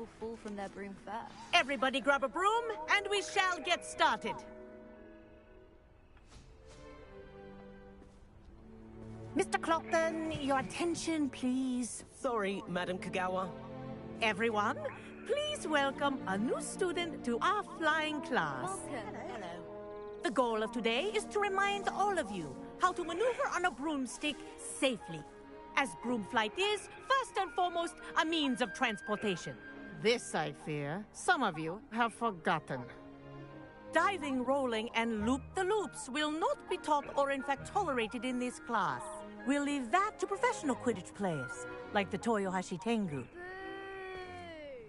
will fall from their broom first. Everybody grab a broom, and we shall get started. Mr. Clopton, your attention, please. Sorry, Madam Kagawa. Everyone, please welcome a new student to our flying class. Welcome. Hello. The goal of today is to remind all of you how to maneuver on a broomstick safely, as broom flight is, first and foremost, a means of transportation. This, I fear, some of you have forgotten. Diving, rolling, and loop-the-loops will not be taught or in fact tolerated in this class. We'll leave that to professional Quidditch players, like the Toyohashi Tengu.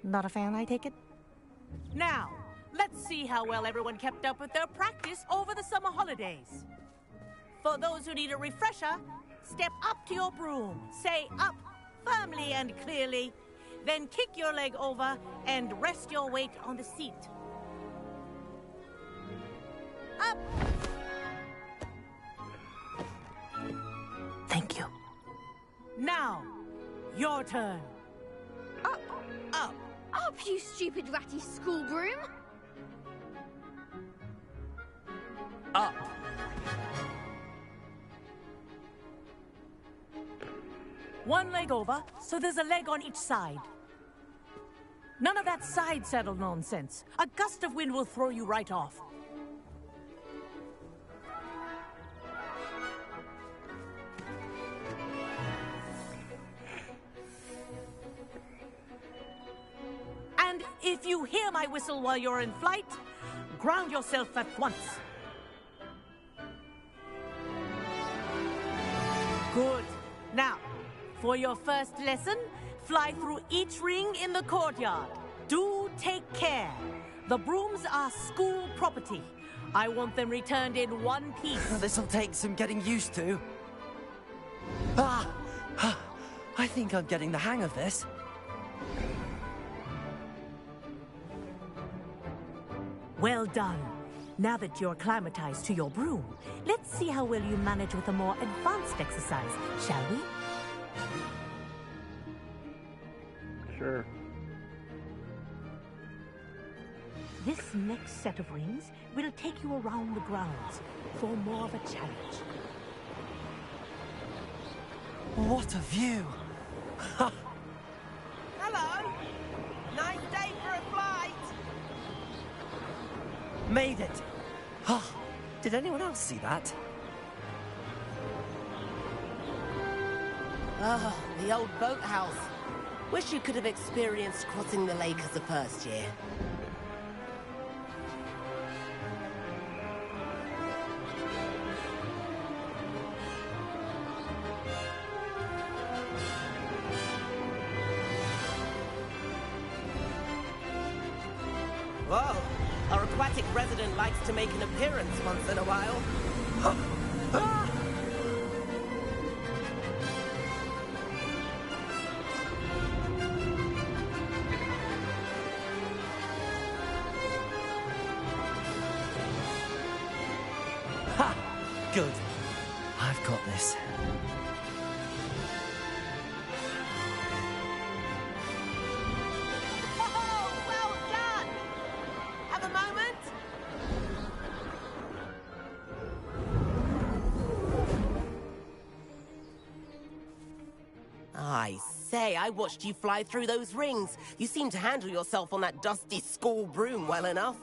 Not a fan, I take it? Now, let's see how well everyone kept up with their practice over the summer holidays. For those who need a refresher, step up to your broom, say up firmly and clearly, then kick your leg over and rest your weight on the seat. Up! Thank you. Now, your turn. Up! Up! Up, you stupid ratty school broom! Up. One leg over, so there's a leg on each side. None of that side saddle nonsense. A gust of wind will throw you right off. And if you hear my whistle while you're in flight, ground yourself at once. Good. Now, for your first lesson, fly through each ring in the courtyard. Do take care. The brooms are school property. I want them returned in one piece. This'll take some getting used to. I think I'm getting the hang of this. Well done. Now that you're acclimatized to your broom, let's see how well you manage with a more advanced exercise, shall we? Sure. This next set of rings will take you around the grounds for more of a challenge. What a view! Hello! Nice day for a flight! Made it! Did anyone else see that? Oh, the old boathouse. Wish you could have experienced crossing the lake as a first year. Whoa! Our aquatic resident likes to make an appearance once in a while. Ha! Good. I've got this. Oh, well done! Have a moment? I say, I watched you fly through those rings. You seem to handle yourself on that dusty school broom well enough.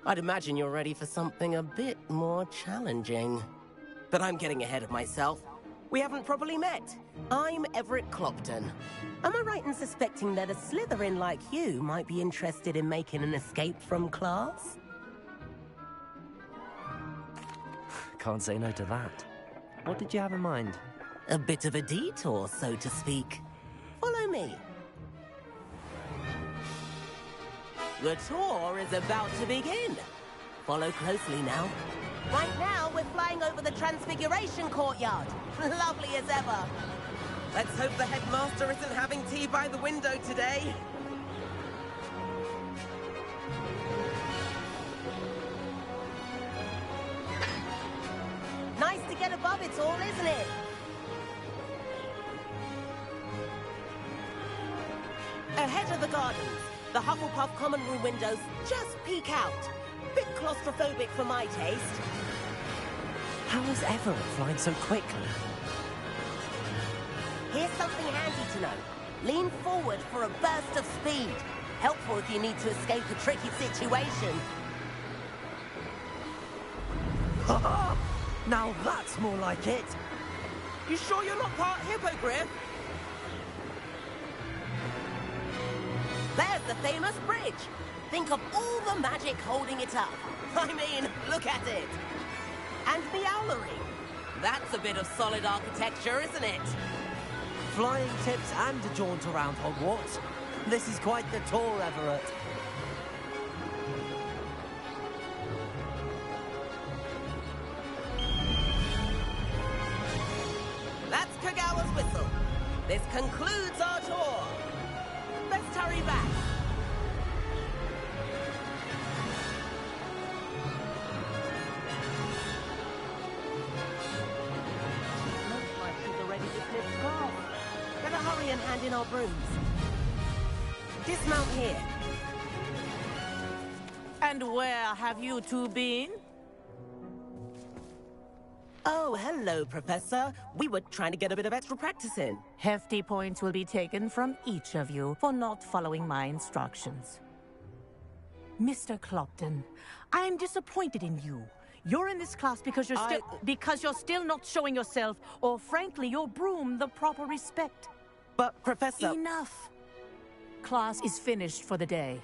I'd imagine you're ready for something a bit more challenging. But I'm getting ahead of myself. We haven't properly met. I'm Everett Clopton. Am I right in suspecting that a Slytherin like you might be interested in making an escape from class? Can't say no to that. What did you have in mind? A bit of a detour, so to speak. Follow me. The tour is about to begin. Follow closely now. Right now, we're flying over the Transfiguration Courtyard. Lovely as ever. Let's hope the headmaster isn't having tea by the window today. Nice to get above it all, isn't it? Ahead of the gardens, The Hufflepuff common room windows just peek out. Bit claustrophobic for my taste. How is Everett flying so quickly? Here's something handy to know. Lean forward for a burst of speed. Helpful if you need to escape a tricky situation. Now that's more like it. You sure you're not part hippogriff? There's the famous bridge. Think of all the magic holding it up. I mean, look at it. And the owlery. That's a bit of solid architecture, isn't it? Flying tips and a jaunt around Hogwarts. This is quite the tour, Everett. That's Kagawa's whistle. This concludes our tour. Let's hurry back. Looks like she's already dismissed class. Better hurry and hand in our brooms. Dismount here. And where have you two been? Oh, hello, Professor. We were trying to get a bit of extra practice in. Hefty points will be taken from each of you for not following my instructions. Mr. Clopton, I am disappointed in you. You're in this class because you're still not showing yourself, or frankly, your broom the proper respect. But, Professor... Enough. Class is finished for the day.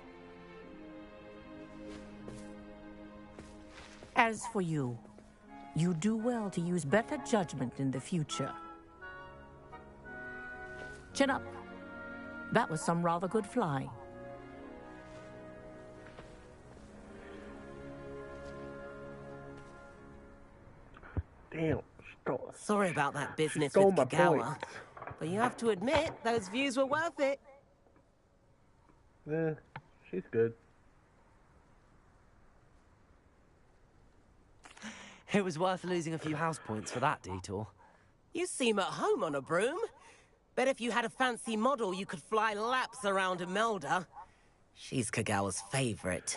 As for you, you do well to use better judgment in the future. Chin up. That was some rather good flying. Damn, Sorry about that business stole with my Kagawa. points. But you have to admit, those views were worth it. Yeah, she's good. It was worth losing a few house points for that detour. You seem at home on a broom. Bet if you had a fancy model, you could fly laps around Imelda. She's Kagawa's favorite.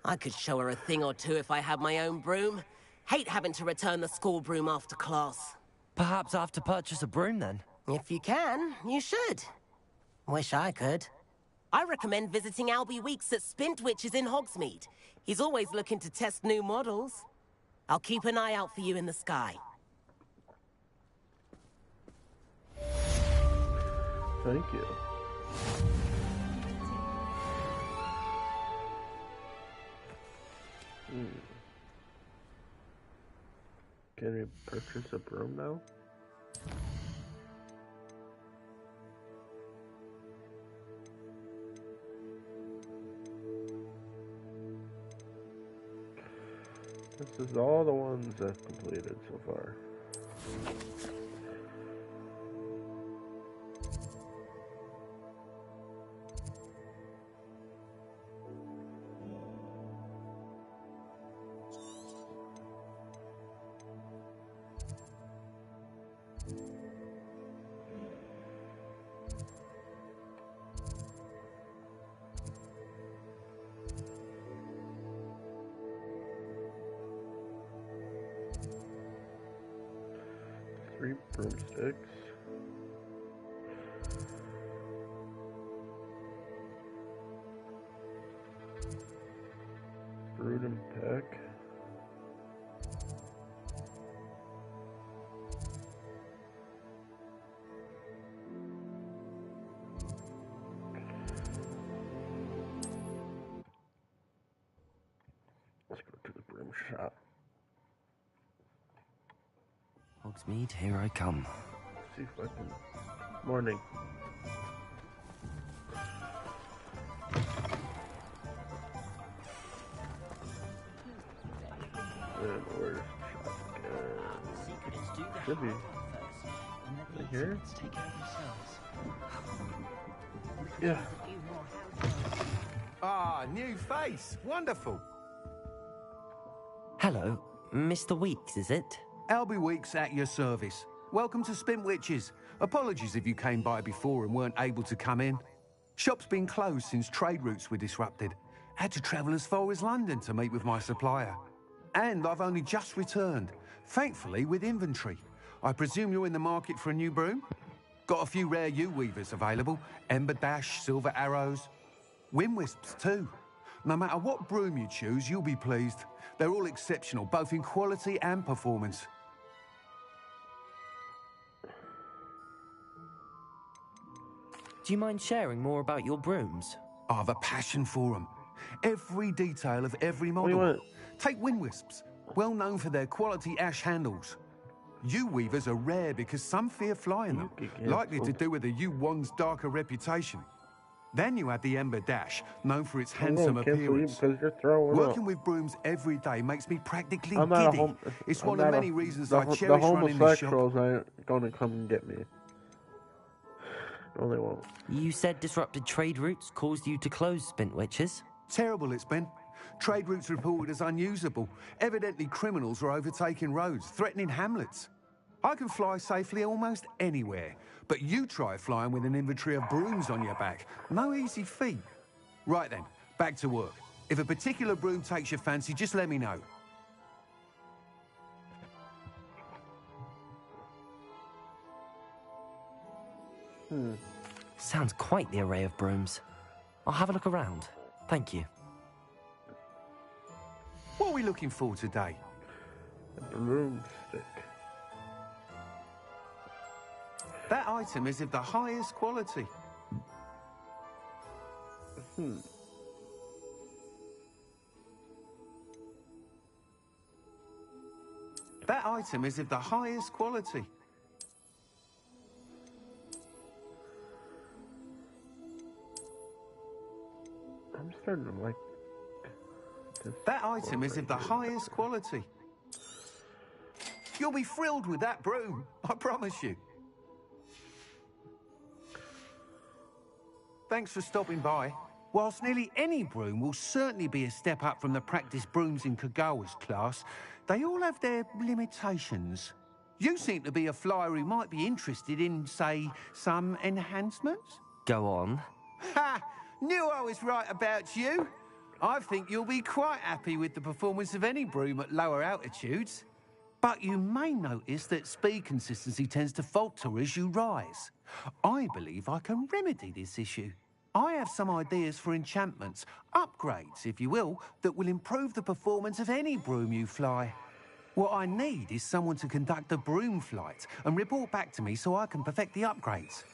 I could show her a thing or two if I had my own broom. Hate having to return the school broom after class. Perhaps I have to purchase a broom then. If you can, you should. Wish I could. I recommend visiting Albie Weeks at Spintwitches in Hogsmeade. He's always looking to test new models. I'll keep an eye out for you in the sky. Thank you. Can we purchase a broom now? This is all the ones I've completed so far. Three broomsticks. Brood and peck. Let's go to the broom shop. Hogsmeade, here I come. See if I can. Morning. And where's the shop again? Should be. Right here? Yeah. Ah, new face. Wonderful. Hello, Mr. Weeks, is it? Albie Weeks at your service. Welcome to Spintwitches. Apologies if you came by before and weren't able to come in. Shop's been closed since trade routes were disrupted. Had to travel as far as London to meet with my supplier. And I've only just returned, thankfully with inventory. I presume you're in the market for a new broom? Got a few rare U-weavers available. Ember Dash, Silver Arrows. Wind Wisps too. No matter what broom you choose, you'll be pleased. They're all exceptional, both in quality and performance. Do you mind sharing more about your brooms? I've a passion for them. Every detail of every model. want? Take Wind Wisps, well known for their quality ash handles. U-weavers are rare because some fear flying them, likely to do with the U-Wand's darker reputation. Then you have the Ember Dash, known for its handsome appearance. Working with brooms every day makes me practically giddy. It's one of many reasons I cherish running this shop. The homosexuals aren't gonna come and get me. No, they won't. You said disrupted trade routes caused you to close Spintwitches? Terrible it's been. Trade routes reported as unusable. Evidently criminals are overtaking roads, threatening hamlets. I can fly safely almost anywhere, but you try flying with an inventory of brooms on your back. No easy feat. Right then, back to work. If a particular broom takes your fancy, just let me know. Sounds quite the array of brooms. I'll have a look around. Thank you. What are we looking for today? A broomstick. That item is of the highest quality. That item is of the highest quality. I'm starting to like this. That item is of the highest quality. You'll be thrilled with that broom, I promise you. Thanks for stopping by. Whilst nearly any broom will certainly be a step up from the practice brooms in Kagawa's class, they all have their limitations. You seem to be a flyer who might be interested in, say, some enhancements? Go on. Ha! Knew I was right about you. I think you'll be quite happy with the performance of any broom at lower altitudes. But you may notice that speed consistency tends to falter as you rise. I believe I can remedy this issue. I have some ideas for enchantments, upgrades, if you will, that will improve the performance of any broom you fly. What I need is someone to conduct a broom flight and report back to me so I can perfect the upgrades.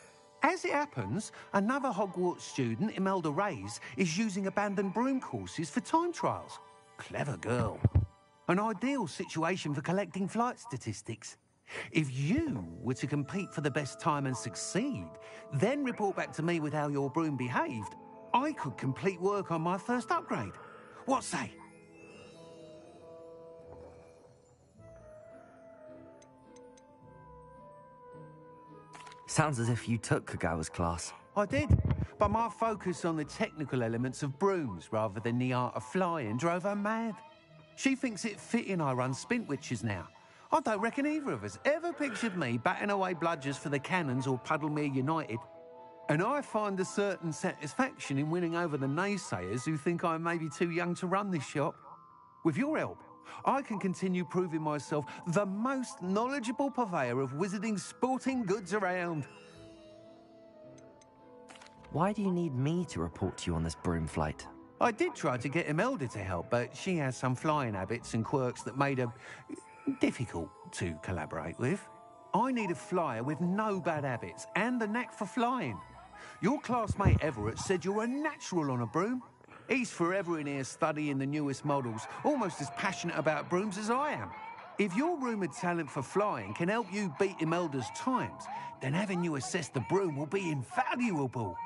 As it happens, another Hogwarts student, Imelda Reyes, is using abandoned broom courses for time trials. Clever girl. An ideal situation for collecting flight statistics. If you were to compete for the best time and succeed, then report back to me with how your broom behaved, I could complete work on my first upgrade. What say? Sounds as if you took Kagawa's class. I did, but my focus on the technical elements of brooms rather than the art of flying drove her mad. She thinks it fitting I run Spintwitches now. I don't reckon either of us ever pictured me batting away bludgers for the Cannons or Puddlemere United. And I find a certain satisfaction in winning over the naysayers who think I may be too young to run this shop. With your help, I can continue proving myself the most knowledgeable purveyor of wizarding sporting goods around. Why do you need me to report to you on this broom flight? I did try to get Imelda to help, but she has some flying habits and quirks that made her difficult to collaborate with. I need a flyer with no bad habits and the knack for flying. Your classmate Everett said you're a natural on a broom. He's forever in here studying the newest models, almost as passionate about brooms as I am. If your rumoured talent for flying can help you beat Imelda's times, then having you assess the broom will be invaluable.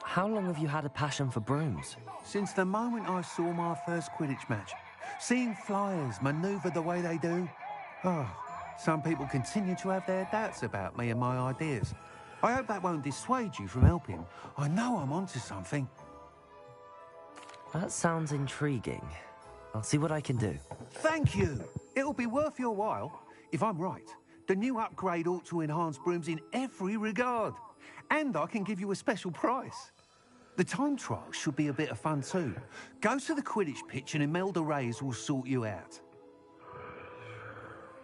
How long have you had a passion for brooms? Since the moment I saw my first Quidditch match, seeing flyers manoeuvre the way they do. Oh, some people continue to have their doubts about me and my ideas. I hope that won't dissuade you from helping. I know I'm onto something. That sounds intriguing. I'll see what I can do. Thank you. It'll be worth your while. If I'm right, the new upgrade ought to enhance brooms in every regard. And I can give you a special price. The time trial should be a bit of fun too. Go to the Quidditch pitch and Imelda Reyes will sort you out.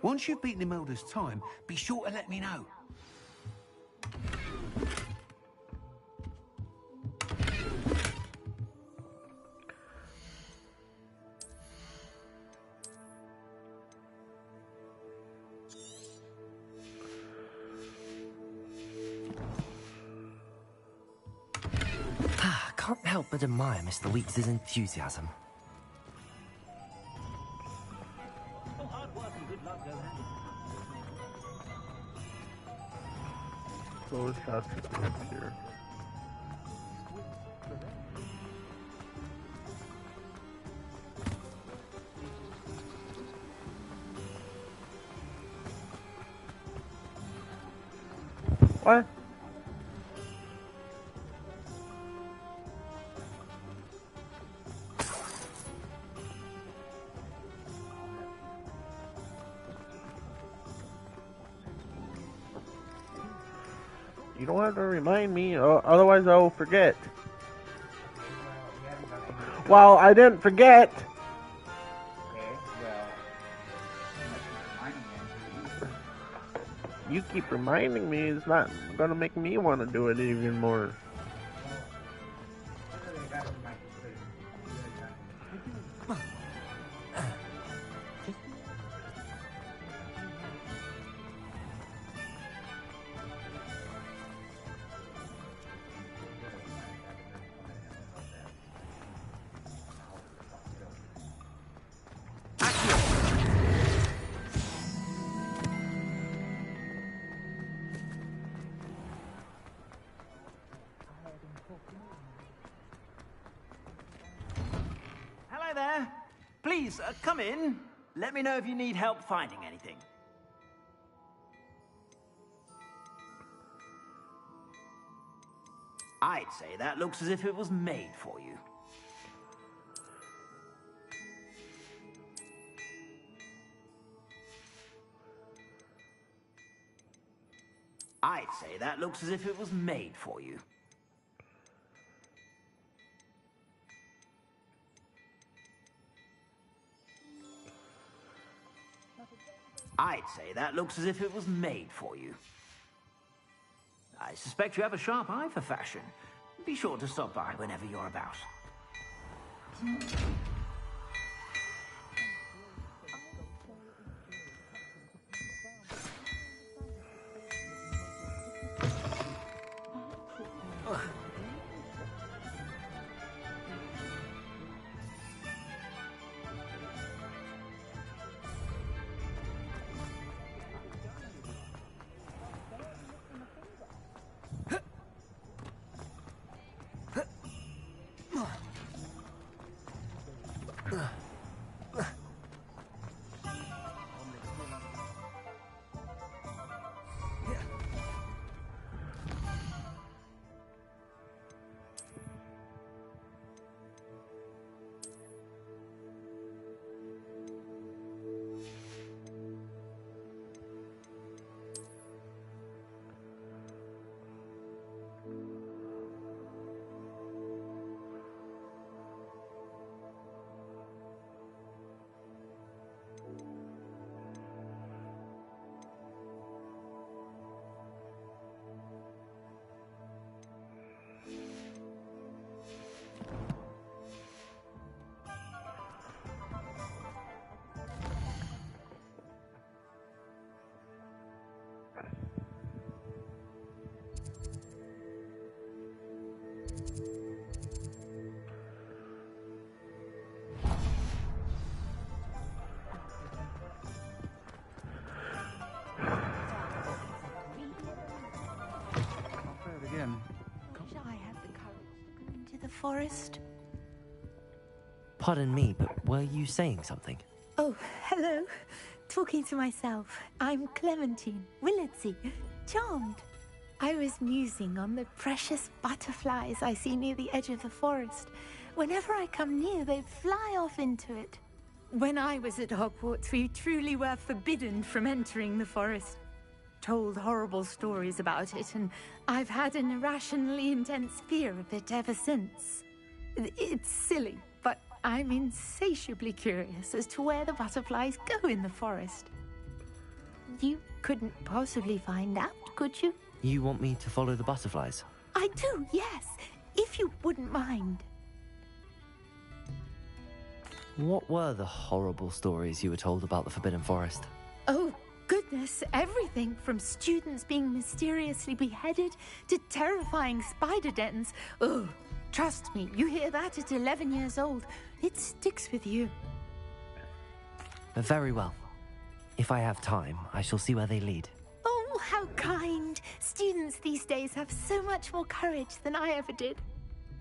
Once you've beaten Imelda's time, be sure to let me know. Can't help but admire Mr. Weeks' enthusiasm. So it's not here. What? You don't have to remind me, otherwise I will forget. Well, I didn't forget. You keep reminding me, it's not gonna make me want to do it even more. Hello there. Please, come in. Let me know if you need help finding anything. I'd say that looks as if it was made for you. I'd say that looks as if it was made for you. I'd say that looks as if it was made for you. I suspect you have a sharp eye for fashion. Be sure to stop by whenever you're about. Forest. Pardon me, but were you saying something? Oh, hello. Talking to myself. I'm Clementine Willardsey. Charmed. I was musing on the precious butterflies I see near the edge of the forest. Whenever I come near, they fly off into it. When I was at Hogwarts, we truly were forbidden from entering the forest. Told horrible stories about it, and I've had an irrationally intense fear of it ever since. It's silly, but I'm insatiably curious as to where the butterflies go in the forest. You couldn't possibly find out, could you? You want me to follow the butterflies? I do, yes, if you wouldn't mind. What were the horrible stories you were told about the Forbidden Forest? Oh, goodness, everything from students being mysteriously beheaded to terrifying spider dens. Oh, trust me, you hear that at 11 years old, it sticks with you. Very well. If I have time, I shall see where they lead. Oh, how kind. Students these days have so much more courage than I ever did.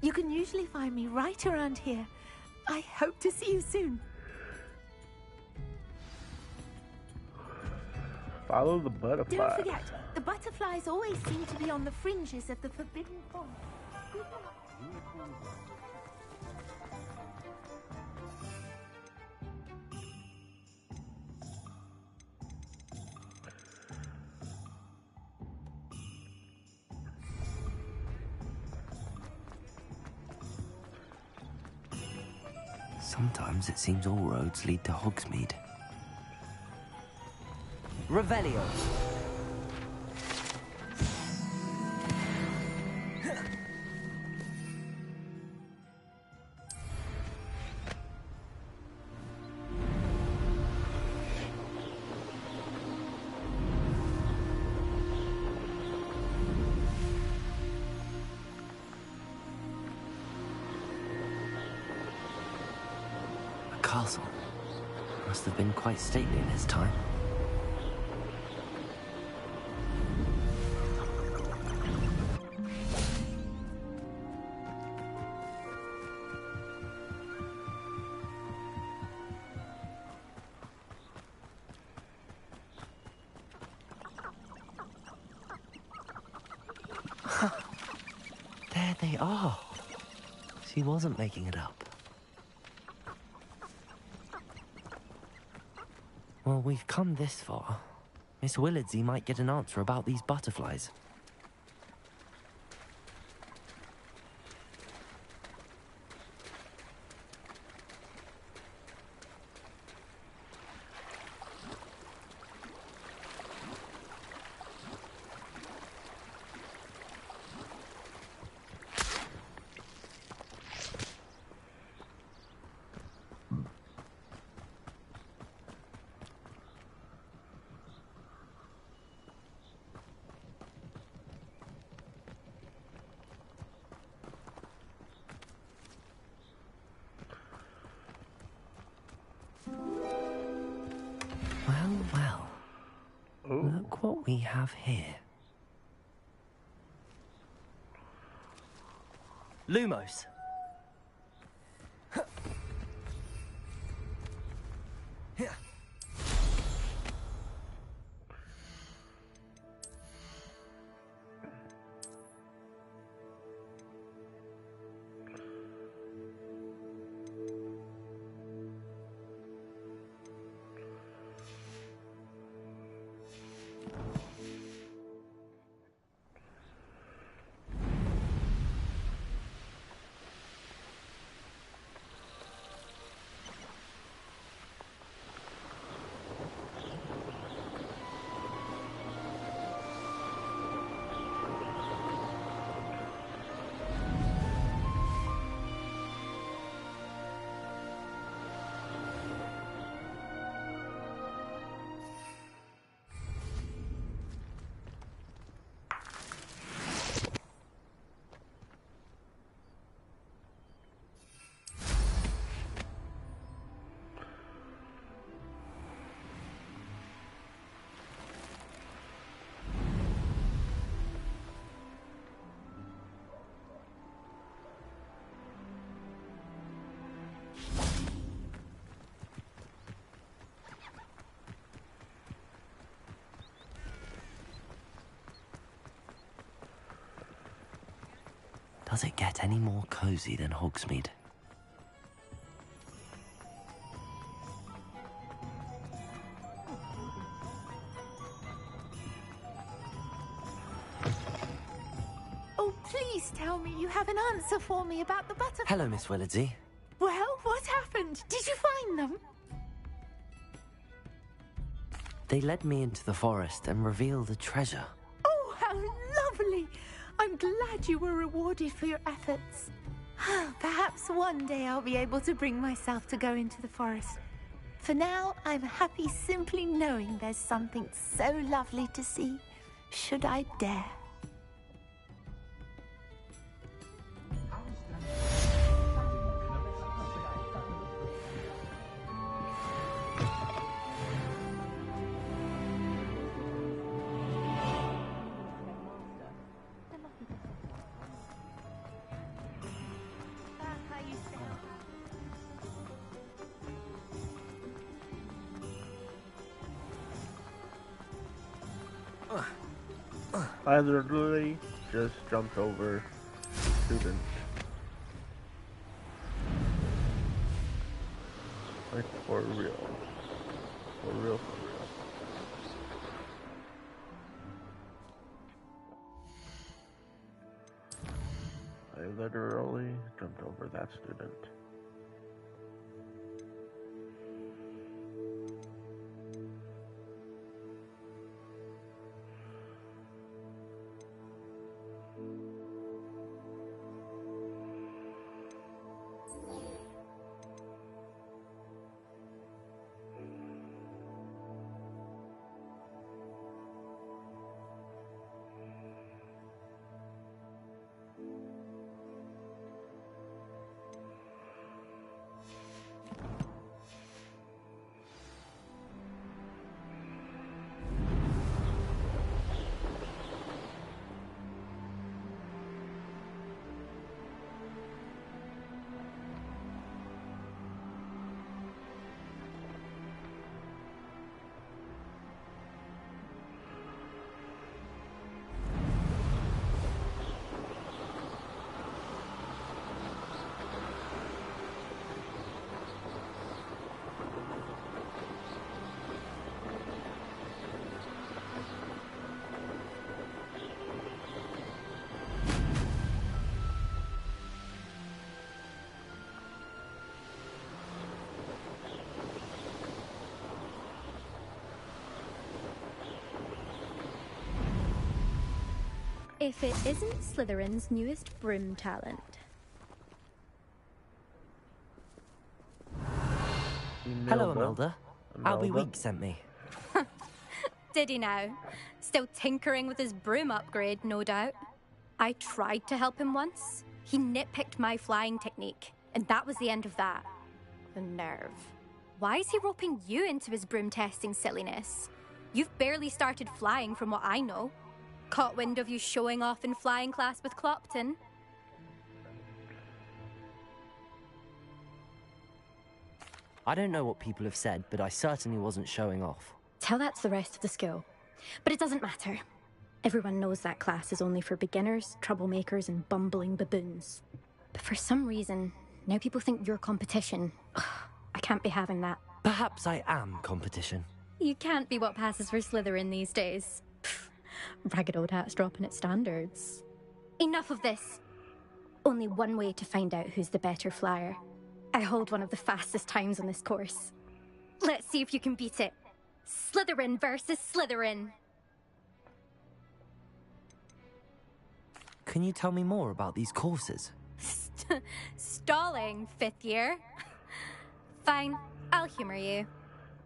You can usually find me right around here. I hope to see you soon. Follow the butterfly. Don't forget, the butterflies always seem to be on the fringes of the Forbidden Forest. Sometimes it seems all roads lead to Hogsmeade. Revelio. Castle. Must have been quite stately in its time. There they are. She wasn't making it up. Well, we've come this far. Miss Willardsey might get an answer about these butterflies. Well. Ooh. Look what we have here. Lumos. Does it get any more cozy than Hogsmeade? Oh, please tell me you have an answer for me about the butterfly. Hello, Miss Willardsey. Well, what happened? Did you find them? They led me into the forest and revealed a treasure. Oh, how lovely! I'm glad you were rewarded for your efforts. Perhaps one day I'll be able to bring myself to go into the forest. For now, I'm happy simply knowing there's something so lovely to see, should I dare. I literally just jumped over student. Like, for real. For real, for real. I literally jumped over that student. If it isn't Slytherin's newest broom talent. Hello, Imelda. Albie Week sent me. Did he now? Still tinkering with his broom upgrade, no doubt. I tried to help him once. He nitpicked my flying technique, and that was the end of that. The nerve. Why is he roping you into his broom testing silliness? You've barely started flying from what I know. Caught wind of you showing off in flying class with Clopton. I don't know what people have said, but I certainly wasn't showing off. Tell that to the rest of the school. But it doesn't matter. Everyone knows that class is only for beginners, troublemakers, and bumbling baboons. But for some reason, now people think you're competition. Ugh, I can't be having that. Perhaps I am competition. You can't be what passes for Slytherin these days. Pfft, ragged old hat's dropping its standards. Enough of this. Only one way to find out who's the better flyer. I hold one of the fastest times on this course. Let's see if you can beat it. Slytherin versus Slytherin. Can you tell me more about these courses? Stalling, 5th year. Fine, I'll humor you.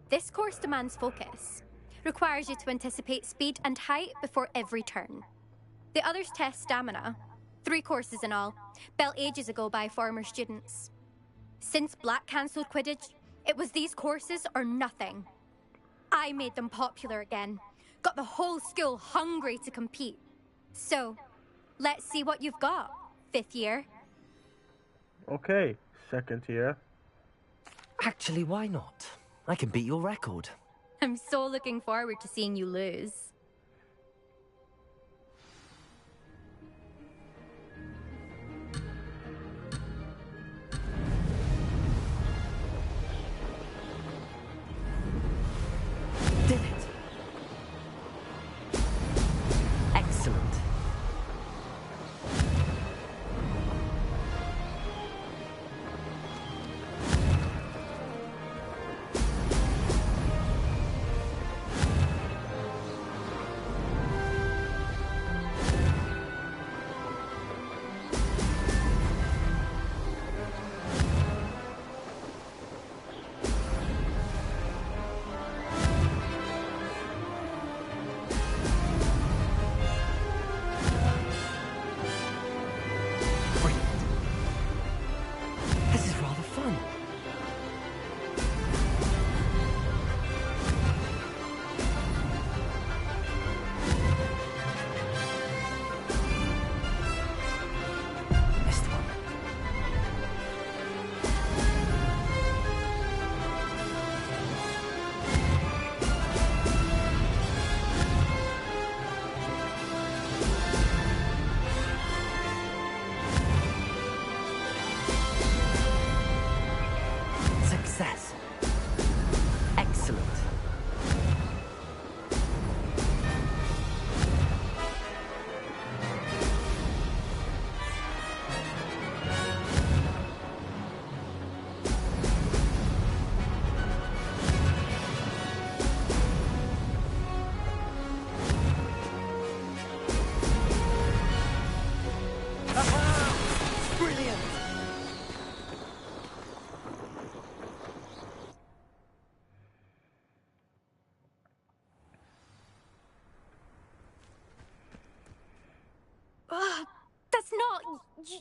This course demands focus. Requires you to anticipate speed and height before every turn. The others test stamina. 3 courses in all, built ages ago by former students. Since Black cancelled Quidditch, it was these courses or nothing. I made them popular again. Got the whole school hungry to compete. So, let's see what you've got, 5th year. Okay, 2nd year. Actually, why not? I can beat your record. I'm so looking forward to seeing you lose.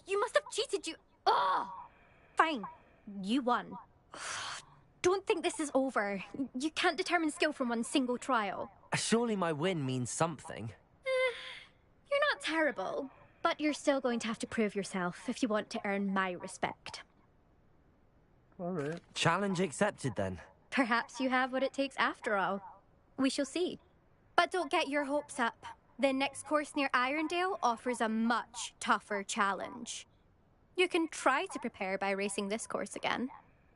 You must have cheated, you... Oh! Fine. You won. Don't think this is over. You can't determine skill from one single trial. Surely my win means something. You're not terrible, but you're still going to have to prove yourself if you want to earn my respect. Alright. Challenge accepted, then. Perhaps you have what it takes after all. We shall see. But don't get your hopes up. The next course near Irondale offers a much tougher challenge. You can try to prepare by racing this course again.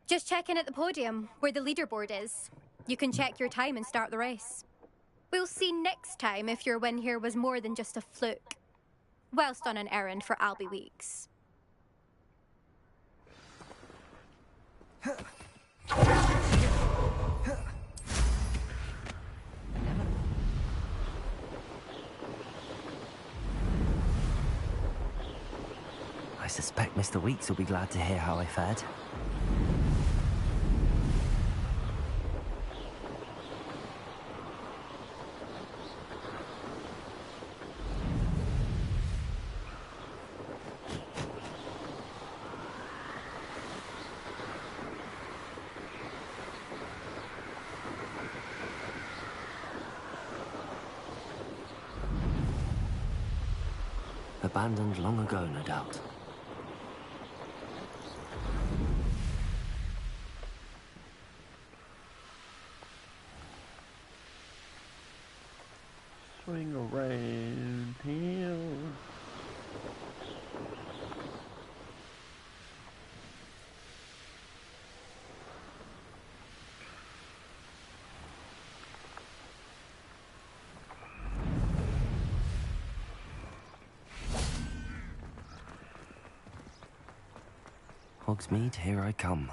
Just check in at the podium, where the leaderboard is. You can check your time and start the race. We'll see next time if your win here was more than just a fluke. Whilst on an errand for Albie Weeks. I suspect Mr. Weeks will be glad to hear how I fared. Abandoned long ago, no doubt. Swing around town. Hogsmeade, here I come.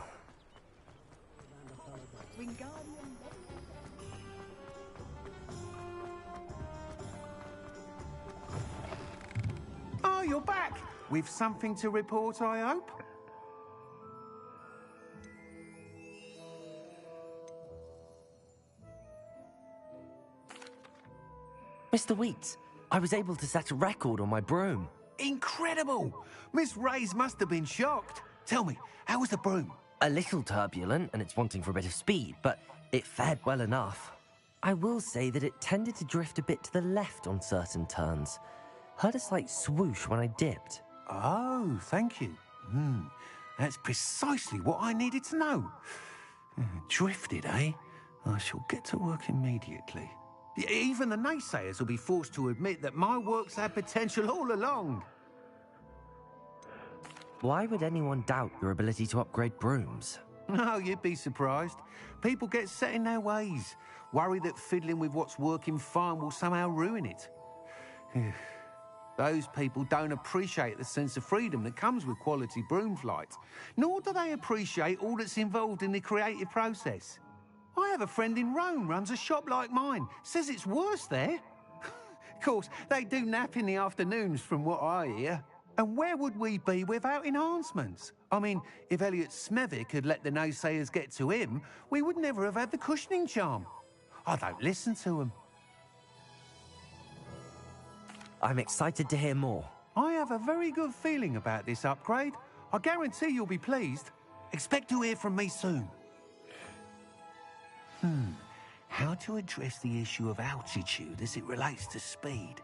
Oh, you're back! With something to report, I hope? Mr. Weeks, I was able to set a record on my broom. Incredible! Miss Reyes must have been shocked. Tell me, how was the broom? A little turbulent, and it's wanting for a bit of speed, but it fared well enough. I will say that it tended to drift a bit to the left on certain turns. Heard a slight swoosh when I dipped. Oh, thank you. That's precisely what I needed to know. Drifted, eh? I shall get to work immediately. Even the naysayers will be forced to admit that my work's had potential all along. Why would anyone doubt your ability to upgrade brooms? No, you'd be surprised. People get set in their ways, worry that fiddling with what's working fine will somehow ruin it. Those people don't appreciate the sense of freedom that comes with quality broom flight, nor do they appreciate all that's involved in the creative process. I have a friend in Rome runs a shop like mine, says it's worse there. Of course, they do nap in the afternoons from what I hear. And where would we be without enhancements? I mean, if Elliot Smethwick had let the naysayers get to him, we would never have had the cushioning charm. I don't listen to them. I'm excited to hear more. I have a very good feeling about this upgrade. I guarantee you'll be pleased. Expect to hear from me soon. How to address the issue of altitude as it relates to speed?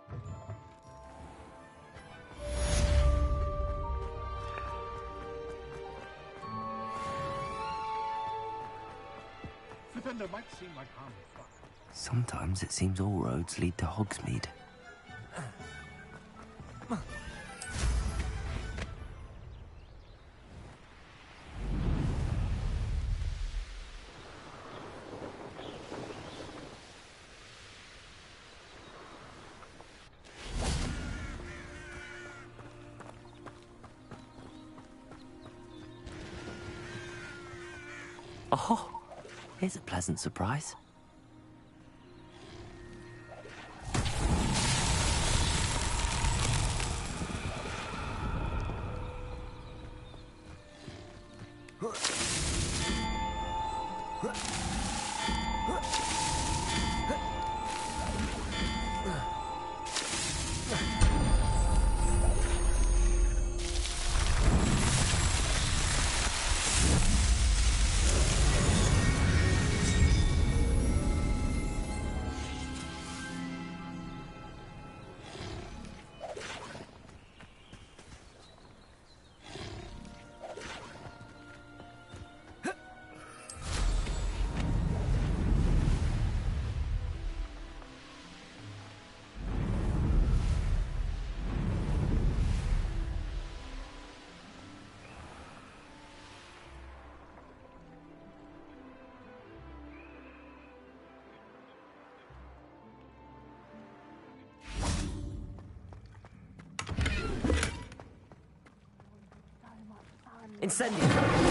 Sometimes it seems all roads lead to Hogsmeade. Oh, here's a pleasant surprise. Incendio!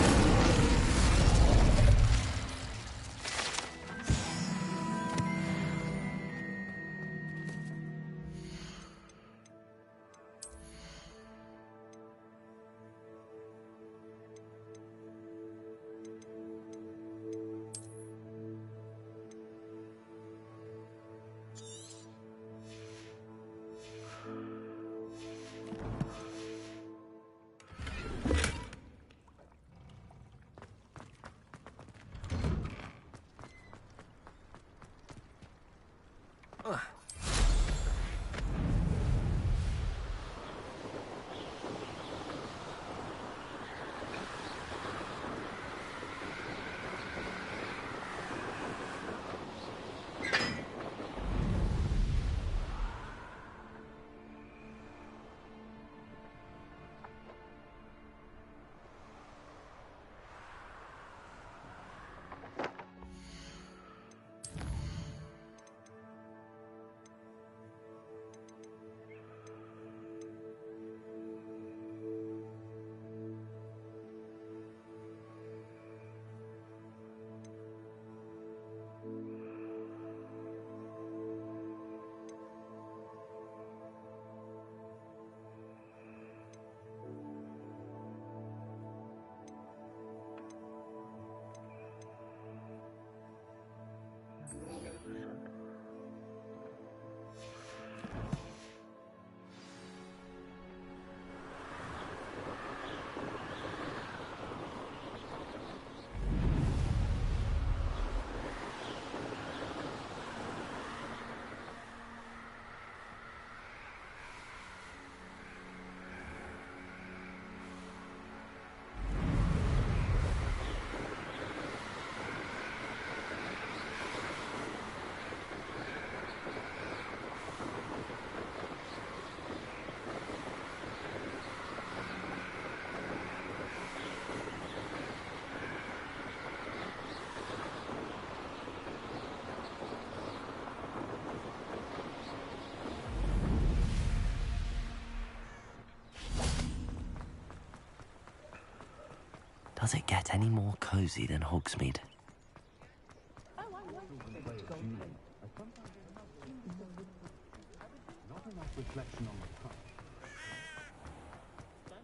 Does it get any more cozy than Hogsmeade?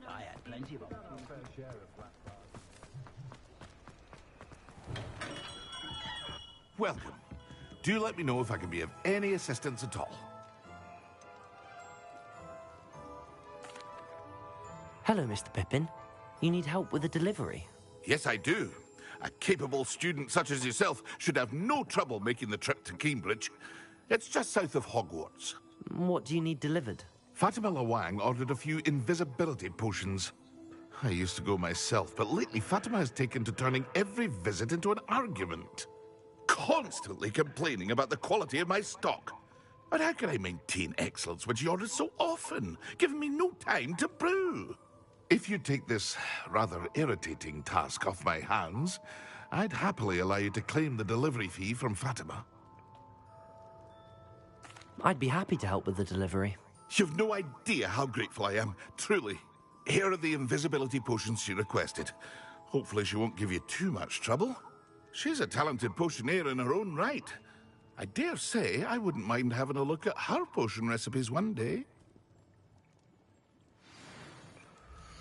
I had plenty of them. Welcome. Do let me know if I can be of any assistance at all. Hello, Mr. Pippin. You need help with a delivery? Yes, I do. A capable student such as yourself should have no trouble making the trip to Cambridge. It's just south of Hogwarts. What do you need delivered? Fatima Lawang ordered a few invisibility potions. I used to go myself, but lately Fatima has taken to turning every visit into an argument. Constantly complaining about the quality of my stock. But how can I maintain excellence when she orders so often, giving me no time to brew? If you take this rather irritating task off my hands, I'd happily allow you to claim the delivery fee from Fatima. I'd be happy to help with the delivery. You've no idea how grateful I am, truly. Here are the invisibility potions she requested. Hopefully she won't give you too much trouble. She's a talented potioneer in her own right. I dare say I wouldn't mind having a look at her potion recipes one day.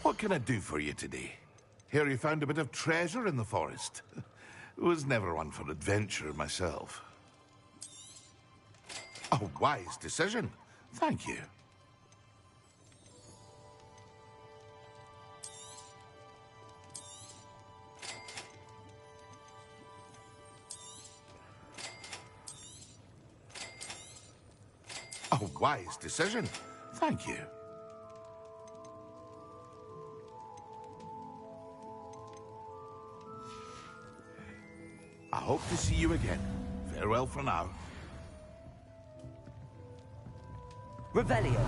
What can I do for you today? Hear you found a bit of treasure in the forest. Was never one for adventure myself. A wise decision. Thank you. A wise decision. Thank you. I hope to see you again. Farewell for now. Revelio.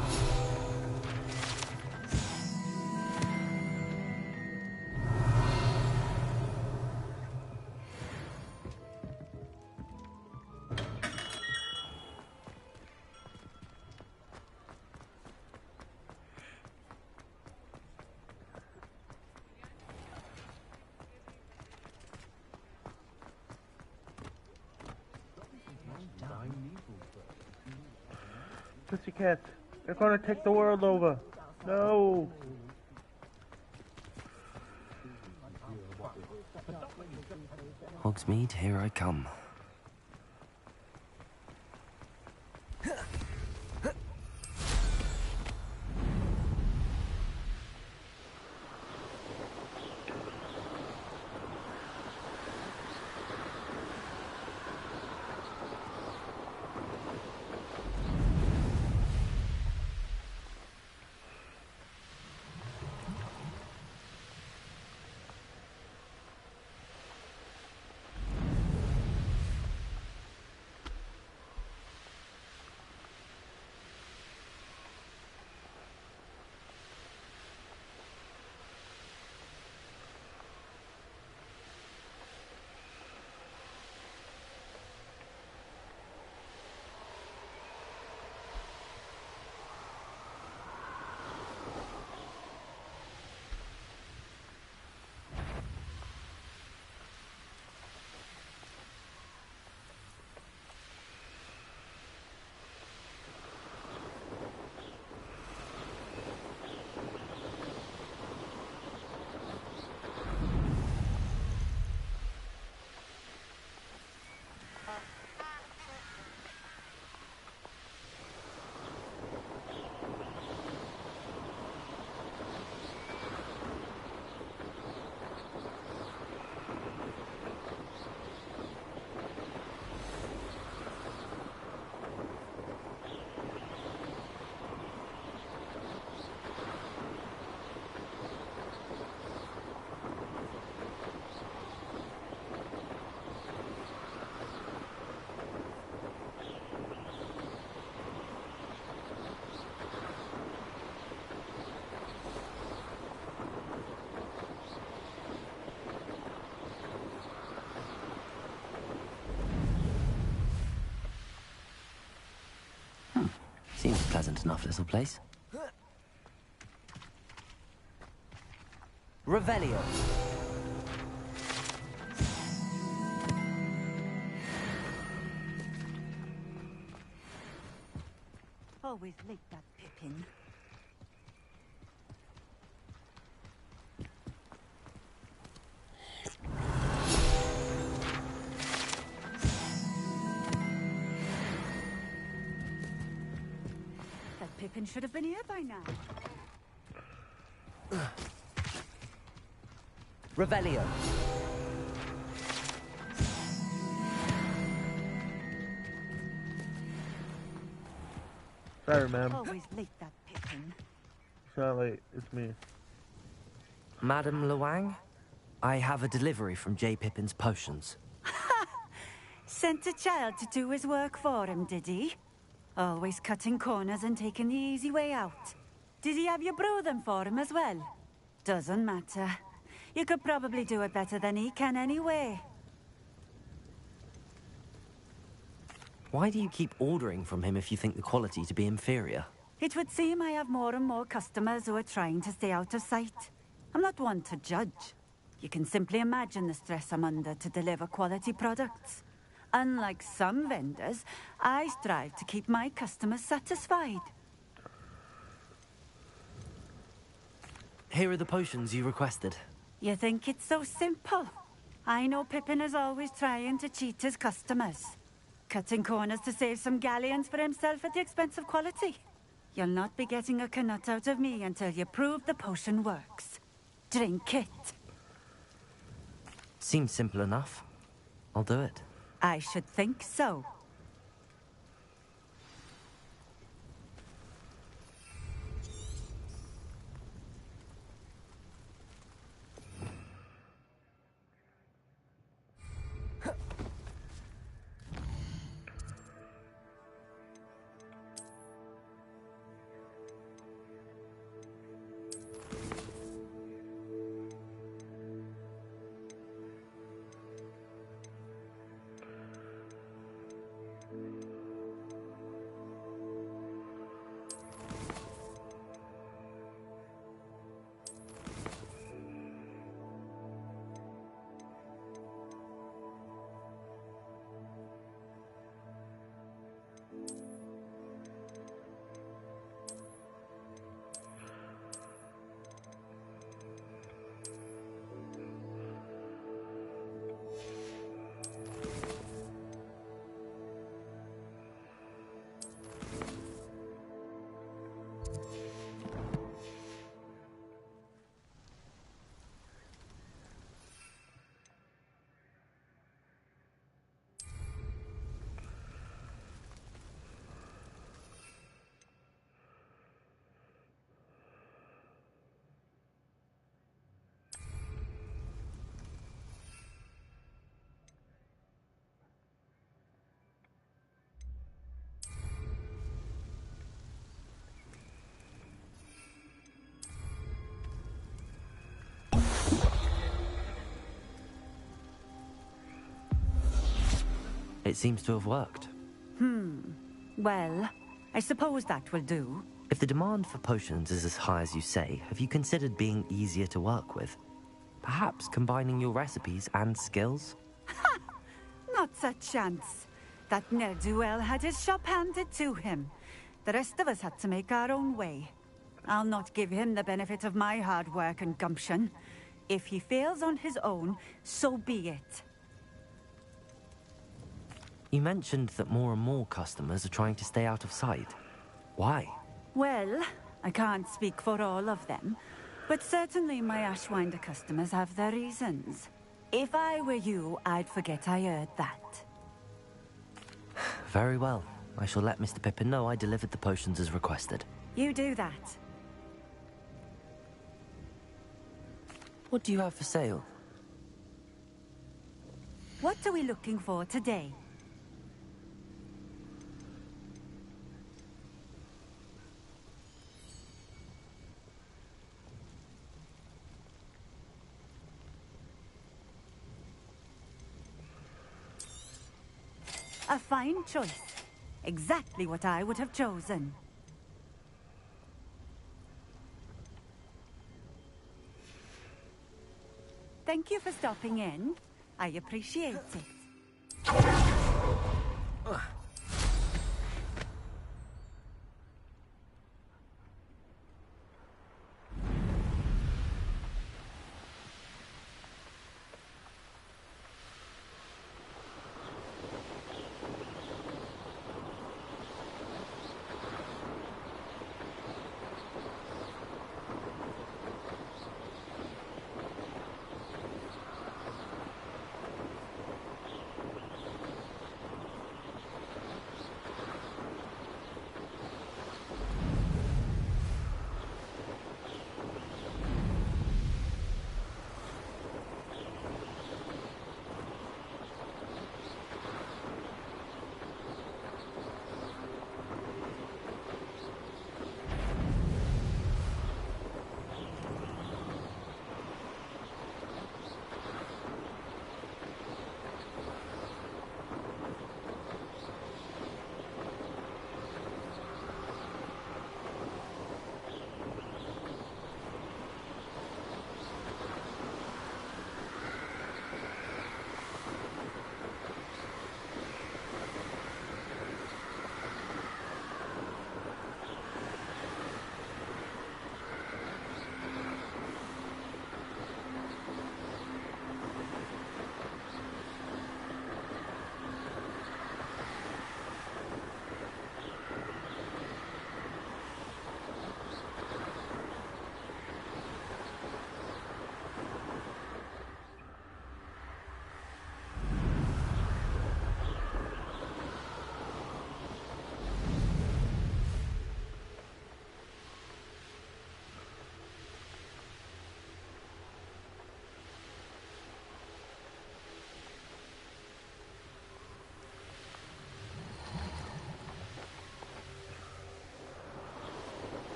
Pussycats. They're gonna take the world over. No. Hogsmeade, here I come. Seems a pleasant enough little place. Revelio. Always like that Pippin. That Pippin should have been here by now. Revelio. Sorry, ma'am. Always like that Pippin. It's not late. It's me. Madam Luang, I have a delivery from J. Pippin's potions. Sent a child to do his work for him, did he? Always cutting corners and taking the easy way out. Did he have you brew them for him as well? Doesn't matter. You could probably do it better than he can anyway. Why do you keep ordering from him if you think the quality to be inferior? It would seem I have more and more customers who are trying to stay out of sight. I'm not one to judge. You can simply imagine the stress I'm under to deliver quality products. Unlike some vendors, I strive to keep my customers satisfied. Here are the potions you requested. You think it's so simple? I know Pippin is always trying to cheat his customers. Cutting corners to save some galleons for himself at the expense of quality. You'll not be getting a canut out of me until you prove the potion works. Drink it. Seems simple enough. I'll do it. I should think so. It seems to have worked. Well, I suppose that will do. If the demand for potions is as high as you say, have you considered being easier to work with? Perhaps combining your recipes and skills? Not a chance. That ne'er-do-well had his shop handed to him. The rest of us had to make our own way. I'll not give him the benefit of my hard work and gumption. If he fails on his own, so be it. You mentioned that more and more customers are trying to stay out of sight. Why? Well, I can't speak for all of them, but certainly my Ashwinder customers have their reasons. If I were you, I'd forget I heard that. Very well. I shall let Mr. Pippin know I delivered the potions as requested. You do that. What do you have for sale? What are we looking for today? A fine choice. Exactly what I would have chosen. Thank you for stopping in. I appreciate it.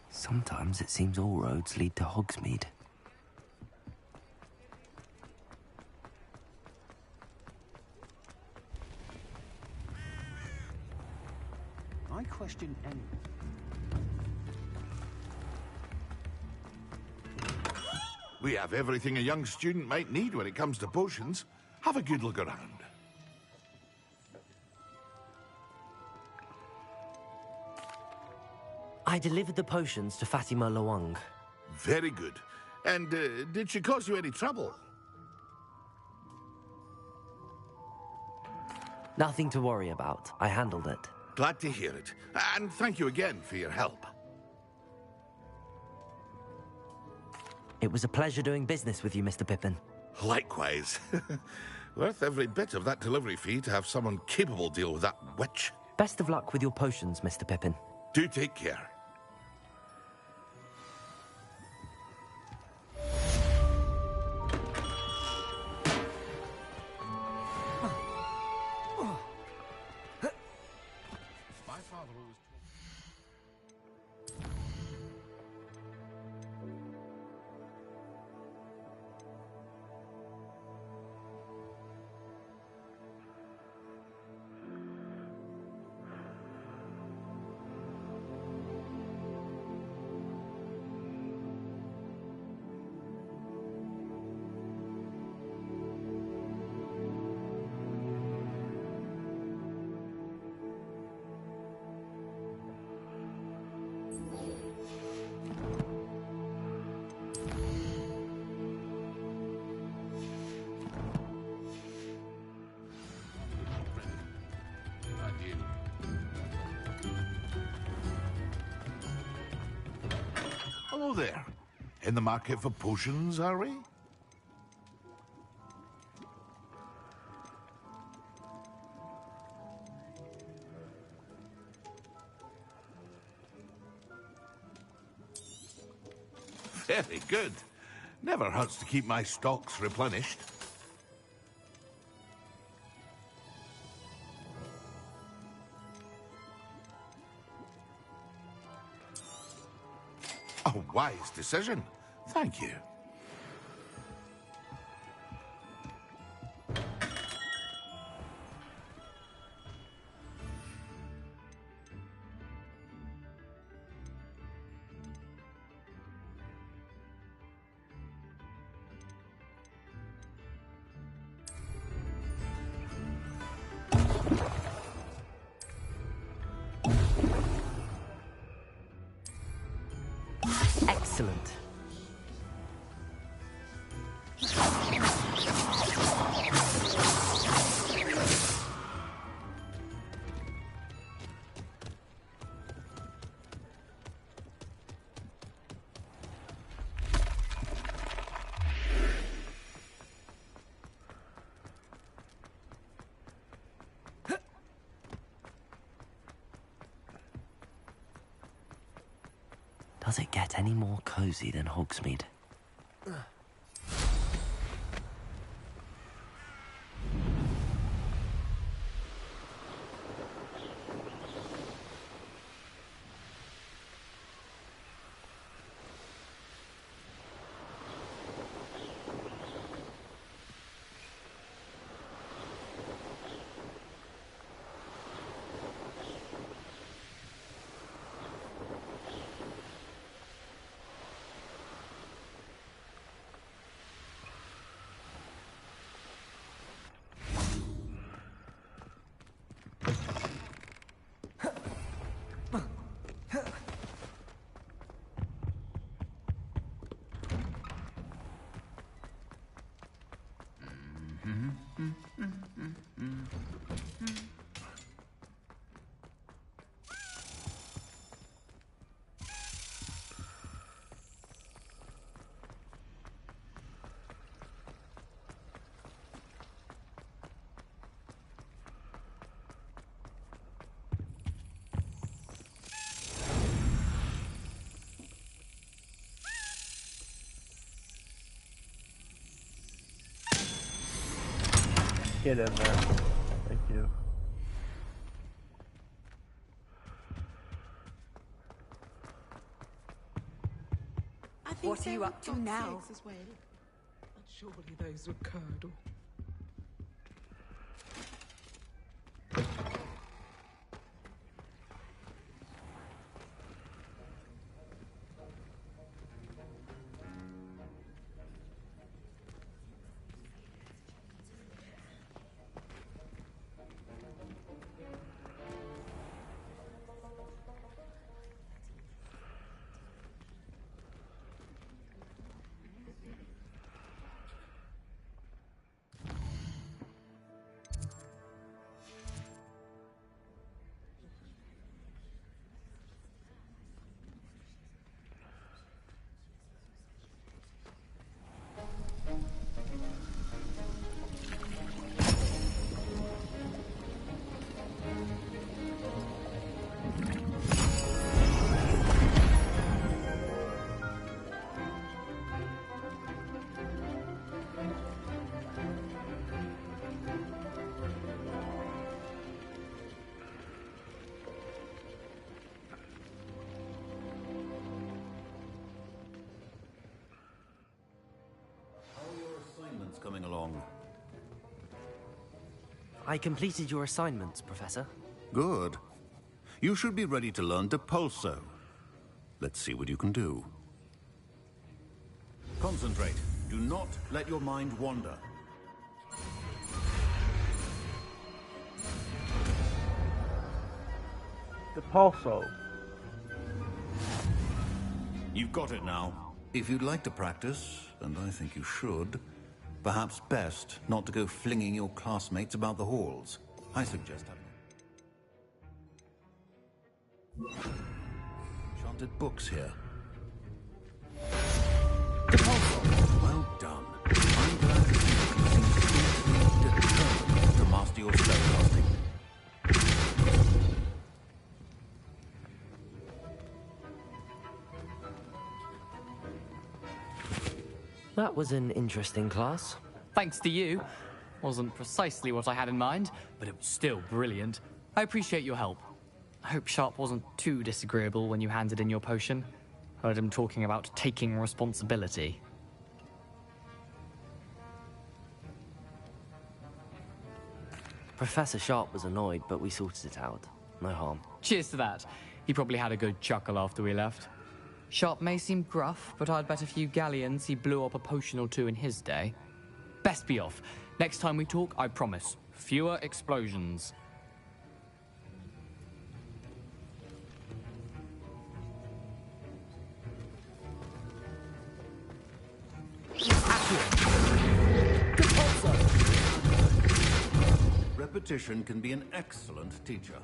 Sometimes it seems all roads lead to Hogsmeade. I question any. We have everything a young student might need when it comes to potions. Have a good look around. I delivered the potions to Fatima Lawang. Very good. And did she cause you any trouble? Nothing to worry about. I handled it. Glad to hear it. And thank you again for your help. It was a pleasure doing business with you, Mr. Pippin. Likewise. Worth every bit of that delivery fee to have someone capable deal with that witch. Best of luck with your potions, Mr. Pippin. Do take care. Hello there. In the market for potions, are we? Very good. Never hurts to keep my stocks replenished. A wise decision. Thank you. Excellent. Does it get any more cozy than Hogsmeade? Get in there. Thank you. What are you up to now? As well. But surely those were curdle. Coming along. I completed your assignments, Professor. Good. You should be ready to learn Depulso. Let's see what you can do. Concentrate. Do not let your mind wander. Depulso. You've got it now. If you'd like to practice, and I think you should, perhaps best not to go flinging your classmates about the halls. I suggest having enchanted books here. Well done. I'm glad to see that you seem determined to master your spellcasting. That was an interesting class. Thanks to you. Wasn't precisely what I had in mind, but it was still brilliant. I appreciate your help. I hope Sharp wasn't too disagreeable when you handed in your potion. Heard him talking about taking responsibility. Professor Sharp was annoyed, but we sorted it out. No harm. Cheers to that. He probably had a good chuckle after we left. Sharp may seem gruff, but I'd bet a few galleons he blew up a potion or two in his day. Best be off. Next time we talk, I promise, fewer explosions. Repetition can be an excellent teacher.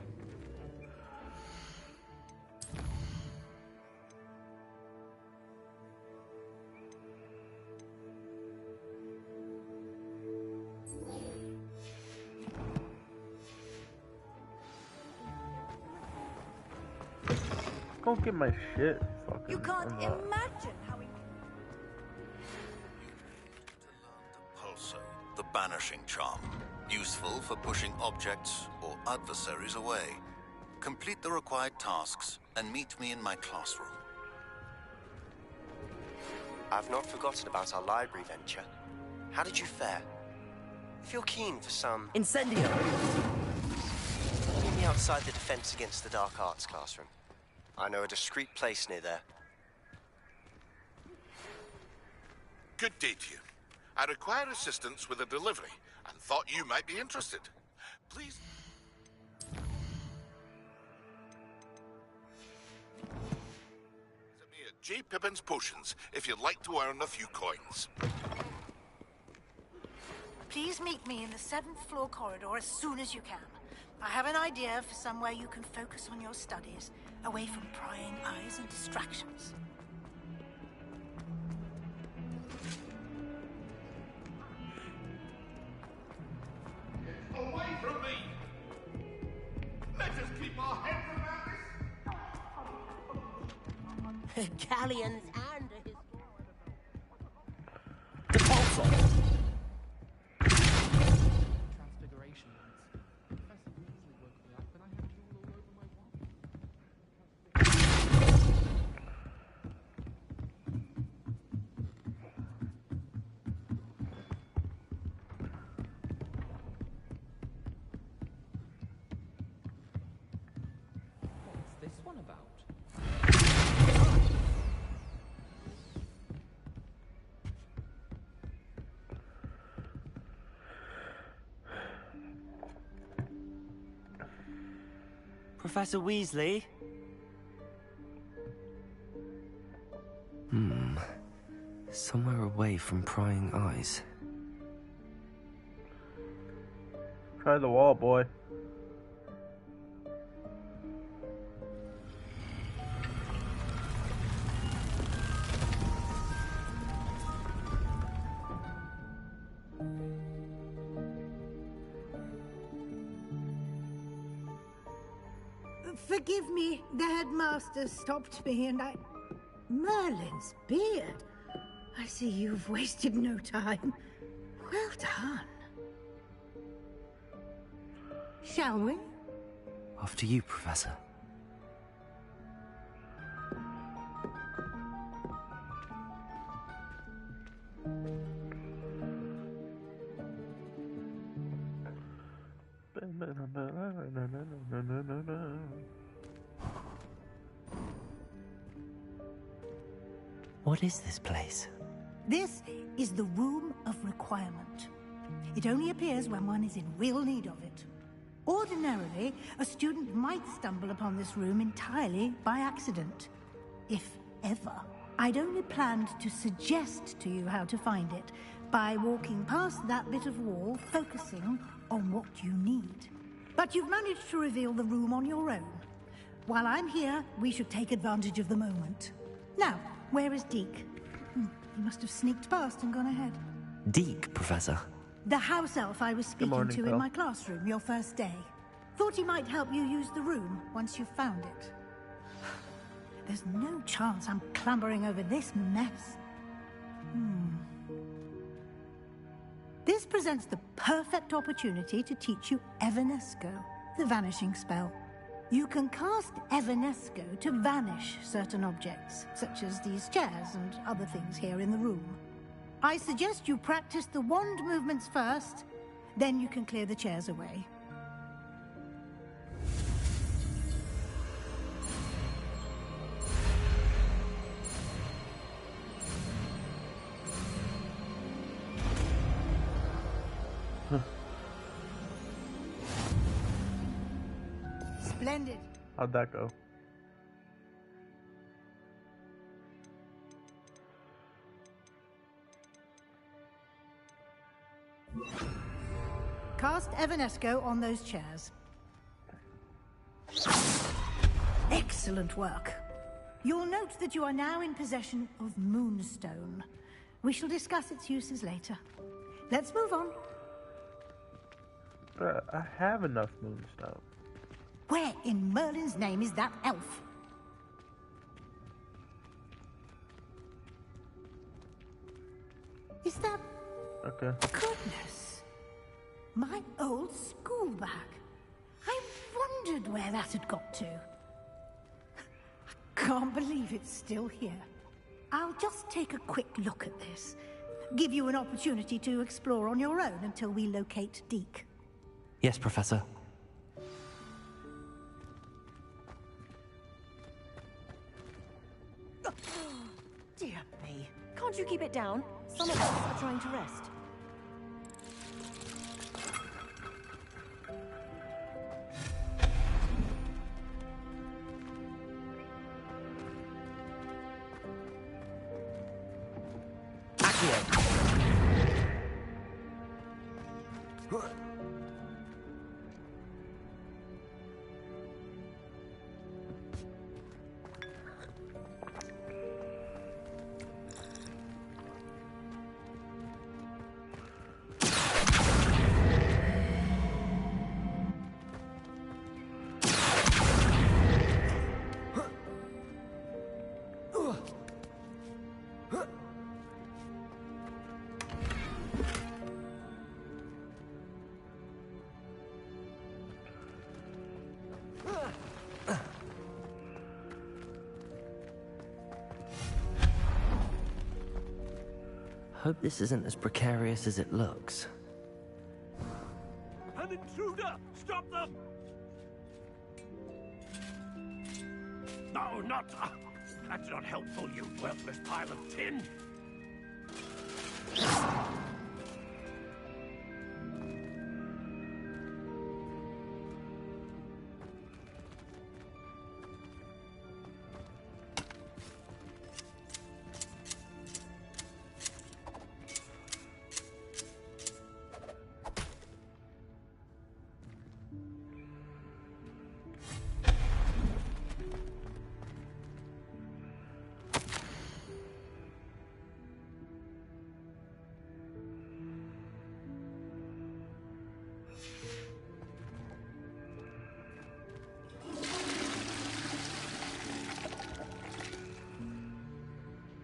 Go get my shit. Fucking You can't unlocked. imagine how we... Pulso, the banishing charm. Useful for pushing objects or adversaries away. Complete the required tasks and meet me in my classroom. I've not forgotten about our library venture. How did you fare? If you're keen for some... Incendio! Meet me outside the Defense Against the Dark Arts classroom. I know a discreet place near there. Good day to you. I require assistance with a delivery and thought you might be interested. Please... Visit me at J. Pippin's Potions if you'd like to earn a few coins. Please meet me in the 7th floor corridor as soon as you can. I have an idea for somewhere you can focus on your studies, away from prying eyes and distractions. Away from me! Let us keep our heads around this! Galleons and a Transfiguration. Professor Weasley woke me up and I had drool all over my wand. What's this one about? Professor Weasley? Somewhere away from prying eyes. Try the wall, boy. Forgive me, the headmaster stopped me and I... Merlin's beard. I see you've wasted no time. Well done. Shall we? After you, Professor. What is this place? This is the Room of Requirement. It only appears when one is in real need of it. Ordinarily, a student might stumble upon this room entirely by accident. If ever. I'd only planned to suggest to you how to find it by walking past that bit of wall, focusing on what you need. But you've managed to reveal the room on your own. While I'm here, we should take advantage of the moment. Now, where is Deke? He must have sneaked past and gone ahead. Deke, Professor. The house elf I was speaking morning, to Phil. in my classroom your first day. Thought he might help you use the room once you've found it. There's no chance I'm clambering over this mess. This presents the perfect opportunity to teach you Evanesco, the vanishing spell. You can cast Evanesco to vanish certain objects, such as these chairs and other things here in the room. I suggest you practice the wand movements first, then you can clear the chairs away. Splendid. How'd that go? Cast Evanesco on those chairs. Excellent work. You'll note that you are now in possession of Moonstone. We shall discuss its uses later. Let's move on. But I have enough Moonstone. Where in Merlin's name is that elf? Is that... Okay. Goodness. My old school bag. I wondered where that had got to. I can't believe it's still here. I'll just take a quick look at this. Give you an opportunity to explore on your own until we locate Deke. Yes, Professor. Dear me. Can't you keep it down? Some of us are trying to rest. Hope this isn't as precarious as it looks. An intruder! Stop them! No, not... that's not helpful, you worthless pile of tin!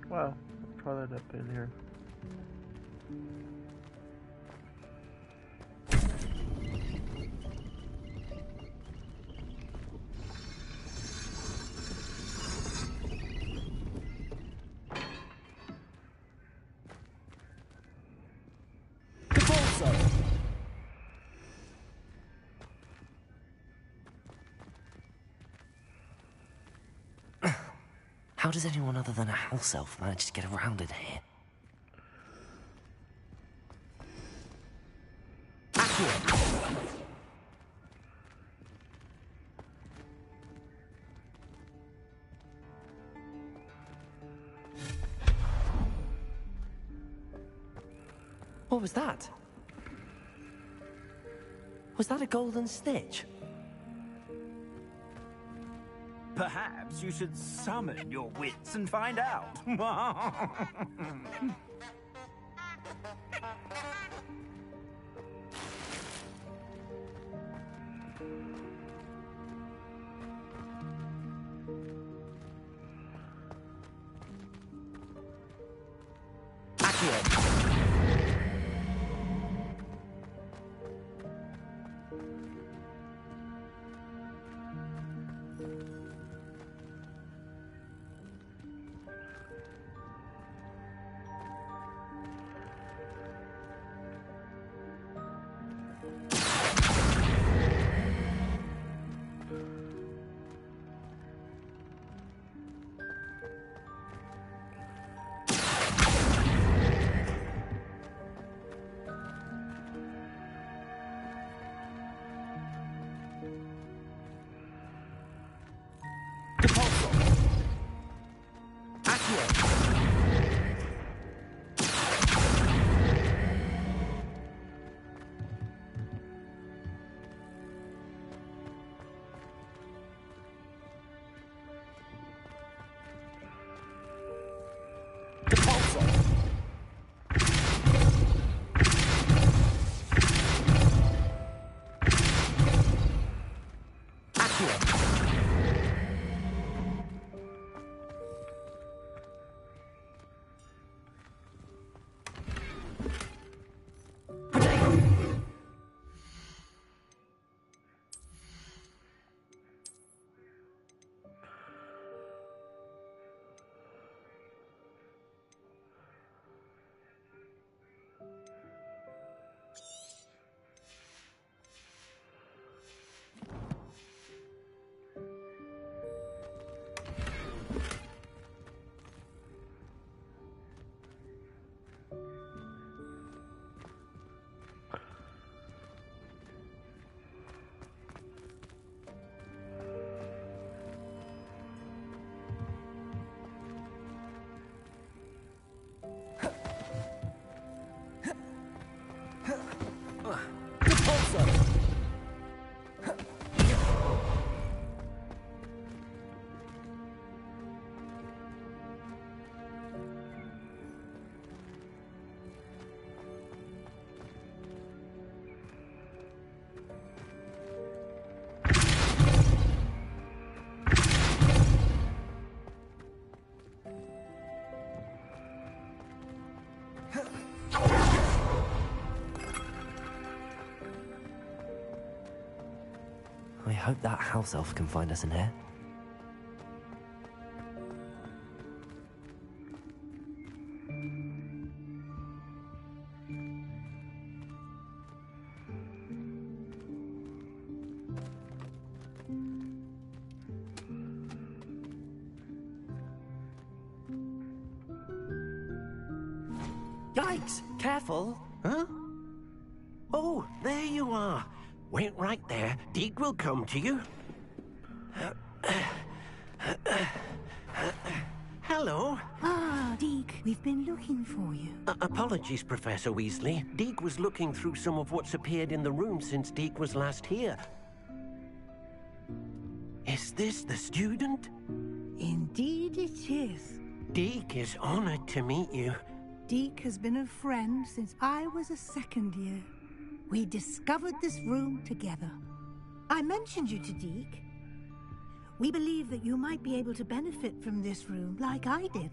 Wow, I'll try that up in here. How does anyone other than a house elf manage to get around in here? What was that? Was that a golden snitch? Perhaps you should summon your wits and find out. I hope that house elf can find us in here. Yikes! Careful! Huh? Oh, there you are. Wait right there. Deke will come to you. Hello. Ah, Deke, we've been looking for you. Apologies, Professor Weasley. Deke was looking through some of what's appeared in the room since Deke was last here. Is this the student? Indeed it is. Deke is honored to meet you. Deke has been a friend since I was a second year. We discovered this room together. I mentioned you to Deke. We believe that you might be able to benefit from this room like I did.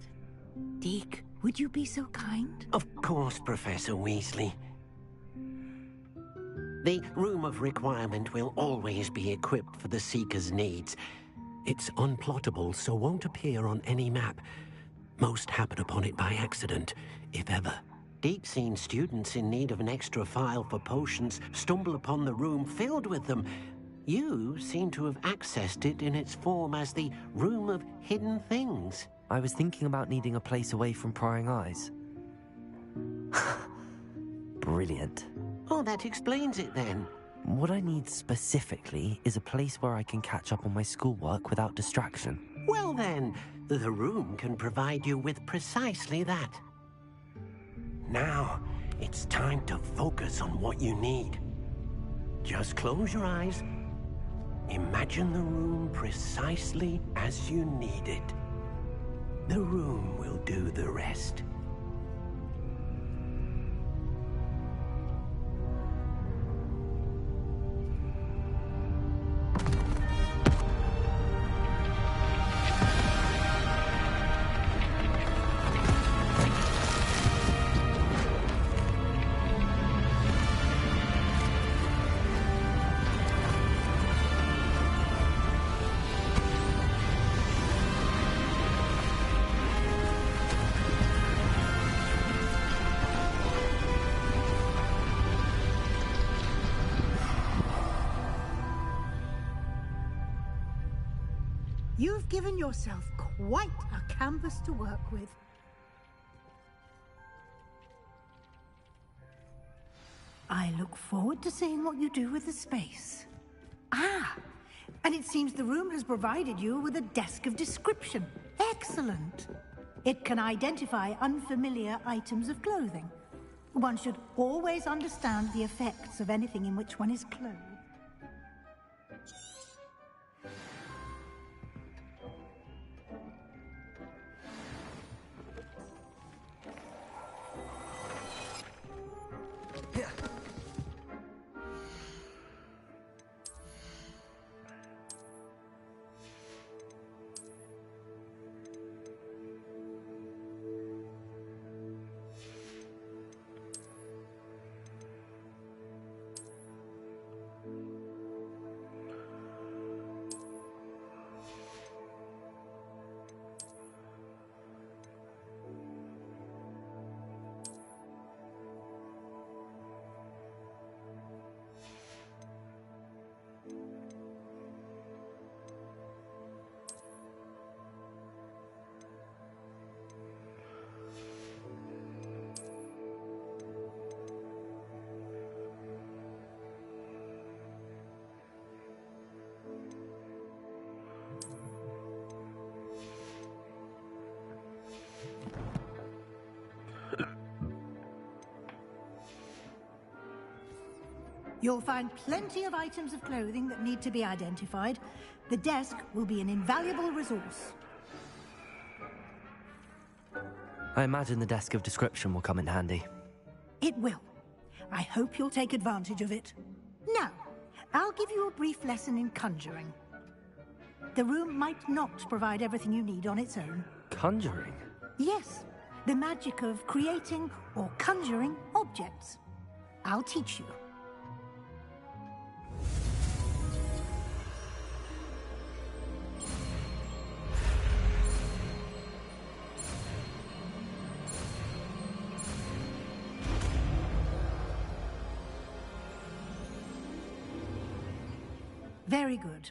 Deke, would you be so kind? Of course, Professor Weasley. The Room of Requirement will always be equipped for the Seeker's needs. It's unplottable, so won't appear on any map. Most happen upon it by accident, if ever. Deke's seen students in need of an extra file for potions stumble upon the room filled with them. You seem to have accessed it in its form as the Room of Hidden Things. I was thinking about needing a place away from prying eyes. Brilliant. Oh, that explains it then. What I need specifically is a place where I can catch up on my schoolwork without distraction. Well then, the room can provide you with precisely that. Now, it's time to focus on what you need. Just close your eyes Imagine the room precisely as you need it. The room will do the rest. You've given yourself quite a canvas to work with. I look forward to seeing what you do with the space. Ah, and it seems the room has provided you with a desk of description. Excellent. It can identify unfamiliar items of clothing. One should always understand the effects of anything in which one is clothed. You'll find plenty of items of clothing that need to be identified. The desk will be an invaluable resource. I imagine the desk of description will come in handy. It will. I hope you'll take advantage of it. Now, I'll give you a brief lesson in conjuring. The room might not provide everything you need on its own. Conjuring? Yes, the magic of creating or conjuring objects. I'll teach you. Very good.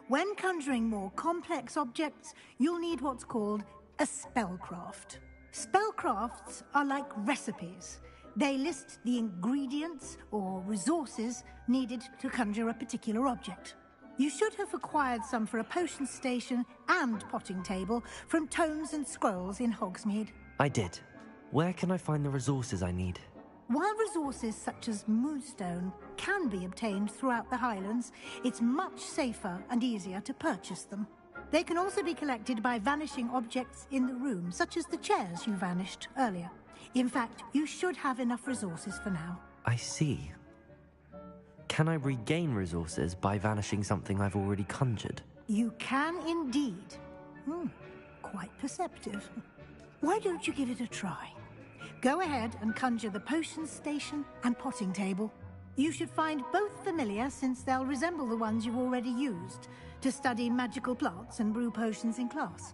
When conjuring more complex objects, you'll need what's called a spellcraft. Spellcrafts are like recipes. They list the ingredients or resources needed to conjure a particular object. You should have acquired some for a potion station and potting table from tomes and scrolls in Hogsmeade. I did. Where can I find the resources I need? While resources such as moonstone can be obtained throughout the Highlands, it's much safer and easier to purchase them. They can also be collected by vanishing objects in the room, such as the chairs you vanished earlier. In fact, you should have enough resources for now. I see. Can I regain resources by vanishing something I've already conjured? You can indeed. Quite perceptive. Why don't you give it a try? Go ahead and conjure the potion station and potting table. You should find both familiar, since they'll resemble the ones you've already used to study magical plants and brew potions in class.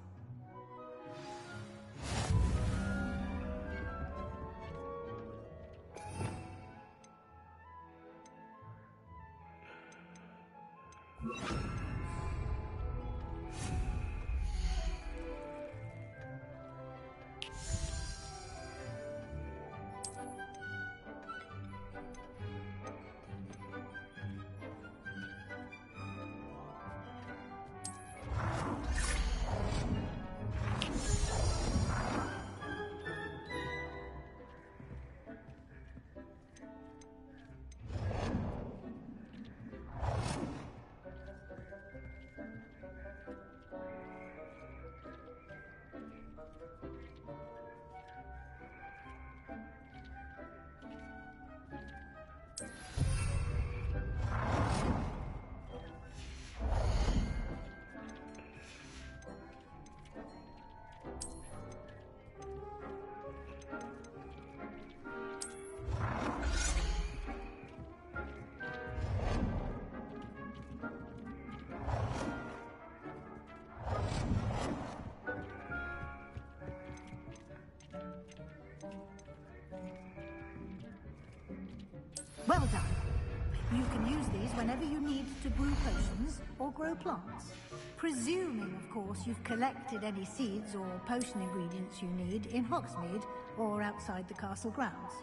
whenever you need to brew potions or grow plants. Presuming, of course, you've collected any seeds or potion ingredients you need in Hogsmeade or outside the castle grounds.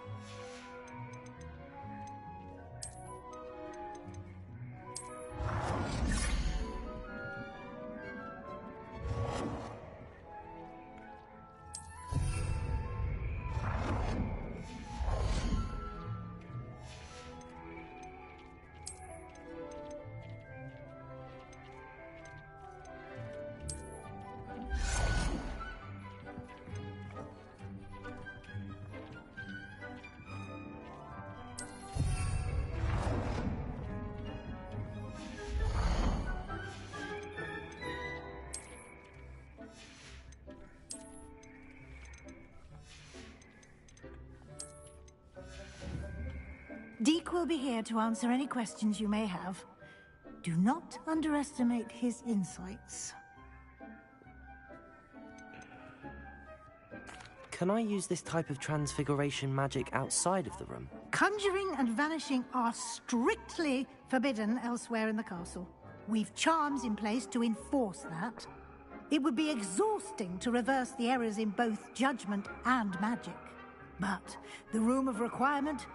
Deke will be here to answer any questions you may have. Do not underestimate his insights. Can I use this type of transfiguration magic outside of the room? Conjuring and vanishing are strictly forbidden elsewhere in the castle. We've charms in place to enforce that. It would be exhausting to reverse the errors in both judgment and magic. But the Room of Requirement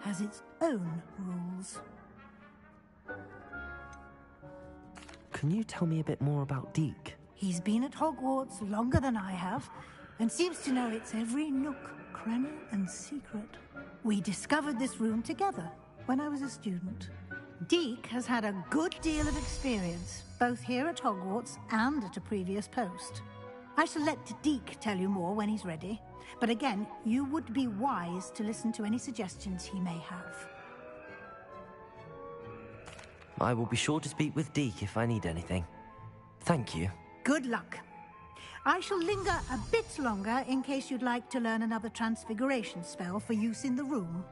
has its own rules. Can you tell me a bit more about Deke? He's been at Hogwarts longer than I have, and seems to know its every nook, cranny, and secret. We discovered this room together when I was a student. Deke has had a good deal of experience, both here at Hogwarts and at a previous post. I shall let Deke tell you more when he's ready. But again, you would be wise to listen to any suggestions he may have. I will be sure to speak with Deke if I need anything. Thank you. Good luck. I shall linger a bit longer in case you'd like to learn another transfiguration spell for use in the room.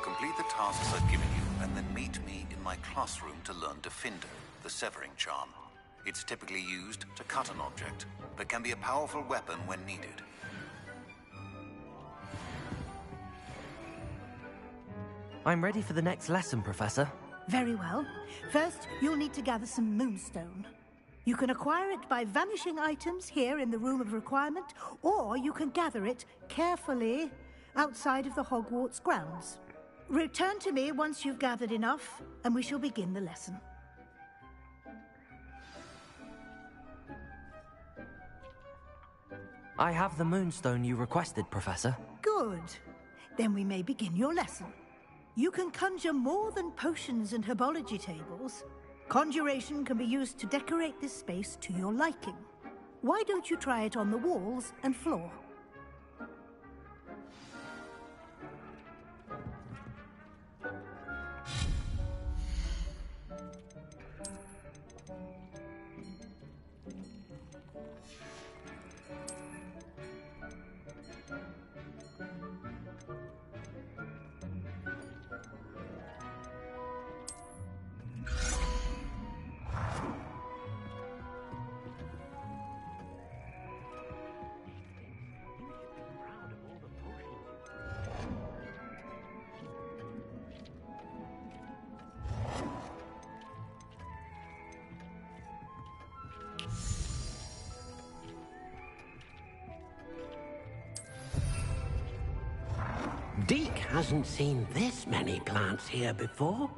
Complete the tasks I've given you, and then meet me in my classroom to learn Defender, the severing charm. It's typically used to cut an object, but can be a powerful weapon when needed. I'm ready for the next lesson, Professor. Very well. First, you'll need to gather some moonstone. You can acquire it by vanishing items here in the Room of Requirement, or you can gather it carefully outside of the Hogwarts grounds. Return to me once you've gathered enough, and we shall begin the lesson. I have the moonstone you requested, Professor. Good. Then we may begin your lesson. You can conjure more than potions and herbology tables. Conjuration can be used to decorate this space to your liking. Why don't you try it on the walls and floor? Deke hasn't seen this many plants here before.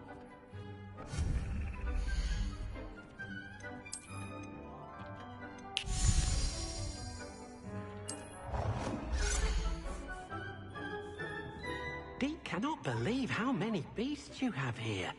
Deke cannot believe how many beasts you have here.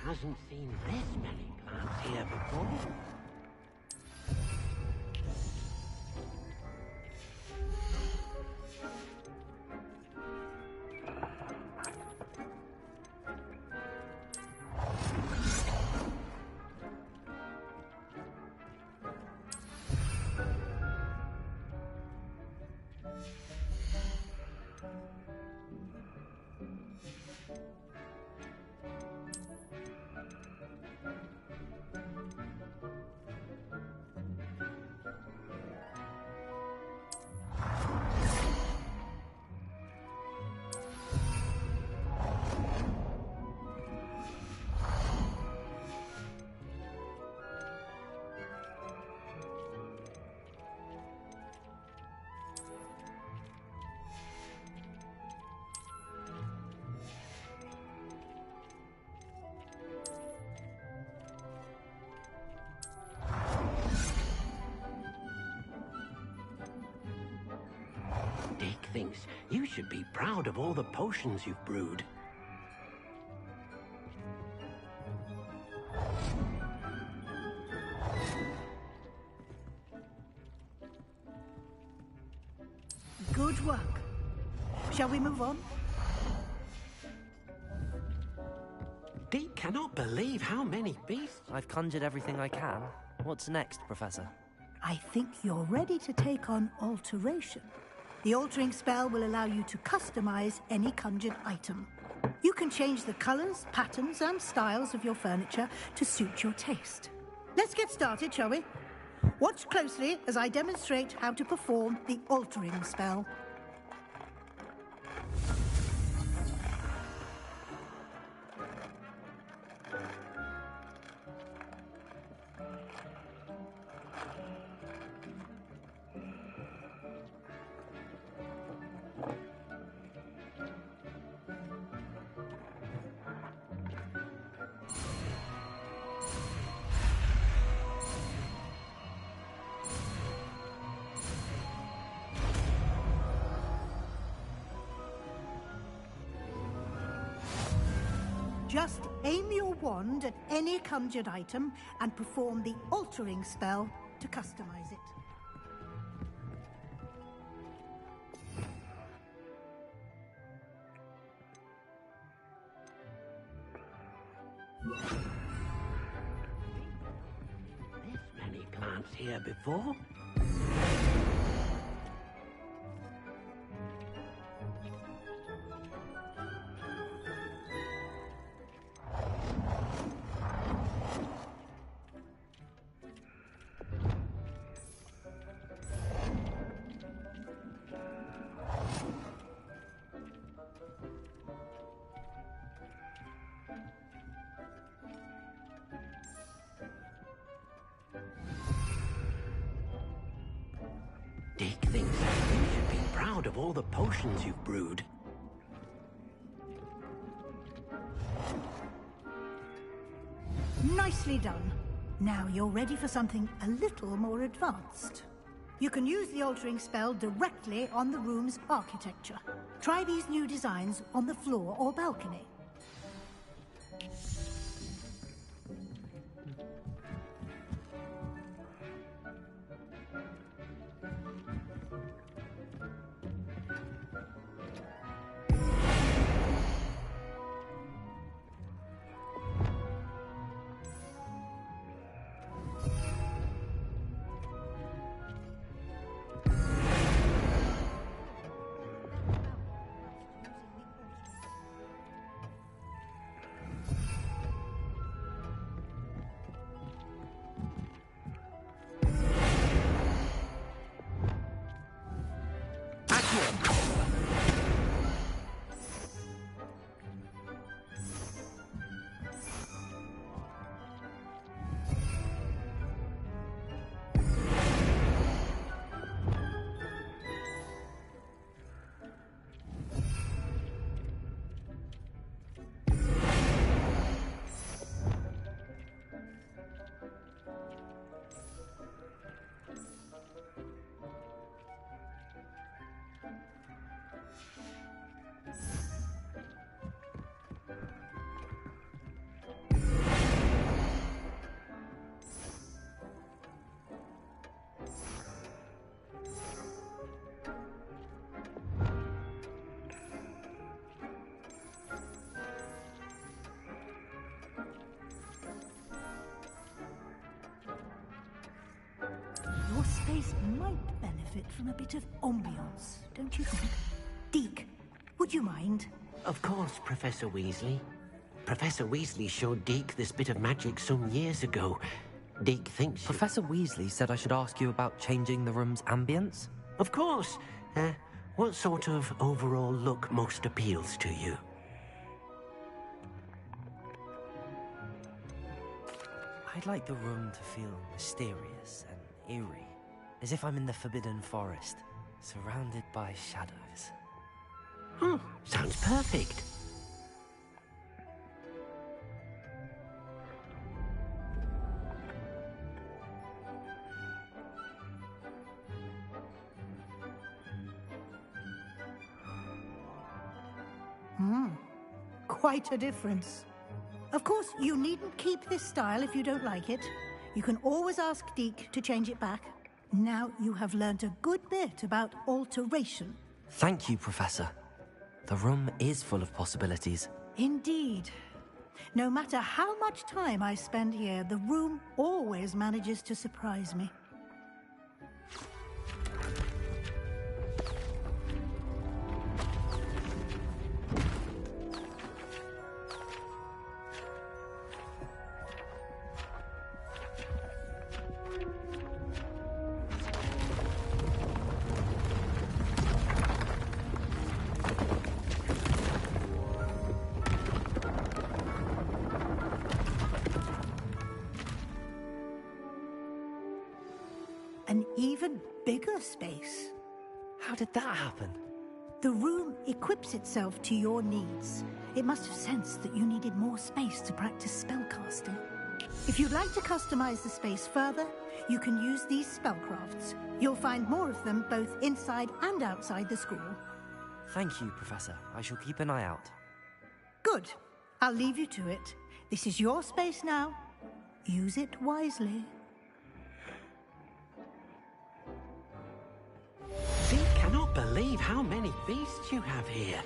hasn't seen this many plants here before. Dick thinks you should be proud of all the potions you've brewed. Good work. Shall we move on? Dick cannot believe how many beasts... I've conjured everything I can. What's next, Professor? I think you're ready to take on alteration. The altering spell will allow you to customize any conjured item. You can change the colors, patterns, and styles of your furniture to suit your taste. Let's get started, shall we? Watch closely as I demonstrate how to perform the altering spell. Just aim your wand at any conjured item and perform the altering spell to customize it. This many plants here before? Dick thinks you should be proud of all the potions you've brewed. Nicely done. Now you're ready for something a little more advanced. You can use the altering spell directly on the room's architecture. Try these new designs on the floor or balcony. place might benefit from a bit of ambiance, don't you think? Deke, would you mind? Of course, Professor Weasley. Professor Weasley showed Deke this bit of magic some years ago. Deke thinks... Professor Weasley said I should ask you about changing the room's ambience? Of course. What sort of overall look most appeals to you? I'd like the room to feel mysterious and eerie, as if I'm in the Forbidden Forest, surrounded by shadows. Sounds perfect. Quite a difference. Of course, you needn't keep this style if you don't like it. You can always ask Deke to change it back. Now you have learned a good bit about alteration. Thank you, Professor. The room is full of possibilities. Indeed. No matter how much time I spend here, the room always manages to surprise me. An even bigger space. How did that happen? The room equips itself to your needs. It must have sensed that you needed more space to practice spellcasting. If you'd like to customize the space further, you can use these spellcrafts. You'll find more of them both inside and outside the school. Thank you, Professor. I shall keep an eye out. Good. I'll leave you to it. This is your space now. Use it wisely. We cannot believe how many beasts you have here.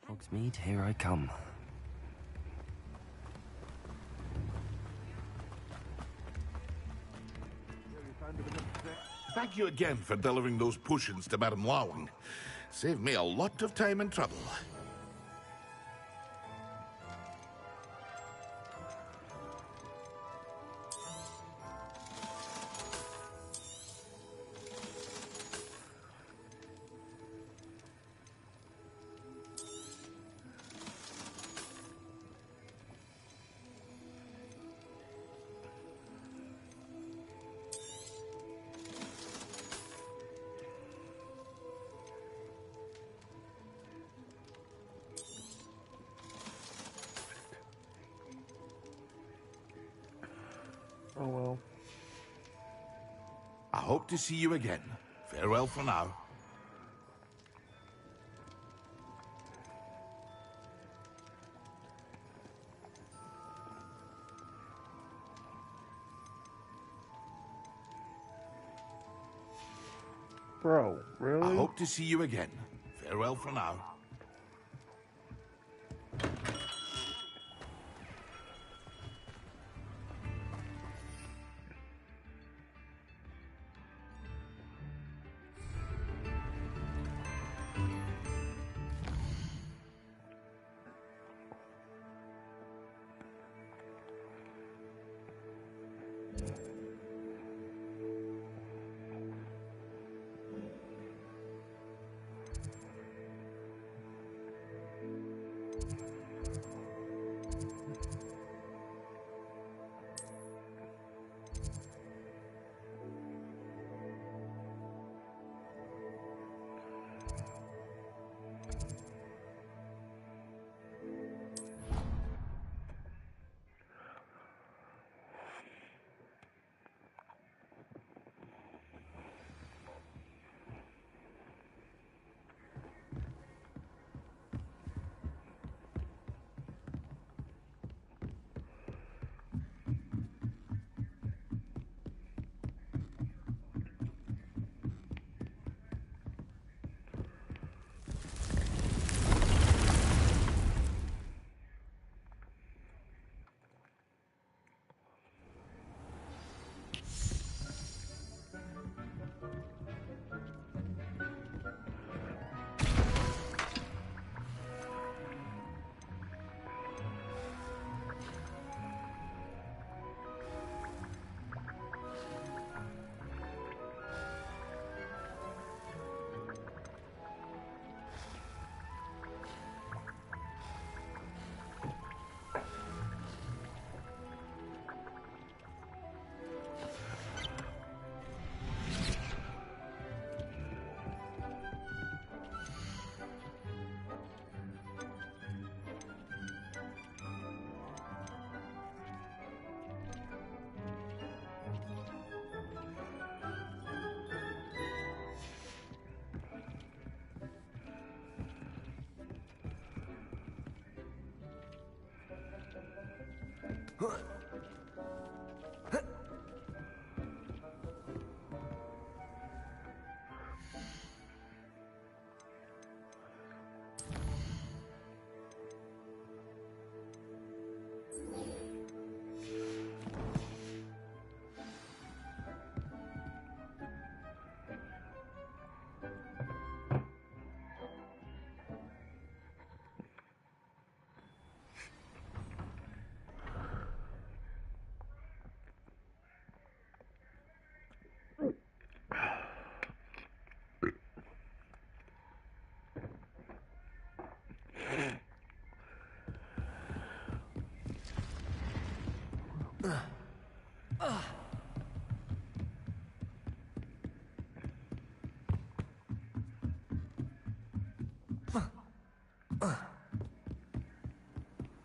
Hogsmeade, here I come. Thank you again for delivering those potions to Madame Lawing. Saved me a lot of time and trouble. Oh well. I hope to see you again. Farewell for now. Bro, really? I hope to see you again. Farewell for now.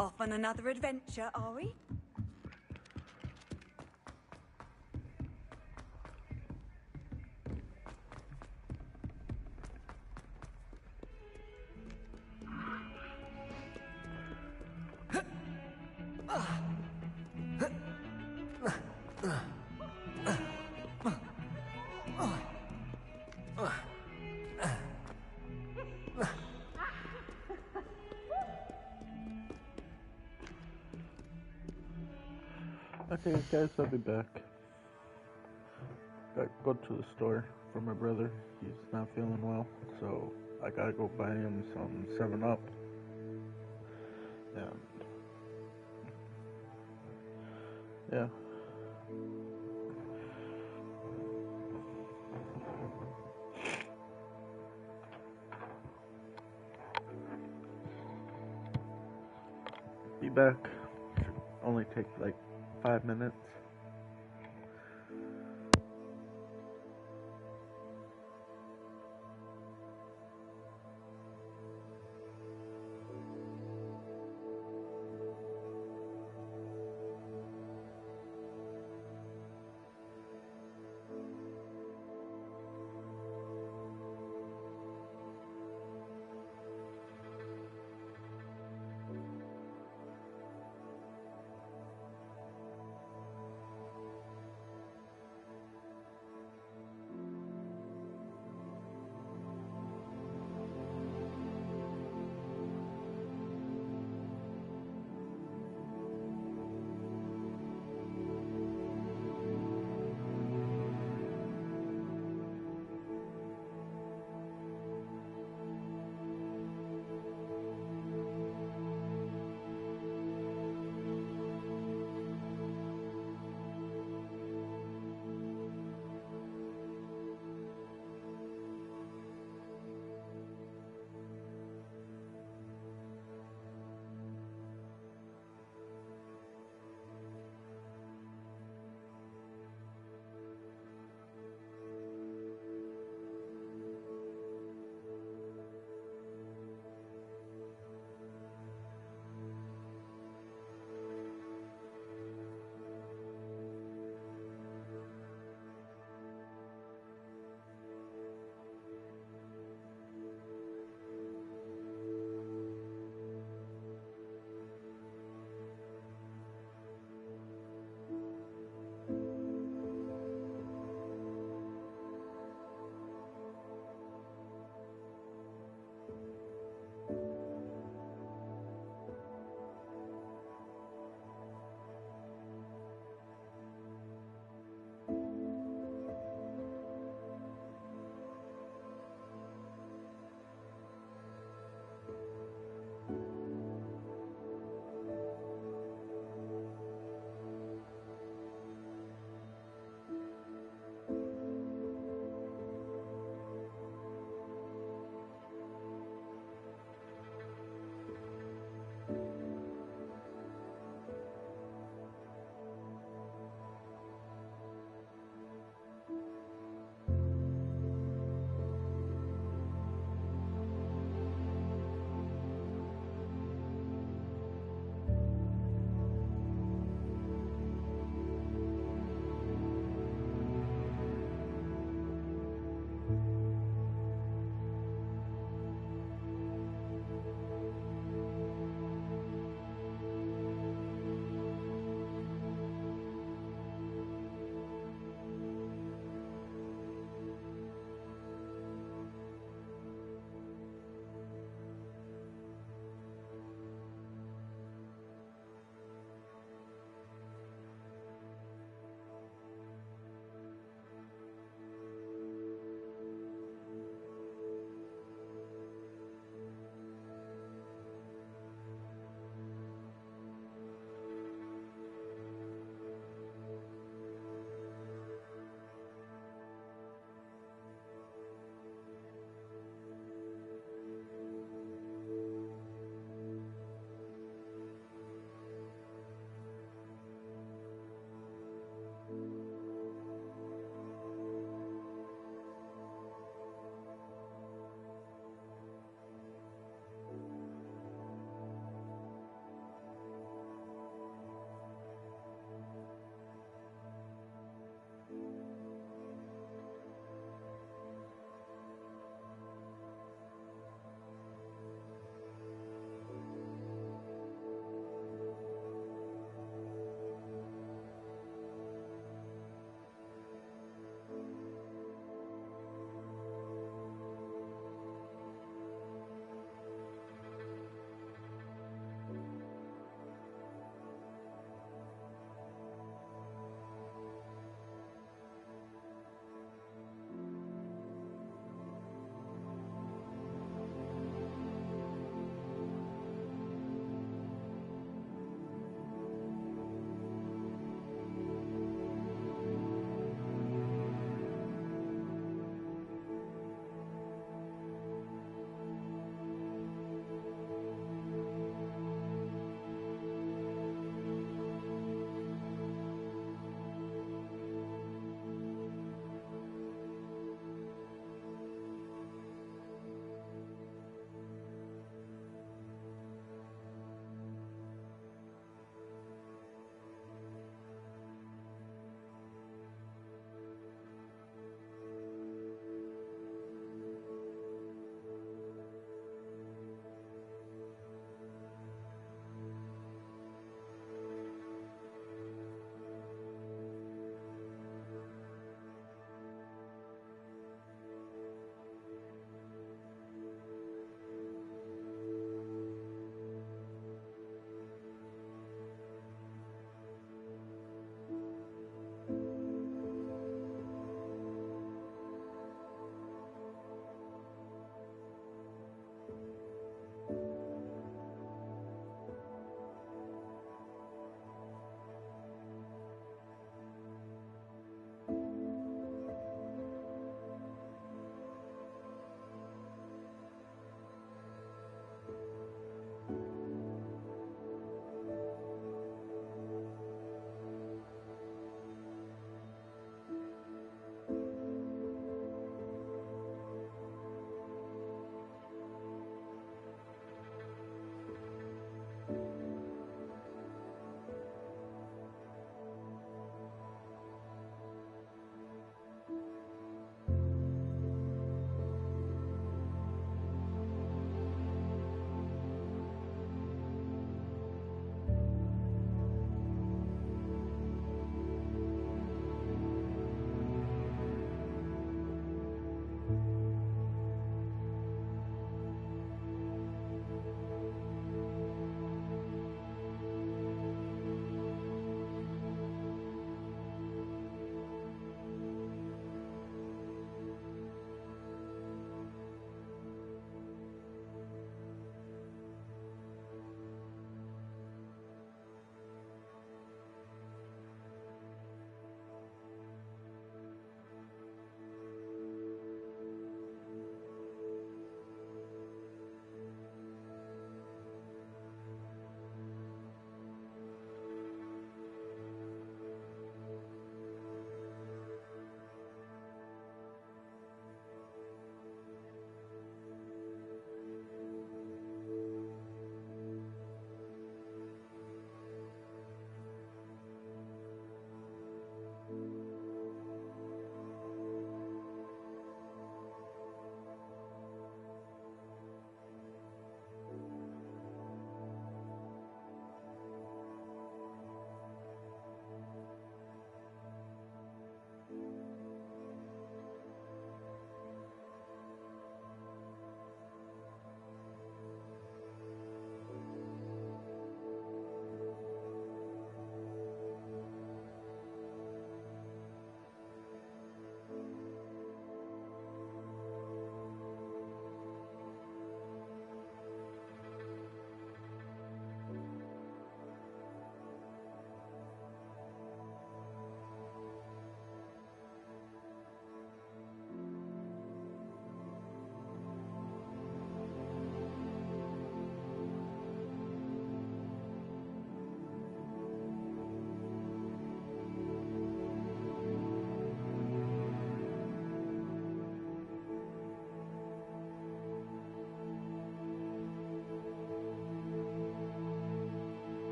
Off on another adventure, are we? Okay, guys, I'll be back. Gotta go to the store for my brother. He's not feeling well, so I gotta go buy him some 7-Up. And yeah. Be back. Should only take like 5 minutes.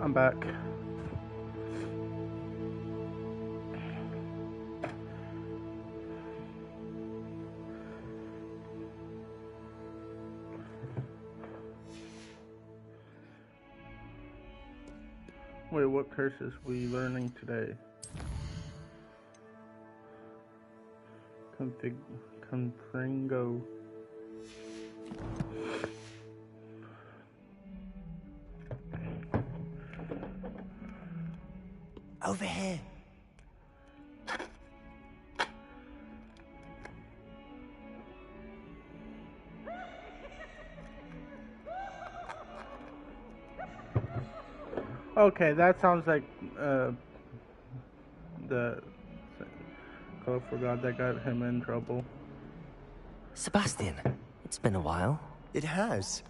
I'm back. Wait, what curses we learning today? Confringo. Over here. Okay, that sounds like the colorful god that got him in trouble. Sebastian, it's been a while. It has.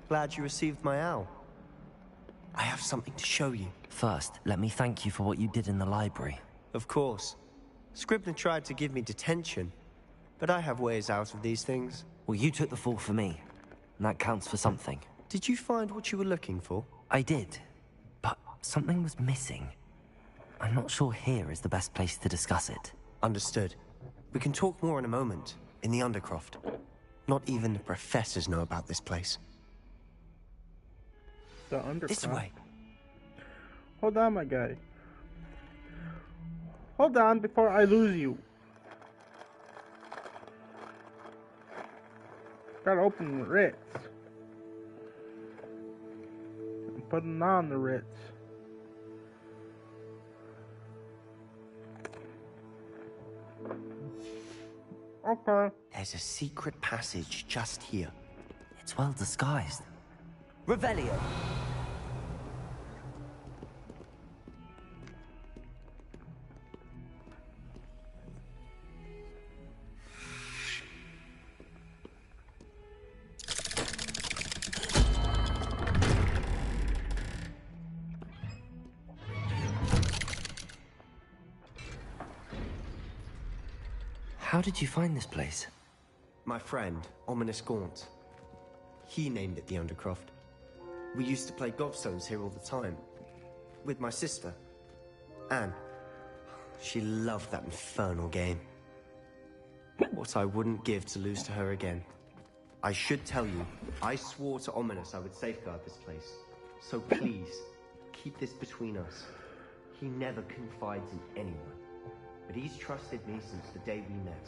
Glad you received my owl. I have something to show you. First, let me thank you for what you did in the library. Of course. Scribner tried to give me detention, but I have ways out of these things. Well, you took the fall for me, and that counts for something. Did you find what you were looking for? I did, but something was missing. I'm not sure here is the best place to discuss it. Understood. We can talk more in a moment, in the Undercroft. Not even the professors know about this place. The Undercroft? This way. Hold on, my guy. Hold on before I lose you. Gotta open the Ritz. I'm putting on the Ritz. Okay. There's a secret passage just here. It's well disguised. Revelio. How did you find this place? My friend, Ominous Gaunt. He named it the Undercroft. We used to play gobstones here all the time. With my sister, Anne. She loved that infernal game. What I wouldn't give to lose to her again. I should tell you, I swore to Ominous I would safeguard this place. So please, keep this between us. He never confides in anyone. But he's trusted me since the day we met.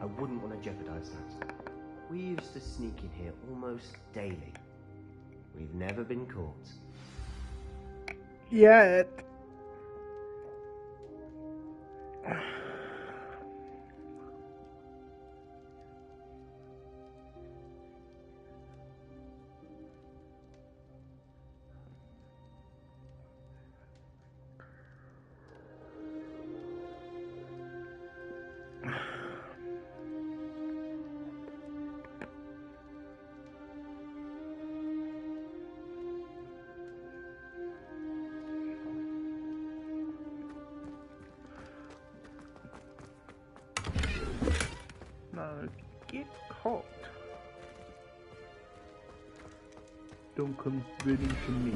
I wouldn't want to jeopardize that. We used to sneak in here almost daily. We've never been caught. Yet. Get caught. Don't come spitting to me.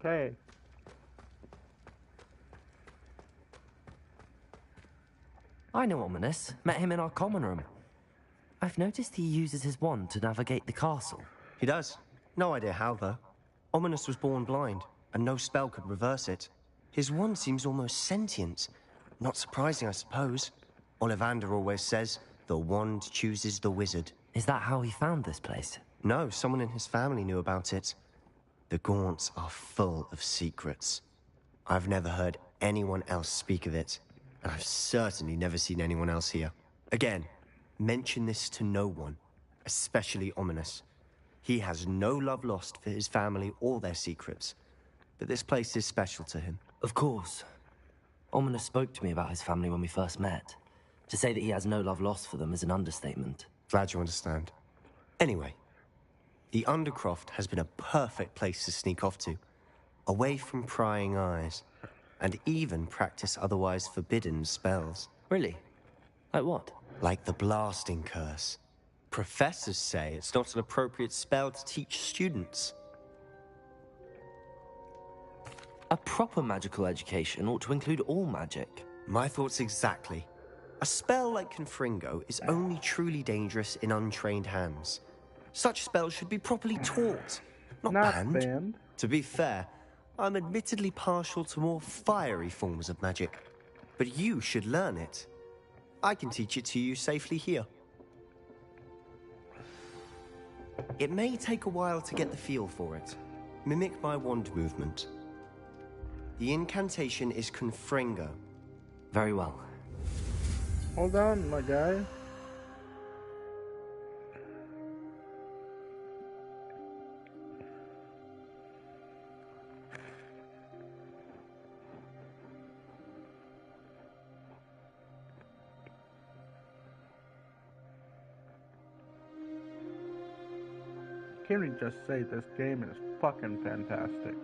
Okay. I know Ominous. Met him in our common room. I've noticed he uses his wand to navigate the castle. He does. No idea how, though. Ominous was born blind, and no spell could reverse it. His wand seems almost sentient. Not surprising, I suppose. Ollivander always says, the wand chooses the wizard. Is that how he found this place? No, someone in his family knew about it. The Gaunts are full of secrets. I've never heard anyone else speak of it, and I've certainly never seen anyone else here. Again, mention this to no one, especially Ominous. He has no love lost for his family or their secrets, but this place is special to him. Of course. Ominous spoke to me about his family when we first met. To say that he has no love lost for them is an understatement. Glad you understand. Anyway, the Undercroft has been a perfect place to sneak off to, away from prying eyes, and even practice otherwise forbidden spells. Really? Like what? Like the blasting curse. Professors say it's not an appropriate spell to teach students. A proper magical education ought to include all magic. My thoughts exactly. A spell like Confringo is only truly dangerous in untrained hands. Such spells should be properly taught, not banned. To be fair, I'm admittedly partial to more fiery forms of magic, but you should learn it. I can teach it to you safely here. It may take a while to get the feel for it. Mimic my wand movement. The incantation is Confringo. Very well. Hold on, my guy. Can we just say this game is fucking fantastic?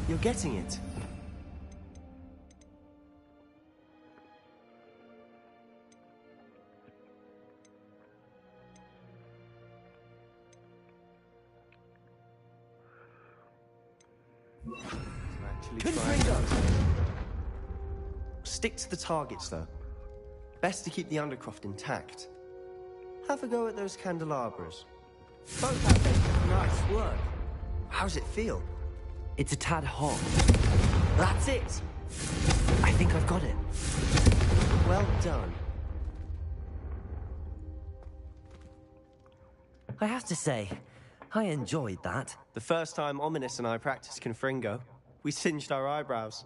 You're getting it. Stick to the targets, though. Best to keep the Undercroft intact. Have a go at those candelabras. Both have it. Nice work. How's it feel? It's a tad hot. That's it! I think I've got it. Well done. I have to say, I enjoyed that. The first time Ominous and I practiced Confringo, we singed our eyebrows.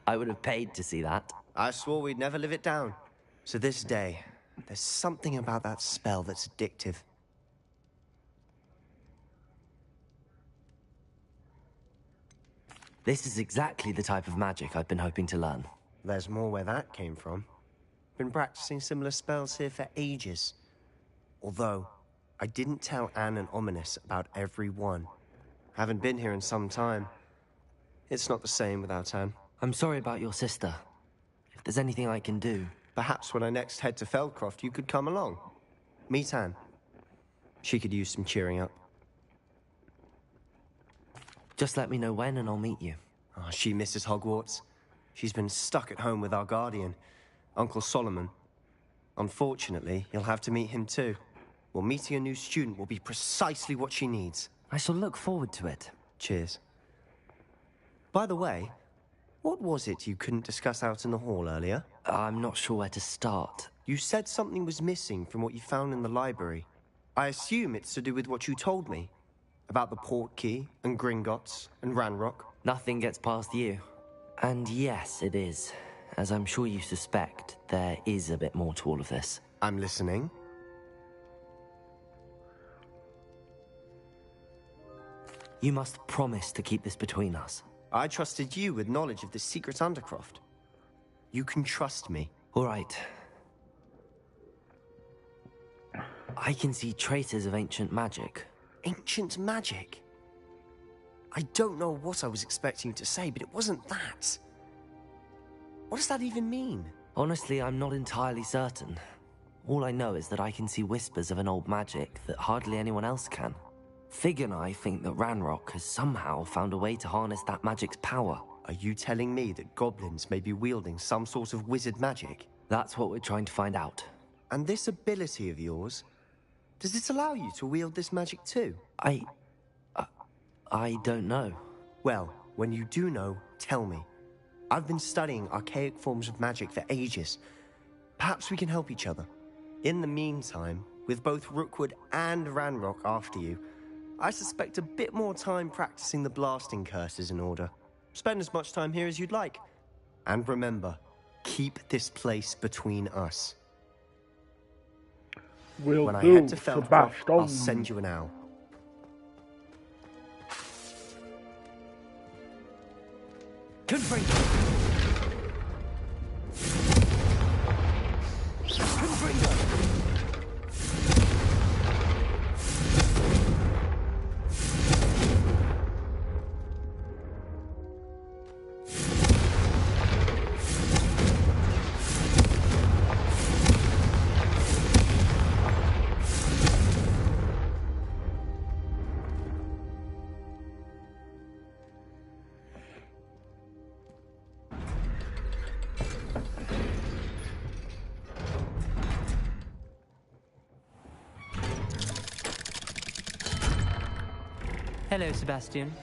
I would have paid to see that. I swore we'd never live it down. To this day, there's something about that spell that's addictive. This is exactly the type of magic I've been hoping to learn. There's more where that came from. Been practicing similar spells here for ages. Although, I didn't tell Anne and Ominous about every one. Haven't been here in some time. It's not the same without Anne. I'm sorry about your sister. If there's anything I can do... Perhaps when I next head to Feldcroft, you could come along. Meet Anne. She could use some cheering up. Just let me know when and I'll meet you. Oh, she misses Hogwarts. She's been stuck at home with our guardian, Uncle Solomon. Unfortunately, you'll have to meet him too. Well, meeting a new student will be precisely what she needs. I shall look forward to it. Cheers. By the way, what was it you couldn't discuss out in the hall earlier? I'm not sure where to start. You said something was missing from what you found in the library. I assume it's to do with what you told me. About the Portkey, and Gringotts, and Ranrock. Nothing gets past you. And yes, it is. As I'm sure you suspect, there is a bit more to all of this. I'm listening. You must promise to keep this between us. I trusted you with knowledge of the secret Undercroft. You can trust me. All right. I can see traces of ancient magic. Ancient magic? I don't know what I was expecting you to say, but it wasn't that. What does that even mean? Honestly, I'm not entirely certain. All I know is that I can see whispers of an old magic that hardly anyone else can. Fig and I think that Ranrock has somehow found a way to harness that magic's power. Are you telling me that goblins may be wielding some sort of wizard magic? That's what we're trying to find out. And this ability of yours, does it allow you to wield this magic too? I don't know. Well, when you do know, tell me. I've been studying archaic forms of magic for ages. Perhaps we can help each other. In the meantime, with both Rookwood and Ranrock after you, I suspect a bit more time practicing the blasting curse is in order. Spend as much time here as you'd like. And remember, keep this place between us. When I head to Feldcroft, I'll send you an owl. Confringo! Hello, Sebastian.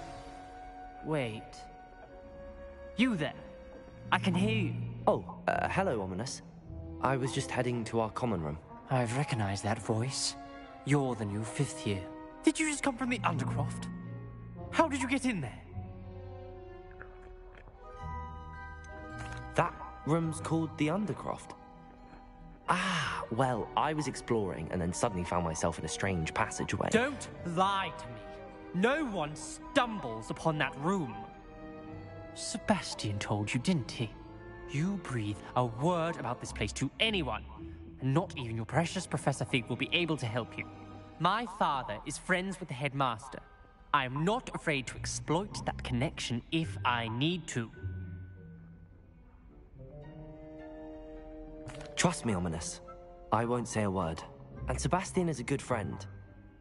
Wait. You there? I can hear you. Oh, hello, Ominous. I was just heading to our common room. I've recognized that voice. You're the new 5th year. Did you just come from the Undercroft? How did you get in there? That room's called the Undercroft. Ah, well, I was exploring and then suddenly found myself in a strange passageway. Don't lie to me. No one stumbles upon that room. Sebastian told you, didn't he? You breathe a word about this place to anyone, and not even your precious Professor Fig will be able to help you. My father is friends with the headmaster. I am not afraid to exploit that connection if I need to. Trust me, Ominous. I won't say a word. And Sebastian is a good friend.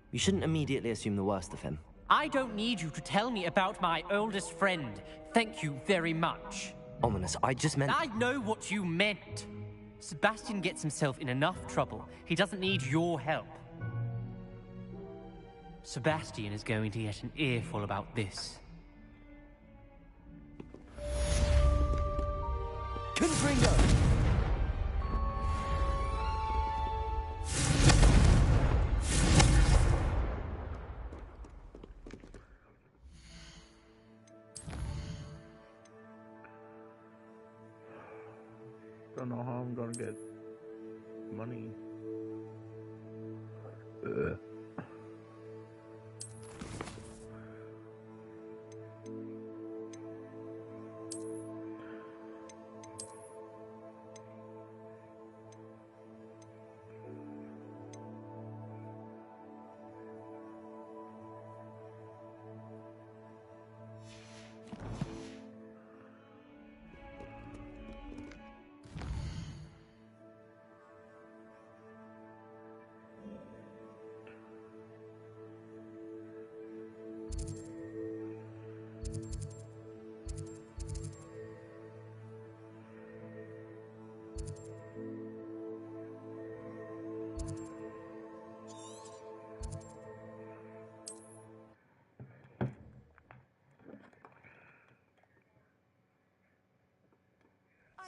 You shouldn't immediately assume the worst of him. I don't need you to tell me about my oldest friend. Thank you very much. Ominous, I just meant... I know what you meant. Sebastian gets himself in enough trouble. He doesn't need your help. Sebastian is going to get an earful about this. Confringo! Don't know how I'm gonna get money.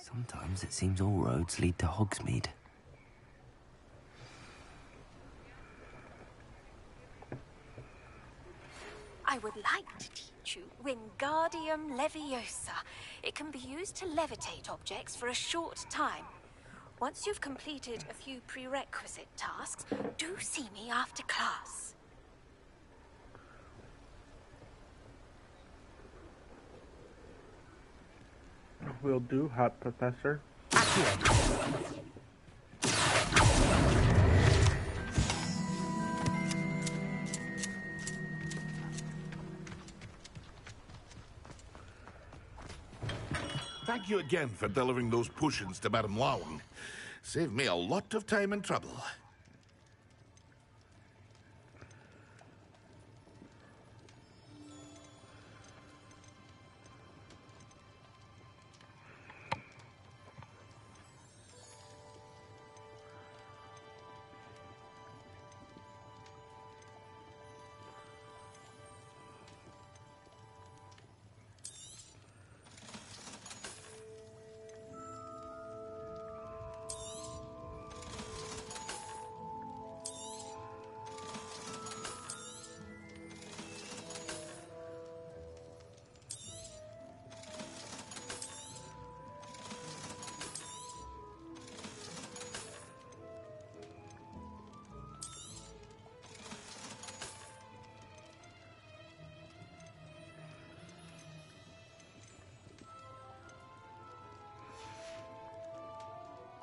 Sometimes it seems all roads lead to Hogsmeade. I would like to teach you Wingardium Leviosa. It can be used to levitate objects for a short time. Once you've completed a few prerequisite tasks, do see me after class. Will do, hot professor. thank you again for delivering those potions to Madame Lawing. Saved me a lot of time and trouble.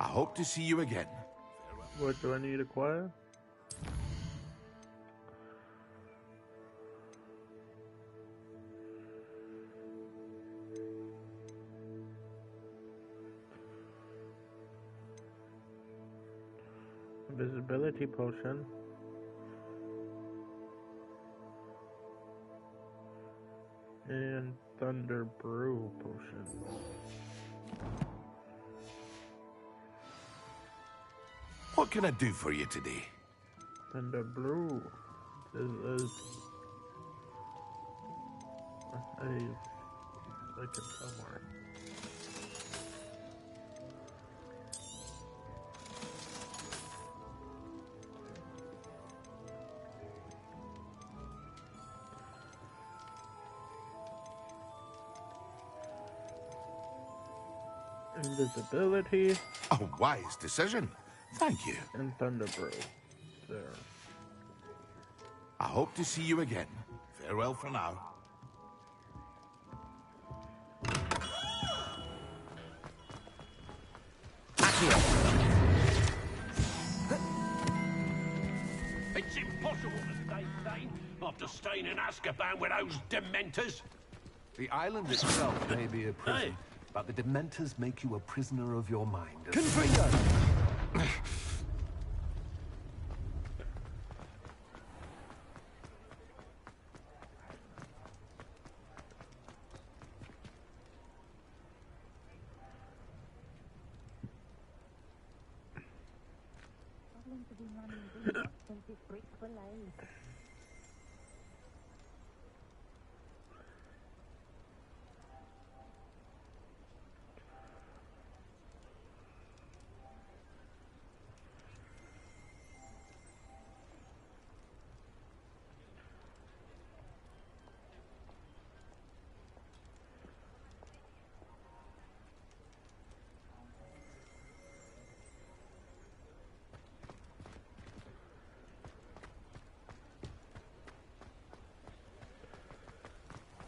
I hope to see you again. What do I need to acquire? Invisibility potion. And Thunder Brew potion. What can I do for you today? Thunder Brew. This is like it somewhere. Invisibility. A wise decision. Thank you. And Thunder Brew. There. I hope to see you again. Farewell for now. It's impossible to stay sane after staying in Azkaban with those Dementors. The island itself may be a prison, but the Dementors make you a prisoner of your mind. Confringo!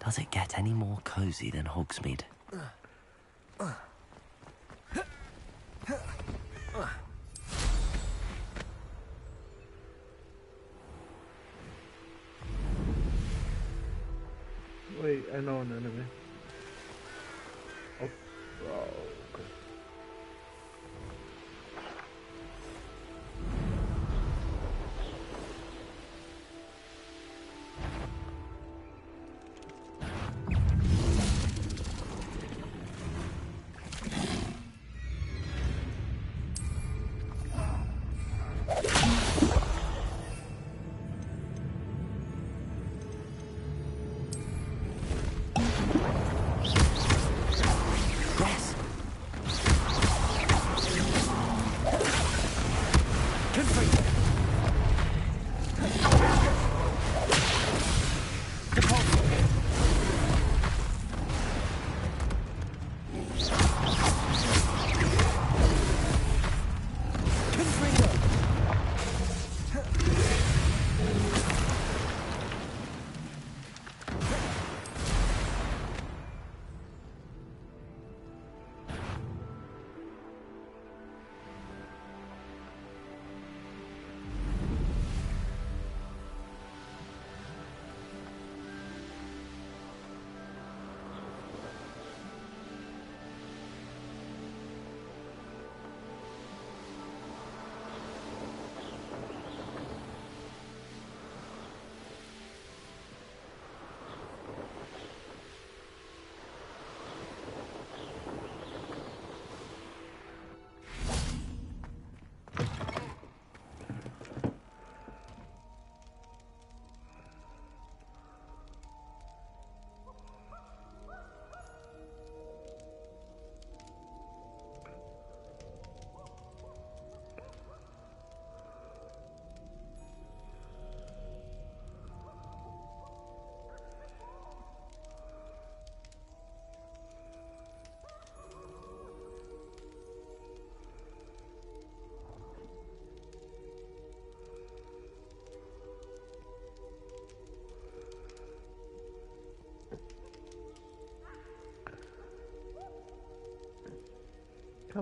Does it get any more cozy than Hogsmeade? Wait, I know an enemy. Oh, okay.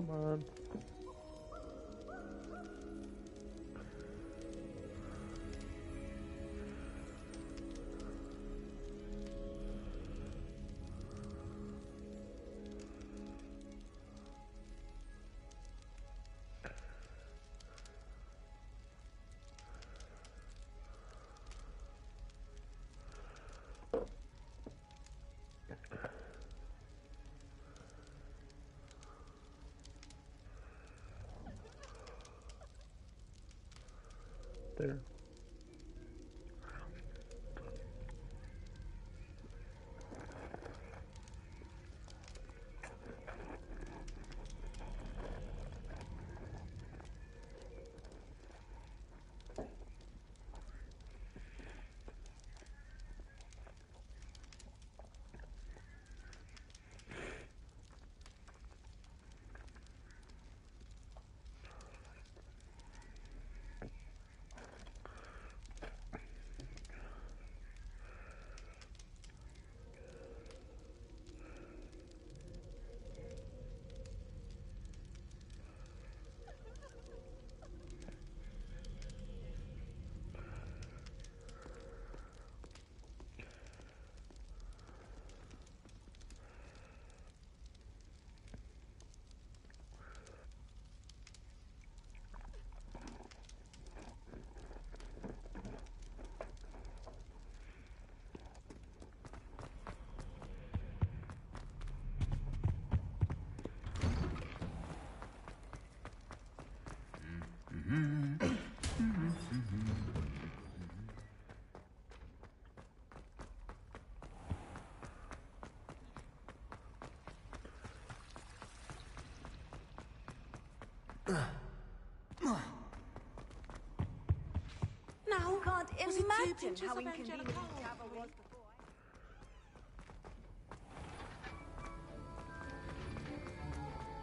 Come on. There. Now, can't imagine how inconvenient travel was before.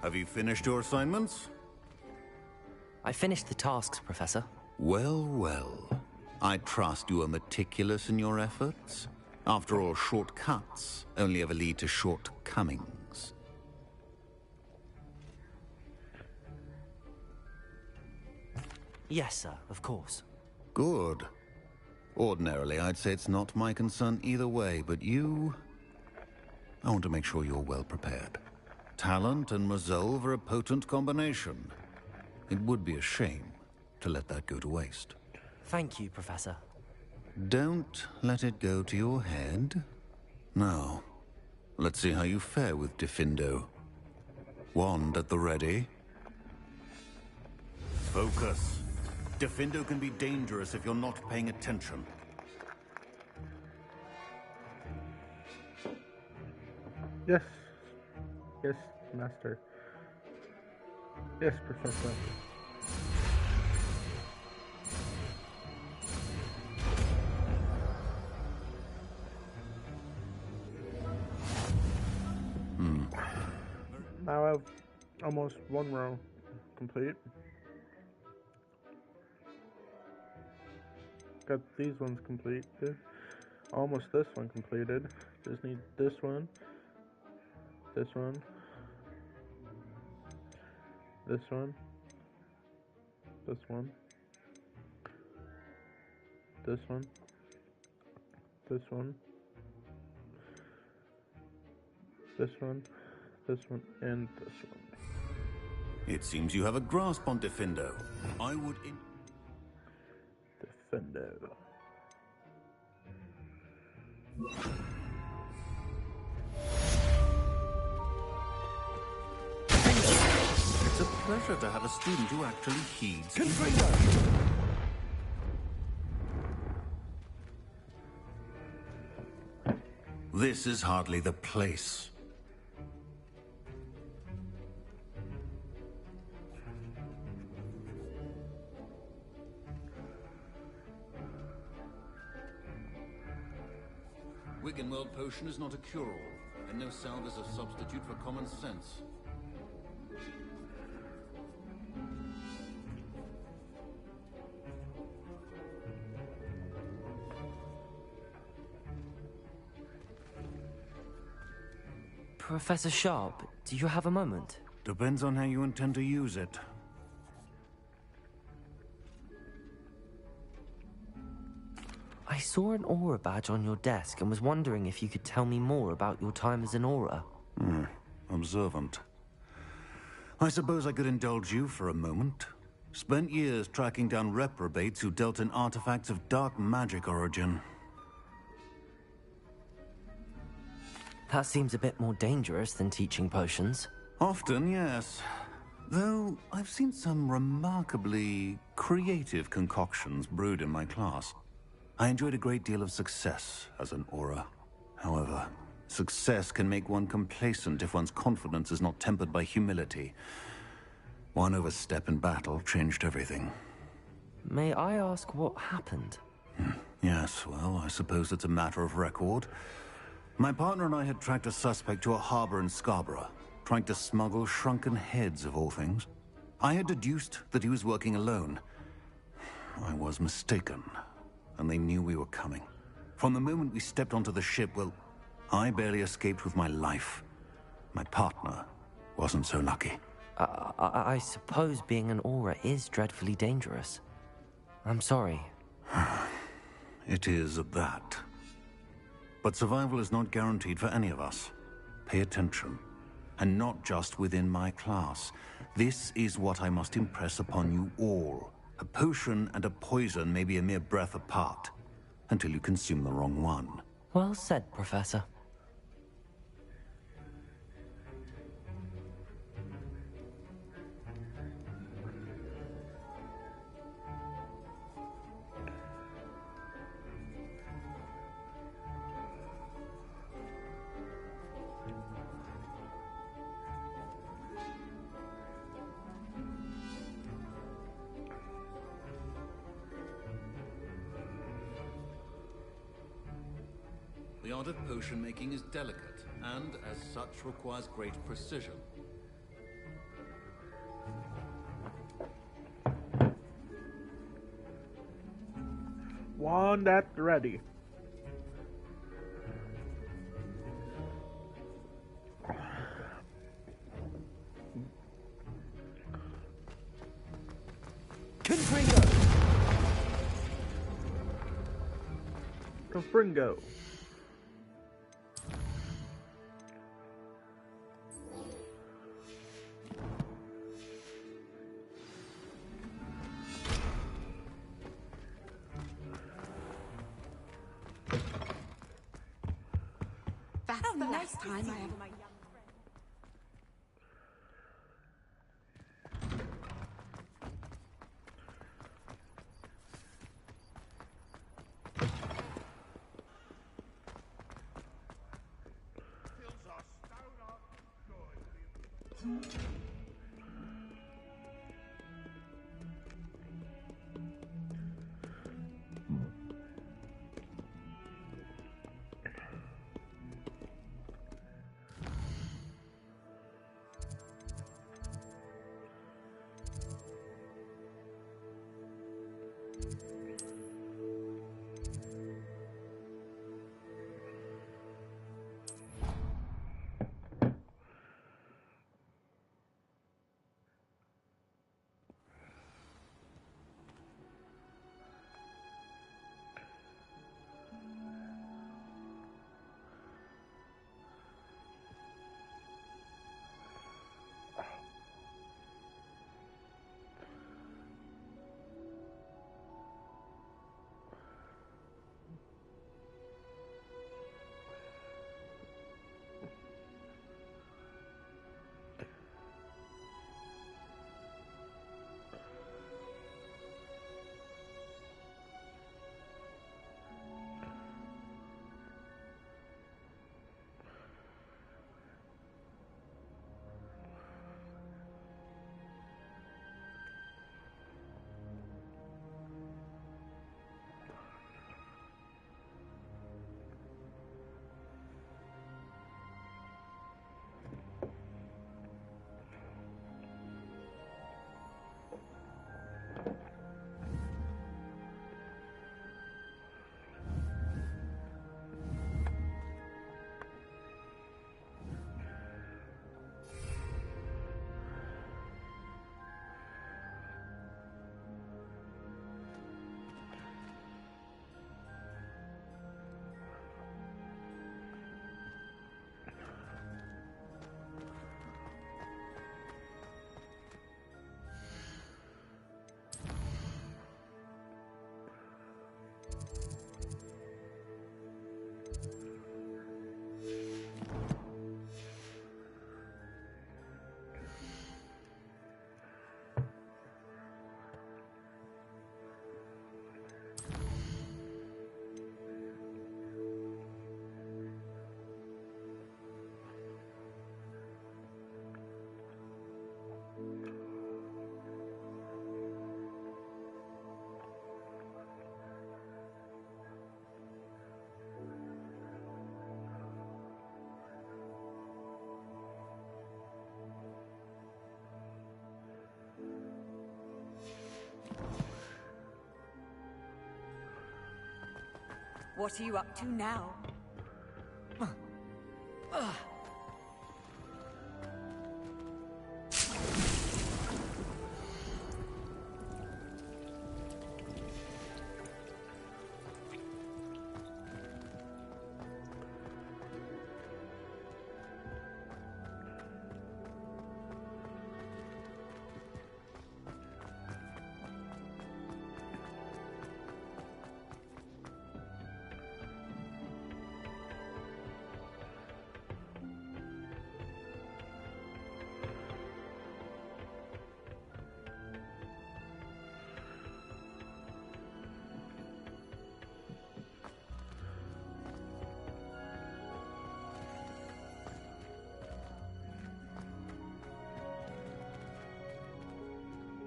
Have you finished your assignments? I finished the tasks, Professor. Well, well. I trust you are meticulous in your efforts. After all, shortcuts only ever lead to shortcomings. Yes, sir, of course. Good. Ordinarily, I'd say it's not my concern either way, but you... I want to make sure you're well prepared. Talent and resolve are a potent combination. It would be a shame to let that go to waste. Thank you, Professor. Don't let it go to your head. Now, let's see how you fare with Diffindo. Wand at the ready. Focus. Diffindo can be dangerous if you're not paying attention. Yes. Yes, Master. Yes, Professor. Now I have almost one row complete. Got these ones completed. Almost this one completed. Just need this one. This one. This one. This one. This one. This one. This one. This one. And this one. It seems you have a grasp on Diffindo. I would... Diffindo. It's a pleasure to have a student who actually heeds... This is hardly the place. Wiggenweld potion is not a cure-all, and no salve is a substitute for common sense. Professor Sharp, do you have a moment? Depends on how you intend to use it. I saw an aura badge on your desk and was wondering if you could tell me more about your time as an aura. Observant. I suppose I could indulge you for a moment. Spent years tracking down reprobates who dealt in artifacts of dark magic origin. That seems a bit more dangerous than teaching potions. Often, yes. Though I've seen some remarkably creative concoctions brewed in my class. I enjoyed a great deal of success as an aura. However, success can make one complacent if one's confidence is not tempered by humility. One overstep in battle changed everything. May I ask what happened? Yes, well, I suppose it's a matter of record. My partner and I had tracked a suspect to a harbor in Scarborough, trying to smuggle shrunken heads of all things. I had deduced that he was working alone. I was mistaken, and they knew we were coming. From the moment we stepped onto the ship, well, I barely escaped with my life. My partner wasn't so lucky. I suppose being an aura is dreadfully dangerous. I'm sorry. It is at that. But survival is not guaranteed for any of us. Pay attention. And not just within my class. This is what I must impress upon you all. A potion and a poison may be a mere breath apart, until you consume the wrong one. Well said, Professor. The art of potion making is delicate, and as such requires great precision. Wand at the ready. Confringo. That's the last time I ever... What are you up to now?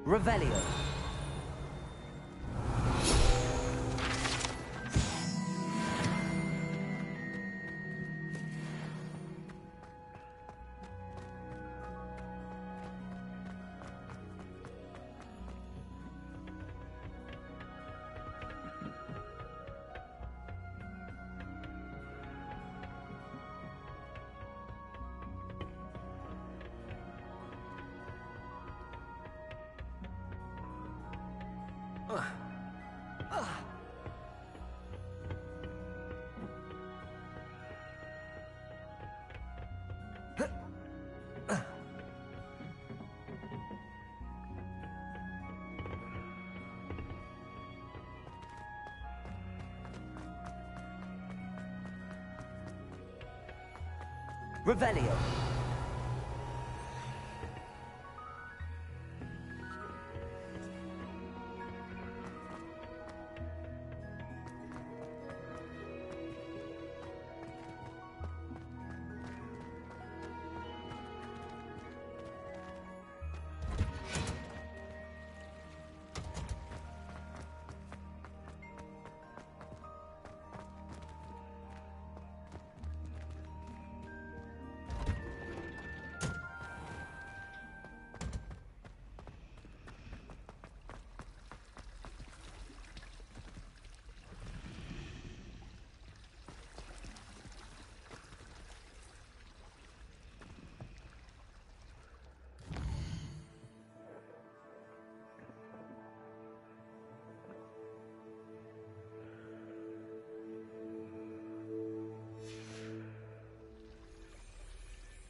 Revelio. Revelio.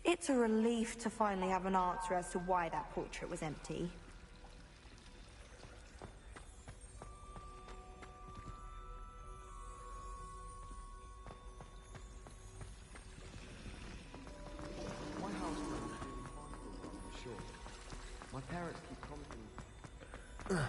It's a relief to finally have an answer as to why that portrait was empty. My house is really fine, for sure. My parents keep promising.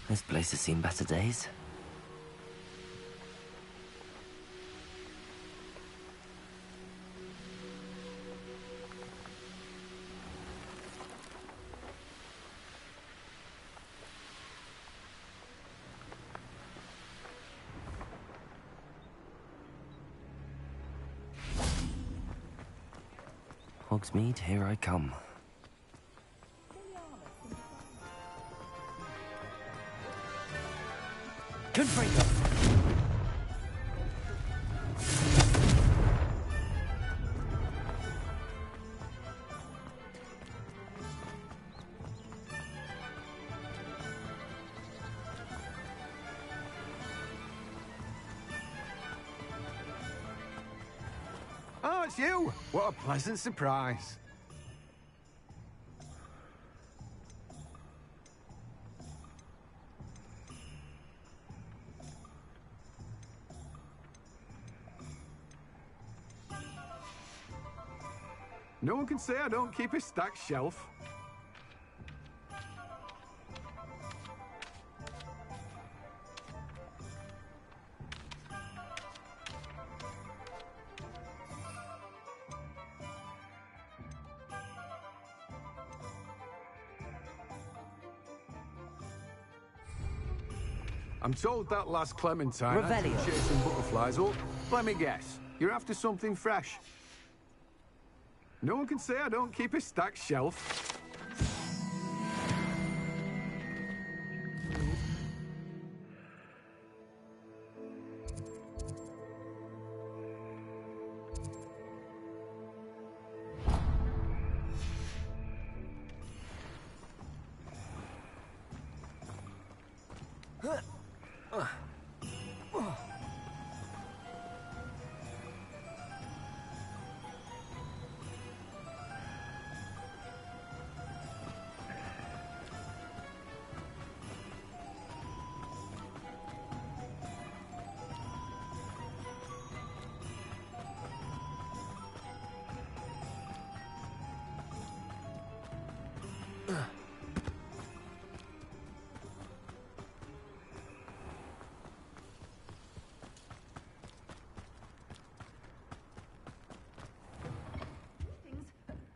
This place has seen better days. Hogsmeade, here I come. Good for you. Oh, it's you! What a pleasant surprise. No one can say I don't keep a stacked shelf. I'm told that last Clementine had you Revelio. chasing butterflies up. Let me guess. You're after something fresh. No one can say I don't keep a stacked shelf.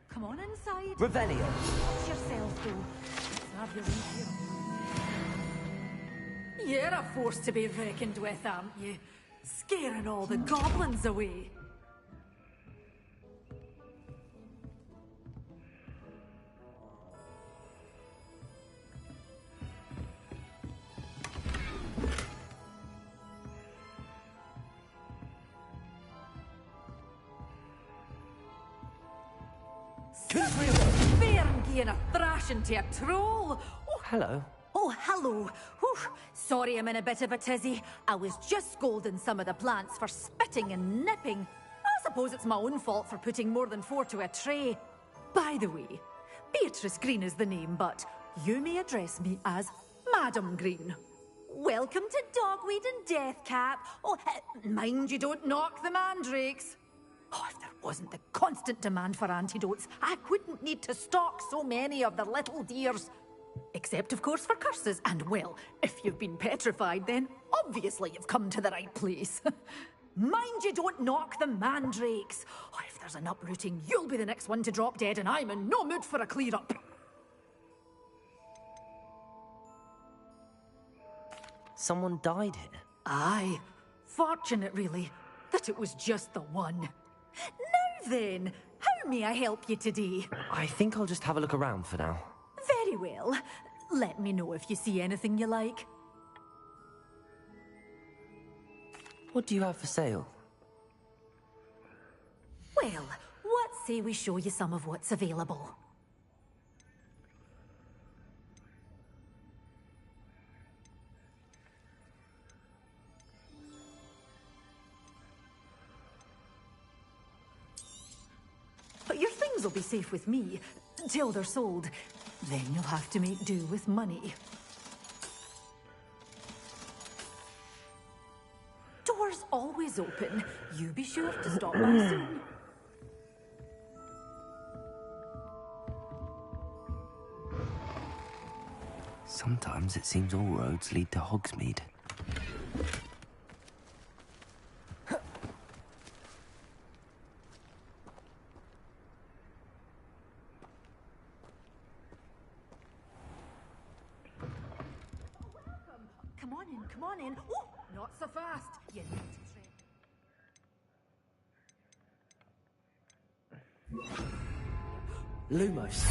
Come on inside. Revelio. Watch yourself, though. Let's have you in here. You're a force to be reckoned with, aren't you? Scaring all the goblins away. Bairn giving a thrashing to a troll. Oh, hello. Oh, hello. Whew. Sorry I'm in a bit of a tizzy. I was just scolding some of the plants for spitting and nipping. I suppose it's my own fault for putting more than 4 to a tray. By the way, Beatrice Green is the name, but you may address me as Madam Green. Welcome to Dogweed and Deathcap. Oh, mind you don't knock the mandrakes. Oh, if there wasn't the constant demand for antidotes, I wouldn't need to stock so many of the little dears. Except, of course, for curses. And, well, if you've been petrified, then obviously you've come to the right place. Mind you don't knock the mandrakes. Oh, if there's an uprooting, you'll be the next one to drop dead, and I'm in no mood for a clear-up. Someone died here? Aye. Fortunate, really, that it was just the one. Now then, how may I help you today? I think I'll just have a look around for now. Very well. Let me know if you see anything you like. What do you have for sale? Well, what say we show you some of what's available? But your things will be safe with me, till they're sold. Then you'll have to make do with money. Doors always open. You be sure to stop by soon. Sometimes it seems all roads lead to Hogsmeade. Come on in. Oh, not so fast. You need to Lumos.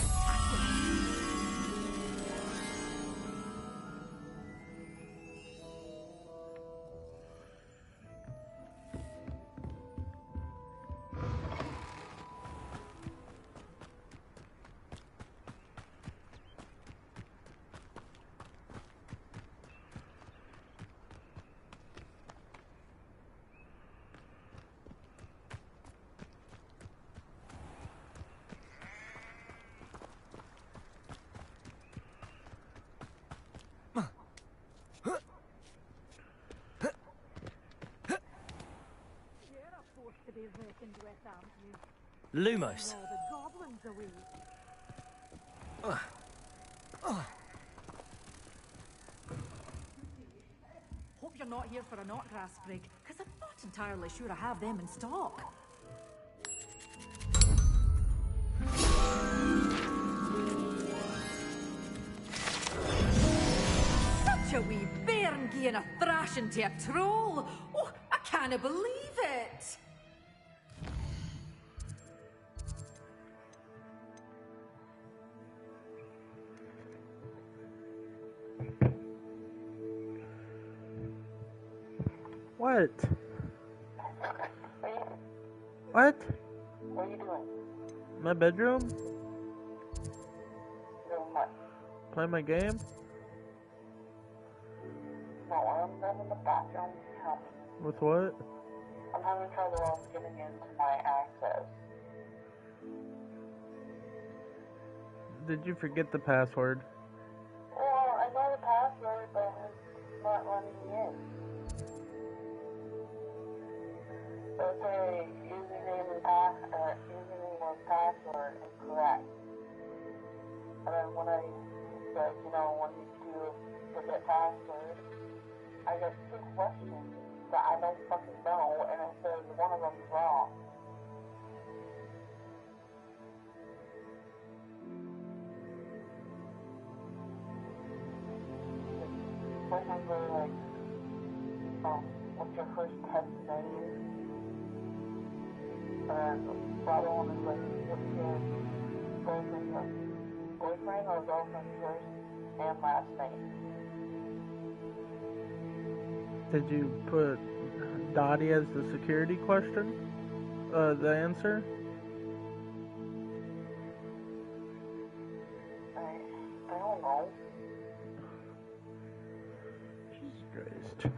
Lumos. Hope you're not here for a knotgrass sprig, because I'm not entirely sure I have them in stock. Such a wee bairn gieing a thrashing to a troll! Oh, I can't believe it! What? What? What are you doing? My bedroom? Doing what? Play my game? No, I'm not in the bathroom. Help me. With what? I'm having trouble getting into my access. Did you forget the password? Well, I know the password, but it's not letting me in. So say username and password incorrect. And then when I said, when you do forget password, I get 2 questions that I don't fucking know, and it says one of them's wrong. Questions are like, what's your first pet's name? And the other one is like, what's your boyfriend or girlfriend's first and last name? Did you put Dottie as the security question? The answer? I don't know. Jesus Christ.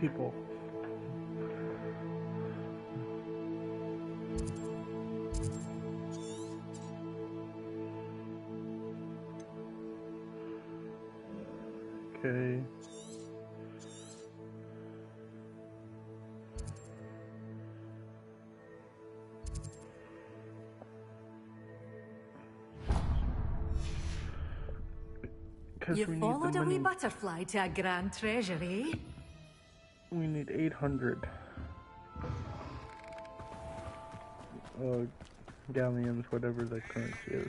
People. Okay. You followed a wee butterfly to a grand treasure, eh? We need 800 galleons, whatever the currency is.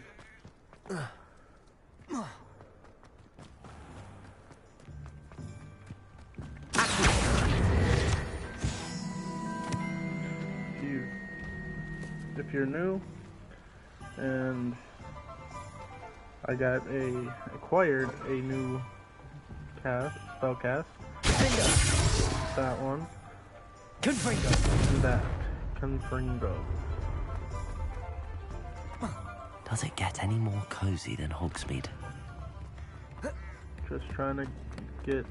If you're new, and I acquired a new spell cast. That one. Confringo. And that. Confringo. Does it get any more cozy than Hogsmeade? Just trying to get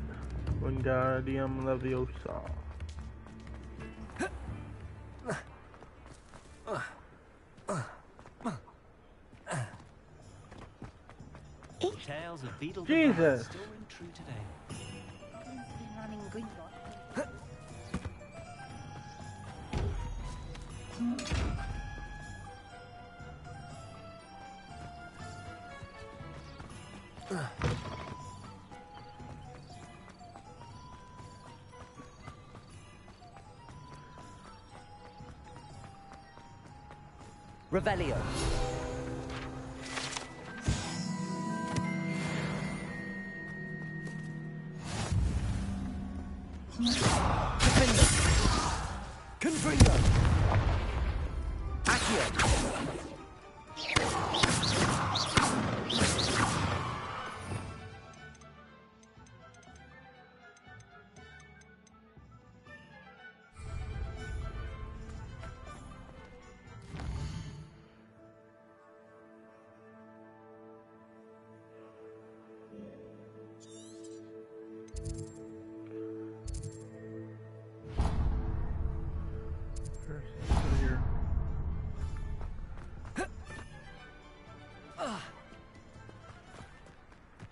Wingardium Leviosa. Tales of Beetle Jesus! still ring true today. Revelio. Confringo. Accio.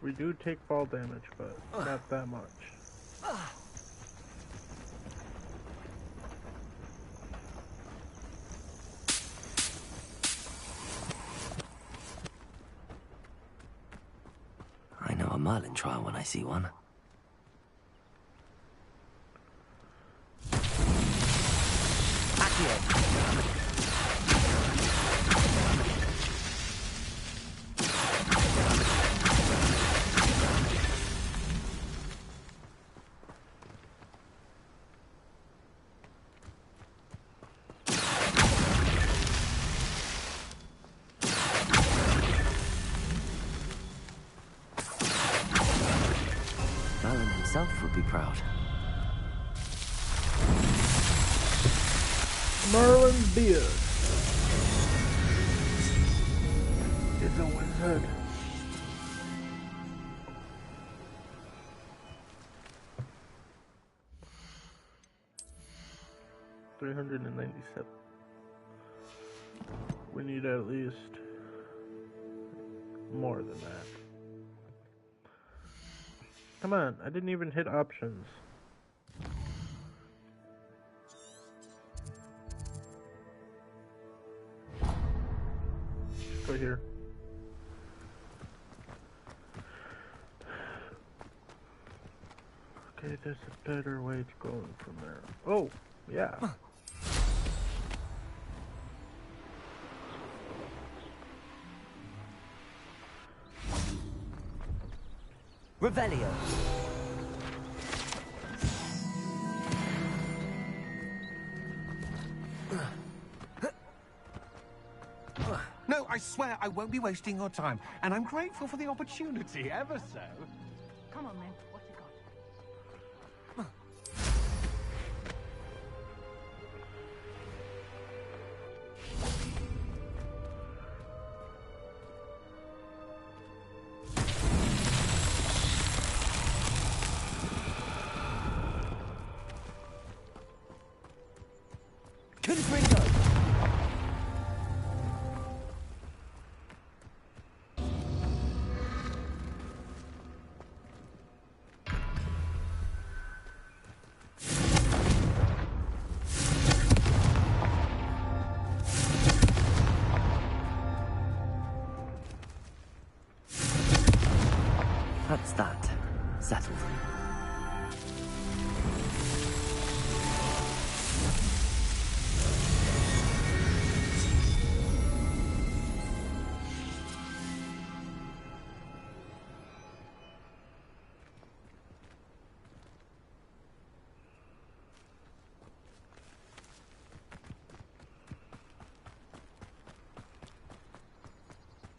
We do take fall damage, but not that much. I know a Merlin trial when I see one. Merlin himself would be proud. Merlin's beard is a wizard. $397. We need at least more than that. Come on, I didn't even hit options. Just go here. Okay, there's a better way to go in from there. Oh, yeah. Revelio. No, I swear I won't be wasting your time, and I'm grateful for the opportunity, ever so. Come on, man. What you got? Weapons ready go. That's that. Settled.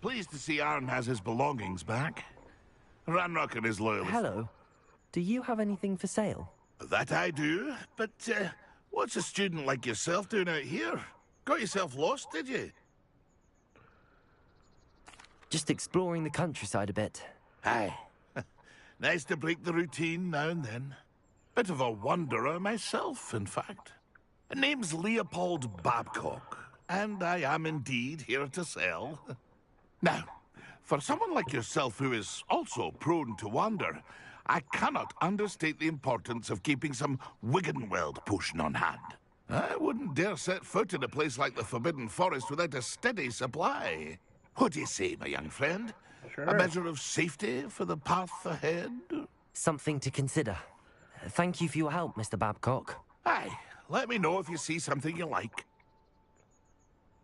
Pleased to see Aaron has his belongings back. Ranrock and his loyalists. Hello. Do you have anything for sale? That I do, but what's a student like yourself doing out here? Got yourself lost, did you? Just exploring the countryside a bit. Aye. Nice to break the routine now and then. Bit of a wanderer myself, in fact. Name's Leopold Babcock, and I am indeed here to sell. Now, for someone like yourself who is also prone to wander, I cannot understate the importance of keeping some Wiggenweld potion on hand. I wouldn't dare set foot in a place like the Forbidden Forest without a steady supply. What do you say, my young friend? Sure. A measure of safety for the path ahead? Something to consider. Thank you for your help, Mr. Babcock. Aye, let me know if you see something you like.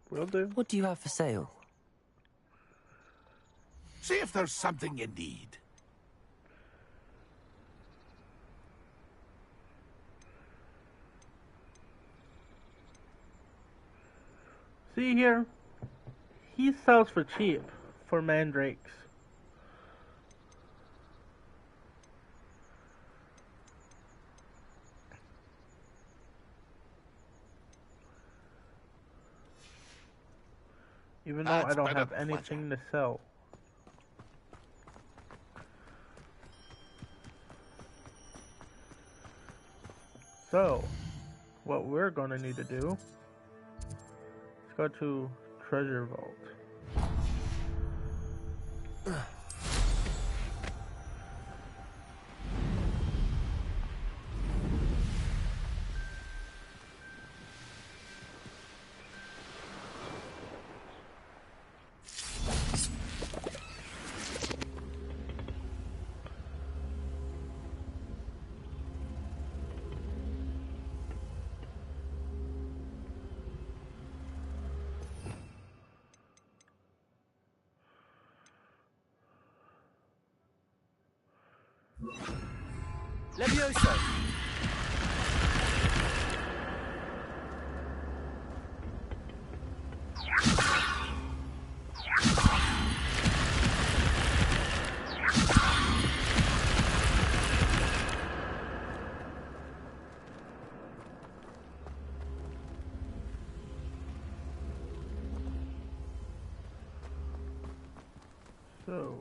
Will do. What do you have for sale? See if there's something you need. See here? He sells for cheap for mandrakes. Even though I don't have anything to sell. So, what we're gonna need to do is go to Treasure Vault. Levioso! So...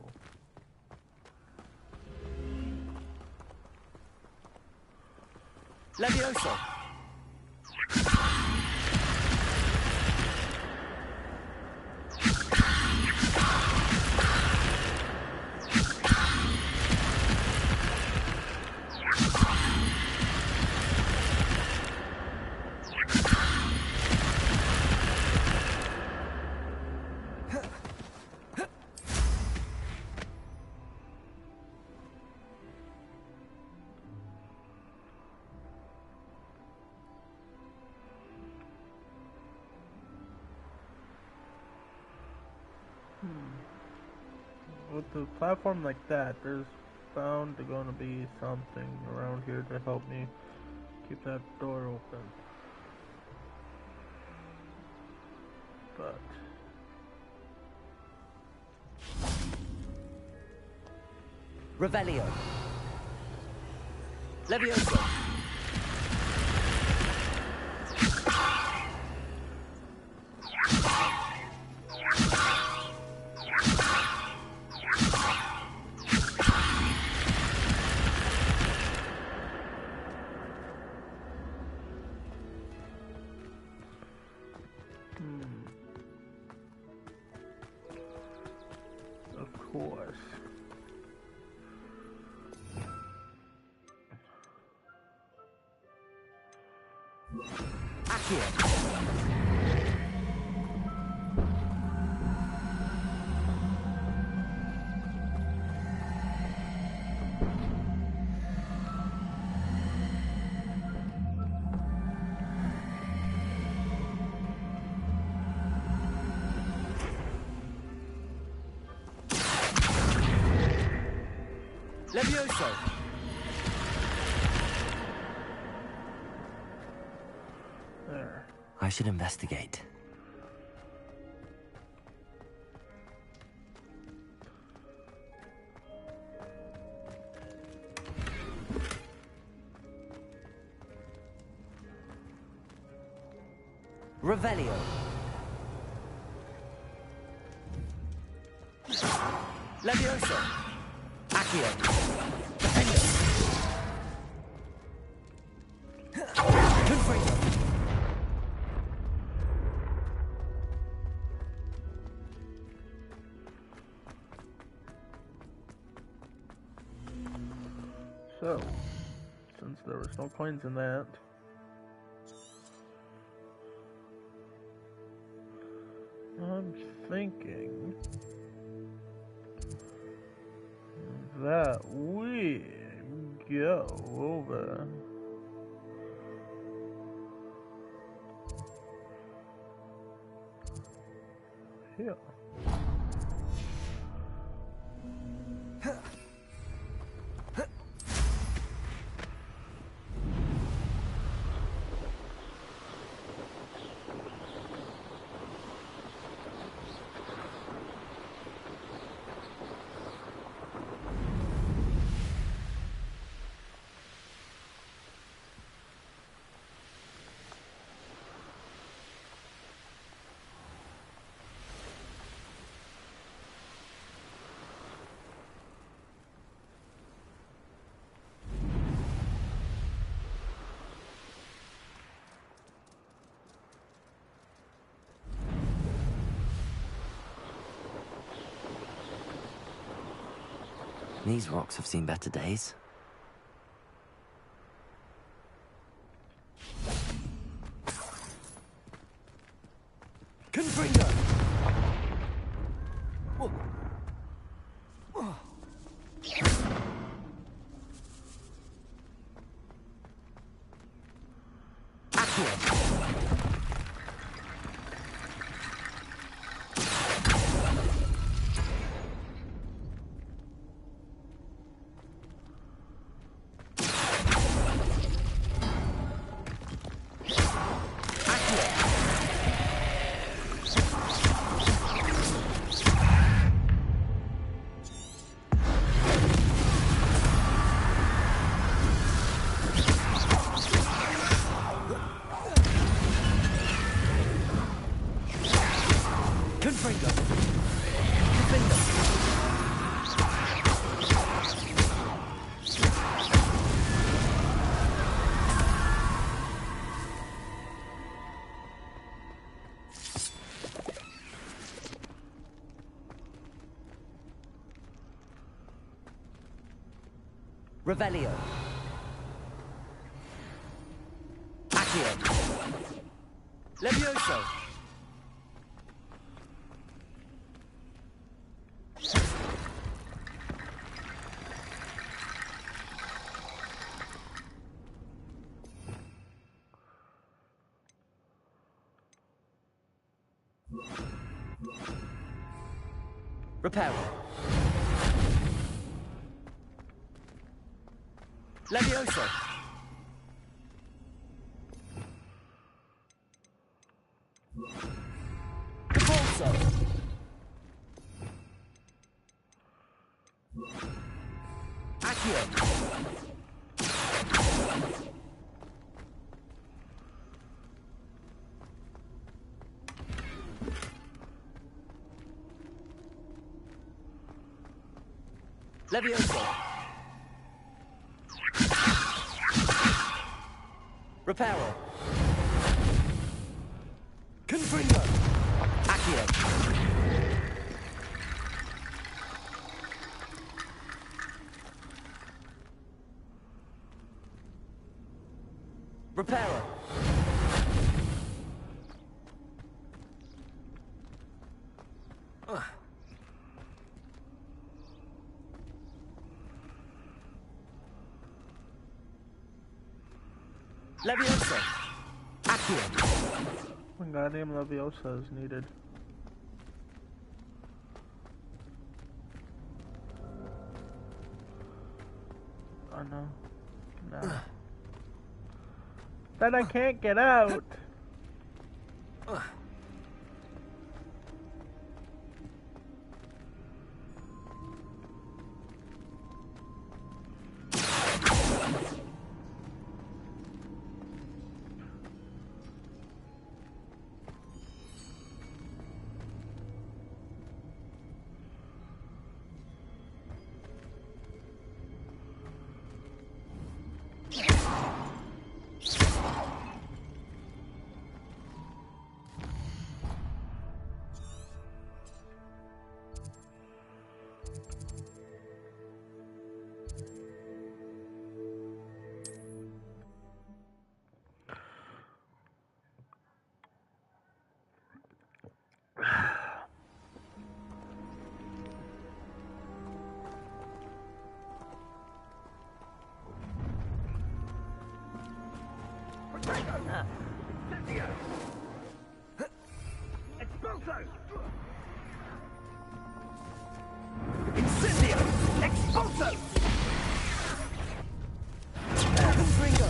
Levioso! With the platform like that, there's bound to gonna be something around here to help me keep that door open. But... Revelio. Levioso. Accio. Levioso. There. I should investigate. Revelio. Levioso. Accio. Defender. Confringo. So, since there was no coins in that, I'm thinking that we go over here. These rocks have seen better days. Confringo! Revelio. Accio. Levioso. Reparo. Levioso. Repulso. Accio. Levioso. Reparo. Confringo. Accio. Reparo. Leviosa! Accio! Wingardium Leviosa is needed. Oh no. No. Then I can't get out! Incendio! Expulso! Confringo!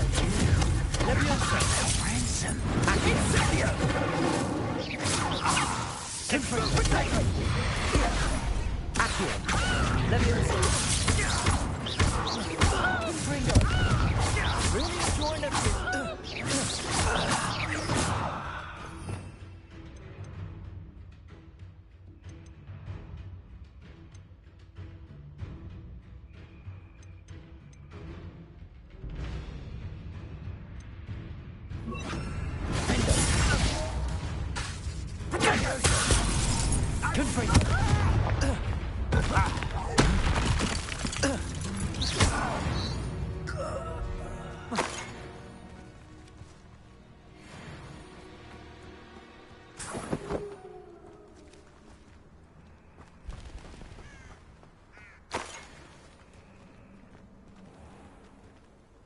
Leviosa! Ransom! Incendio! Confringo! Potato! Accio! Leviosa! Confringo! Really enjoying the...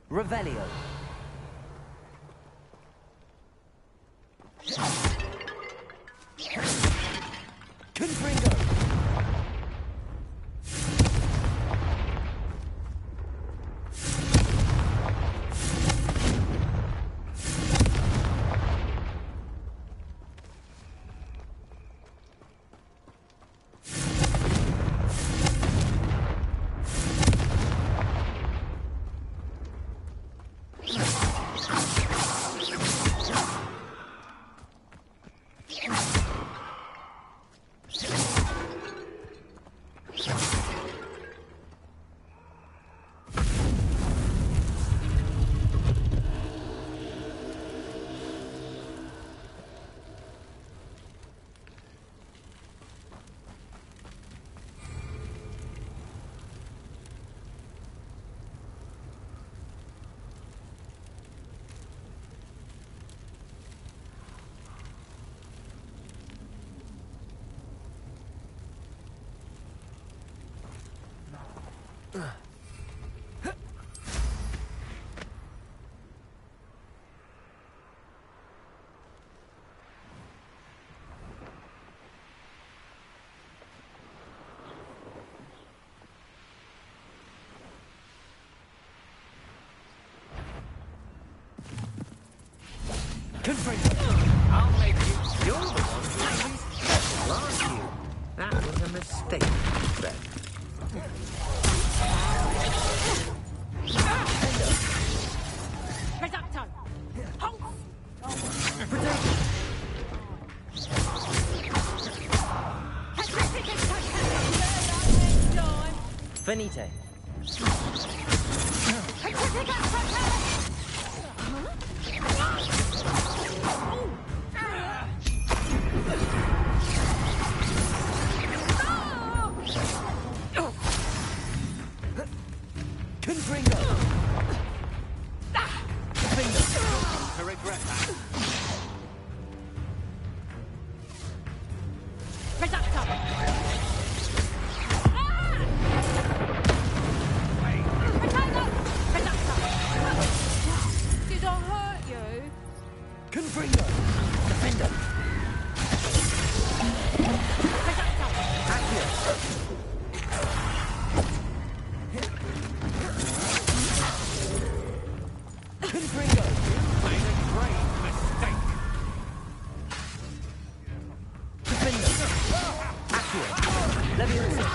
Revelio. Confringo. I'll make you. You're the one who special, aren't you? That was a mistake, Fred. Reducto! Halt! Venite. Did I hurt Confringo! You made a grave mistake! Confringo! Accio! Leviosa!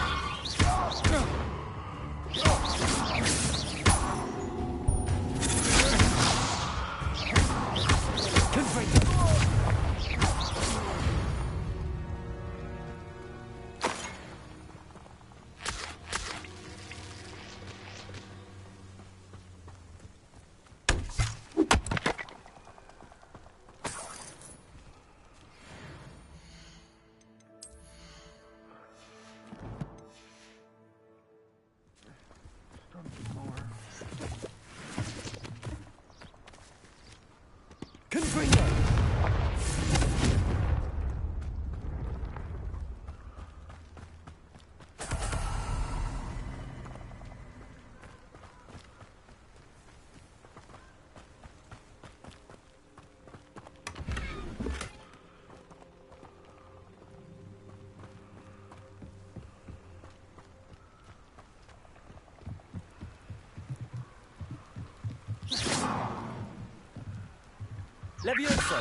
Levioso!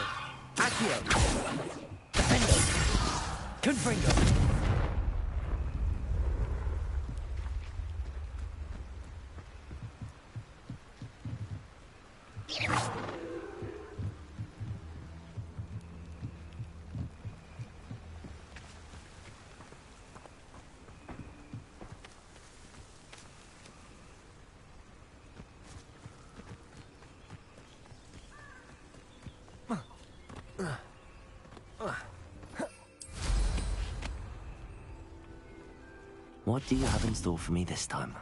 Accio! Defendo! Confringo! What do you have in store for me this time?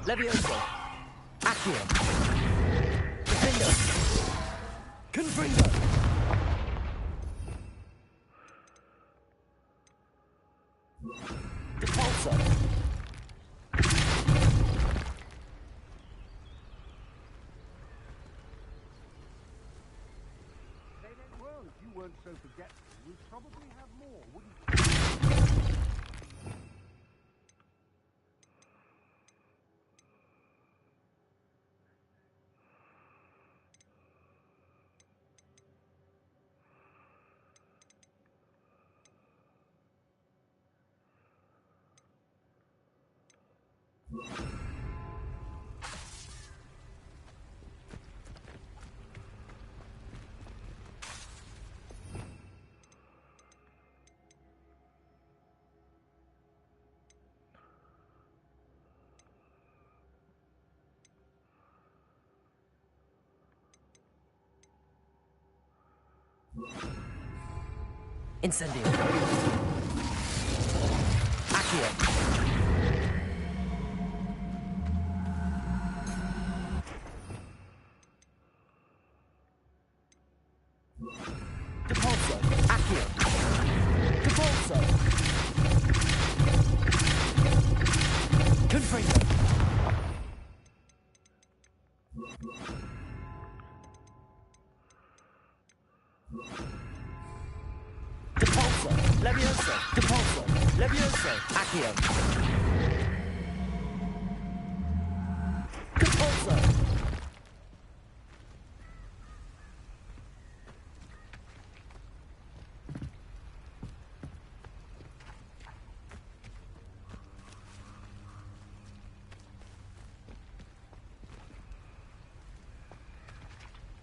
Levioso! Accio! Defendo! Confringo! Depulso! If you weren't so forgetful, we'd probably have more, wouldn't you? Incendio! Accio! Depulso! Accio! Depulso! Confringo! Depulso! Levioso! Depulso! Levioso! Accio! Depulso!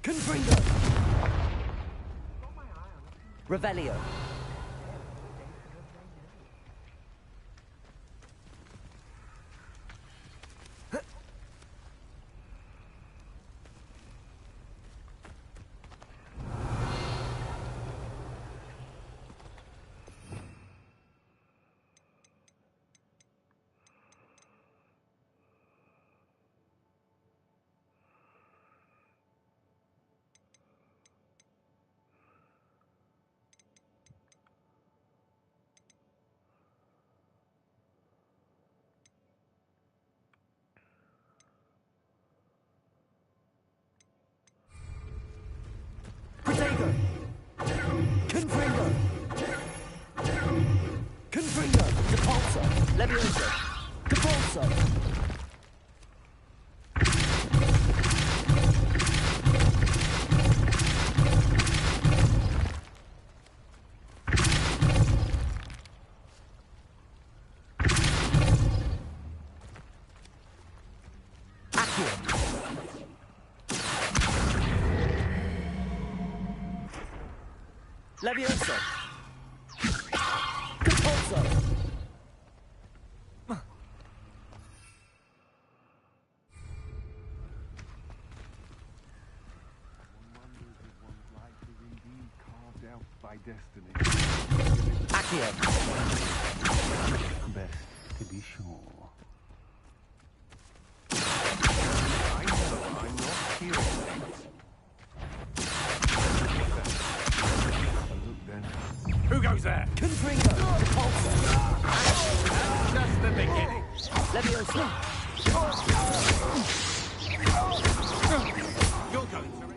Confringo! Revelio! Levioso! Compulso! By destiny. Accio! Best to be sure. I know I'm not here. Look then. Who goes there? Confringo! Compulso! That's just the beginning. Levioso! You're going to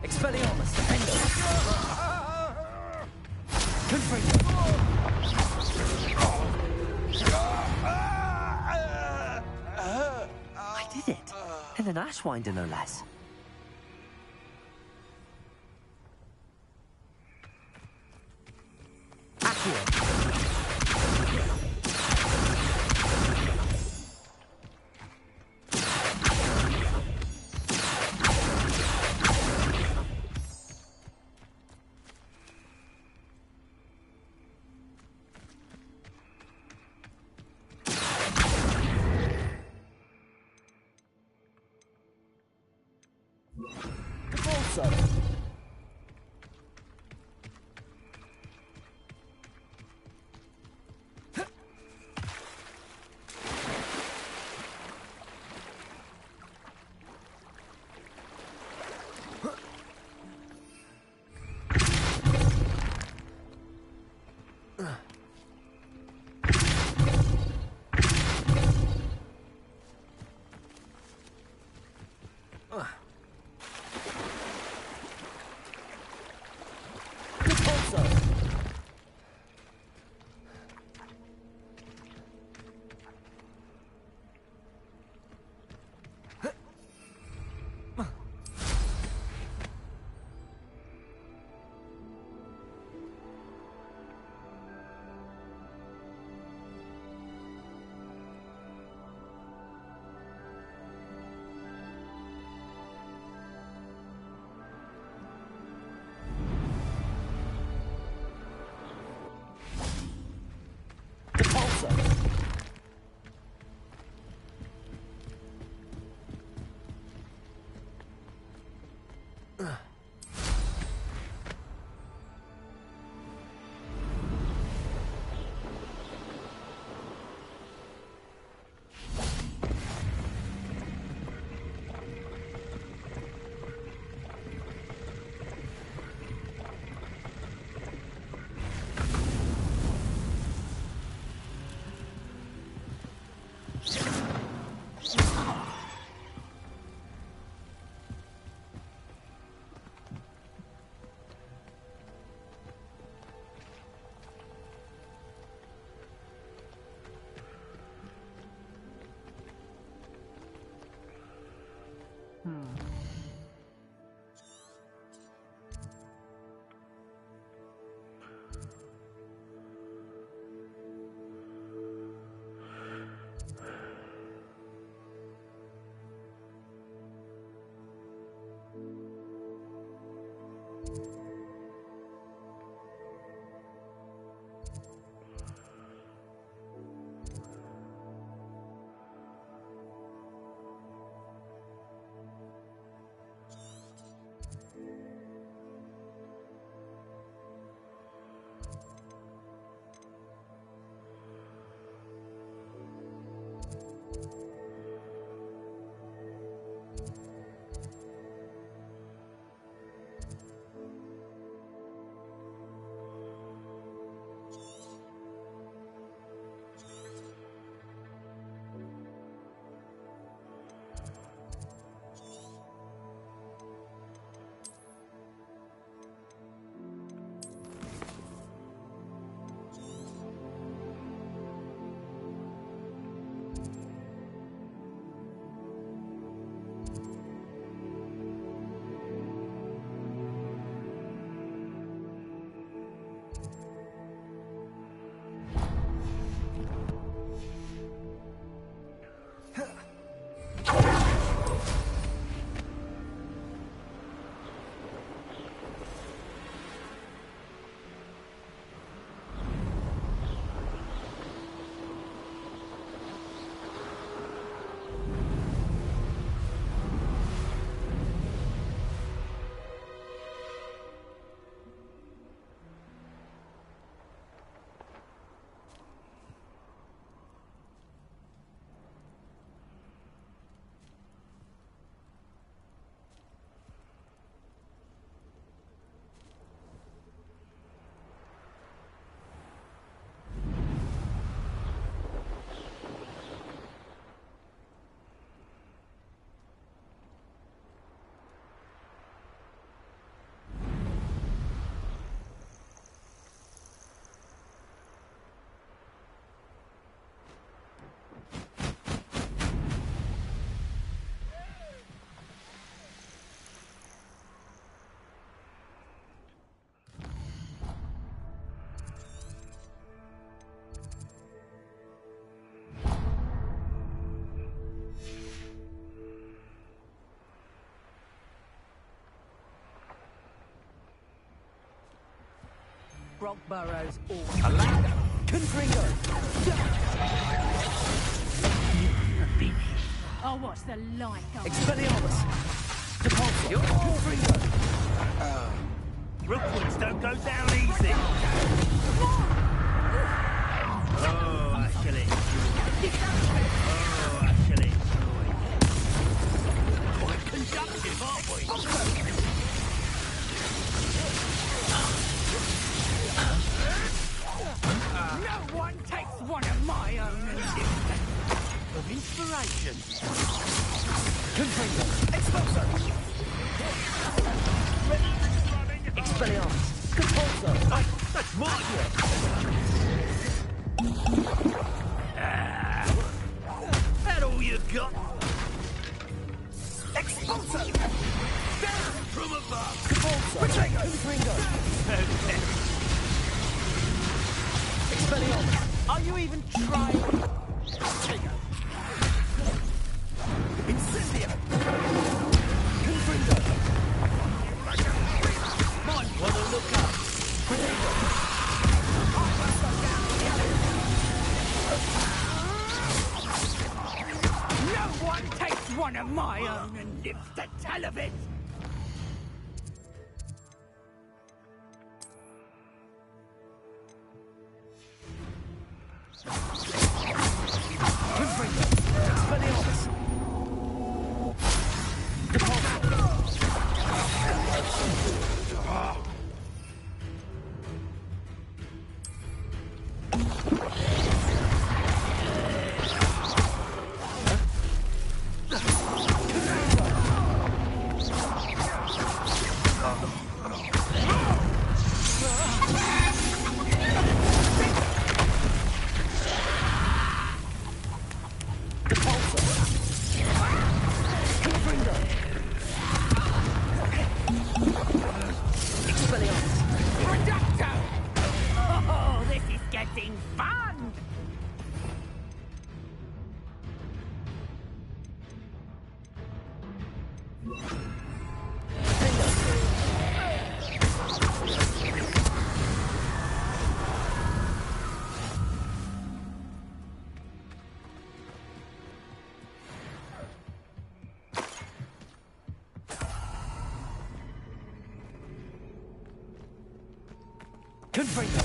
Expelliarmus! Defendo! Confringo! I did it! In an Ashwinder, no less. Accio! rock burrows all. Confringo! Oh, what's the like of Expelliarmus! Depulso! Confringo! Rookwards don't go down easy. Oh, actually. Oh, actually. Quite conductive, aren't we? No one takes one of my own and lives Of inspiration. Confringo! Expulso! Expelliarmus! Compulso! That's mine! That all you got? Expulso! Down from above! Compulso! Confringo! Expelliarmus! Are you even trying? Incendio! Confringo! Might want to look up. No one takes one of my own and lives to tell of it. Expelliarmus! Reducto! Oh, this is getting fun! Confringo!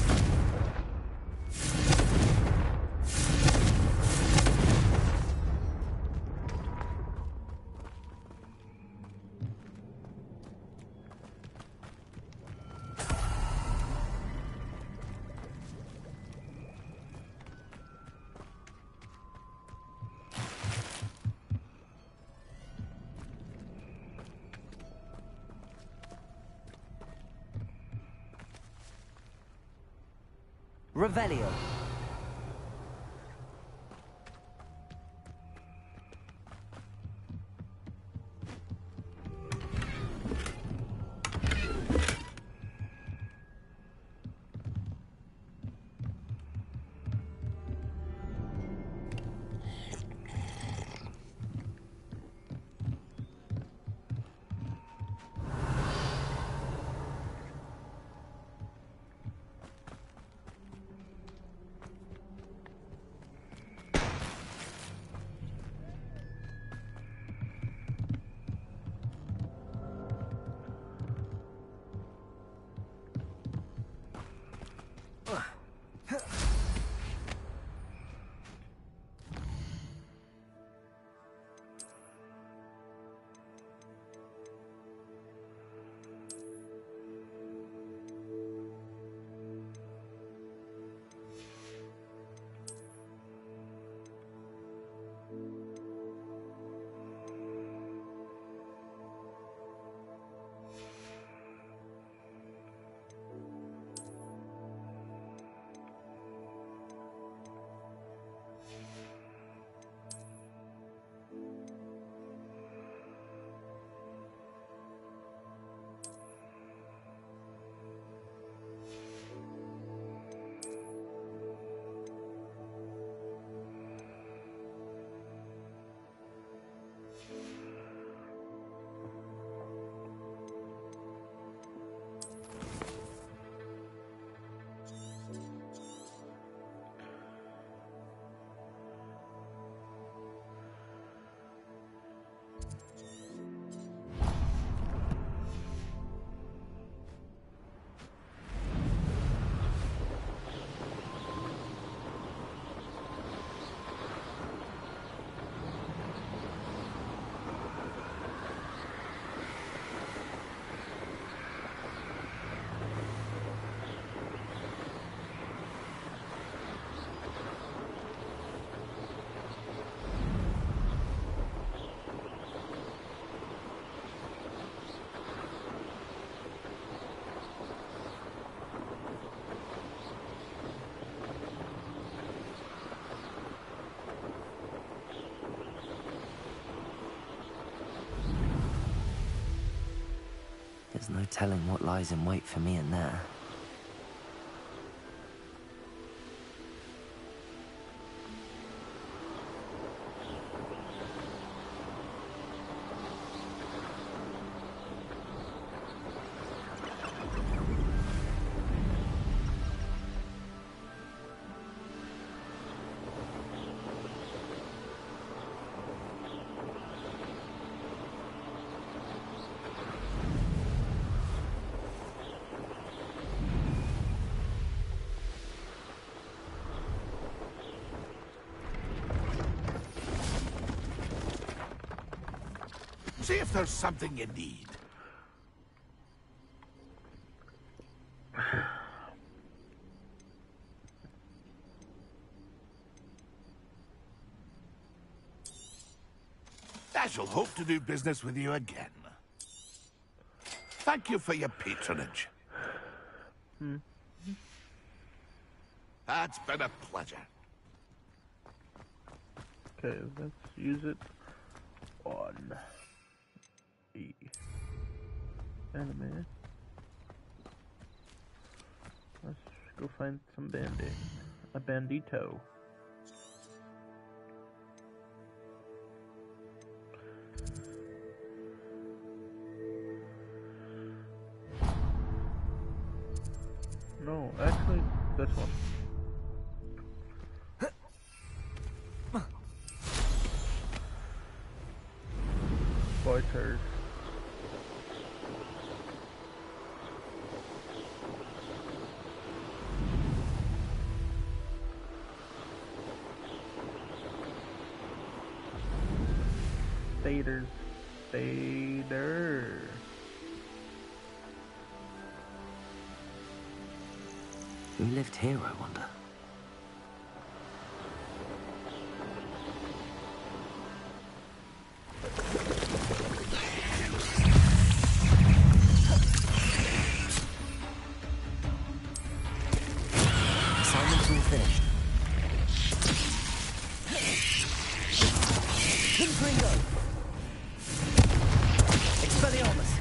Revelio. There's no telling what lies in wait for me in there. See if there's something you need. I shall hope to do business with you again. Thank you for your patronage. It's been a pleasure. Okay, let's use it on the anime. Let's go find some a bandito. No, actually, this one. Boy turd. Vader. Who lived here, I wonder? Assignment's all finished. Ringo! Expelliarmus!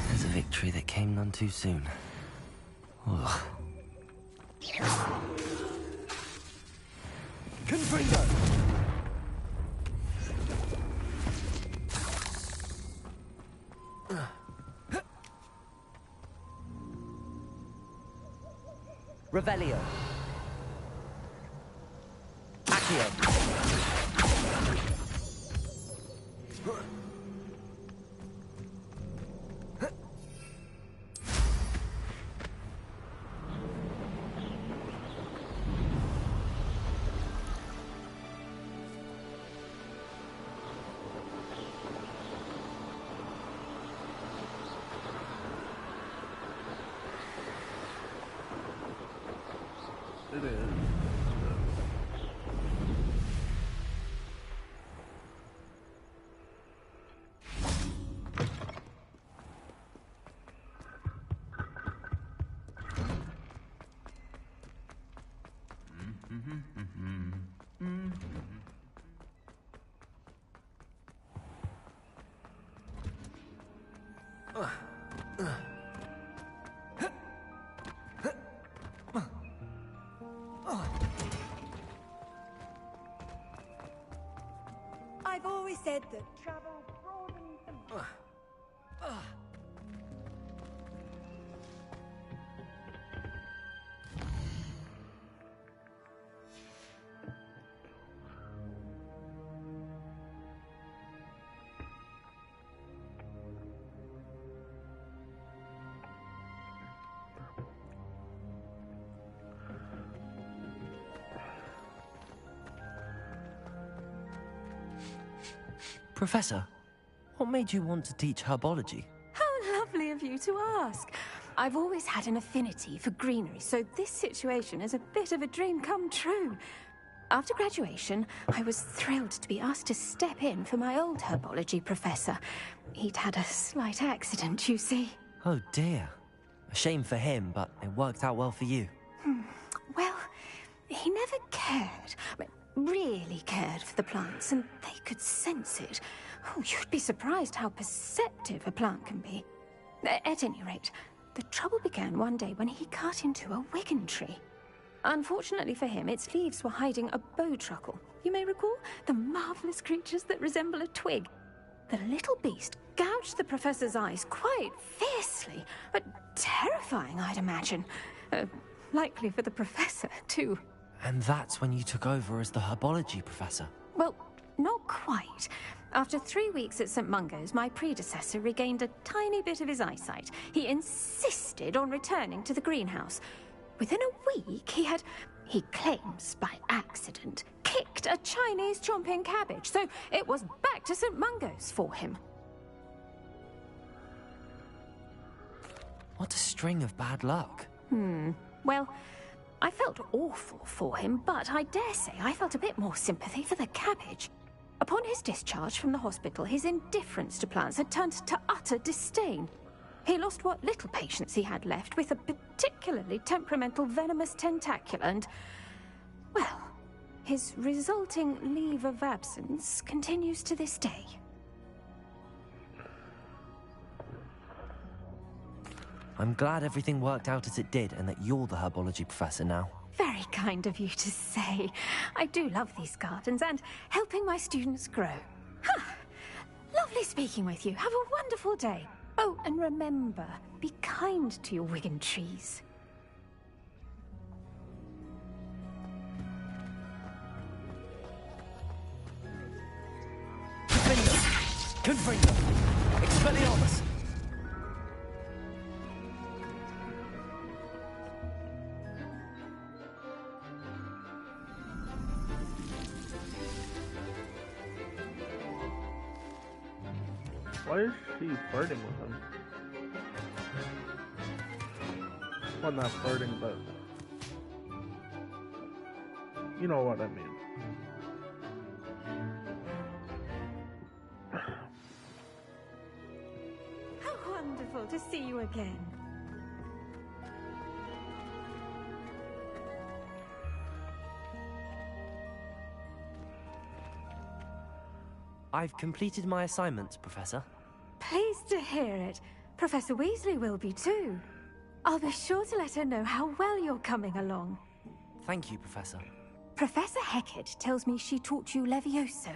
There's a victory that came none too soon. Ugh. Confringo! Revelio. Accio. It is. I've always said that travel broadens the mind. Professor, what made you want to teach herbology? How lovely of you to ask. I've always had an affinity for greenery, so this situation is a bit of a dream come true. After graduation, I was thrilled to be asked to step in for my old herbology professor. He'd had a slight accident, you see. Oh dear. A shame for him, but it worked out well for you. Well, he never cared, really cared for the plants, and they could sense it. Oh, you'd be surprised how perceptive a plant can be. At any rate, the trouble began one day when he cut into a wigan tree. Unfortunately for him, its leaves were hiding a bowtruckle. You may recall the marvelous creatures that resemble a twig. The little beast gouged the professor's eyes quite fiercely, but terrifying, I'd imagine. Likely for the professor, too. And that's when you took over as the herbology professor? Well, not quite. After 3 weeks at St. Mungo's, my predecessor regained a tiny bit of his eyesight. He insisted on returning to the greenhouse. Within a week, he claims by accident, kicked a Chinese chomping cabbage, so it was back to St. Mungo's for him. What a string of bad luck. Well, I felt awful for him, but I dare say I felt a bit more sympathy for the cabbage. Upon his discharge from the hospital, his indifference to plants had turned to utter disdain. He lost what little patience he had left with a particularly temperamental venomous tentacula and, well, his resulting leave of absence continues to this day. I'm glad everything worked out as it did and that you're the herbology professor now. Very kind of you to say. I do love these gardens and helping my students grow. Lovely speaking with you. Have a wonderful day. Oh, and remember, be kind to your wigan trees. Confringo! Expelliarmus! Why is she flirting with him? Well, not flirting, but you know what I mean. How wonderful to see you again. I've completed my assignment, Professor. Pleased to hear it. Professor Weasley will be too. I'll be sure to let her know how well you're coming along. Thank you, Professor. Professor Hecat tells me she taught you Levioso,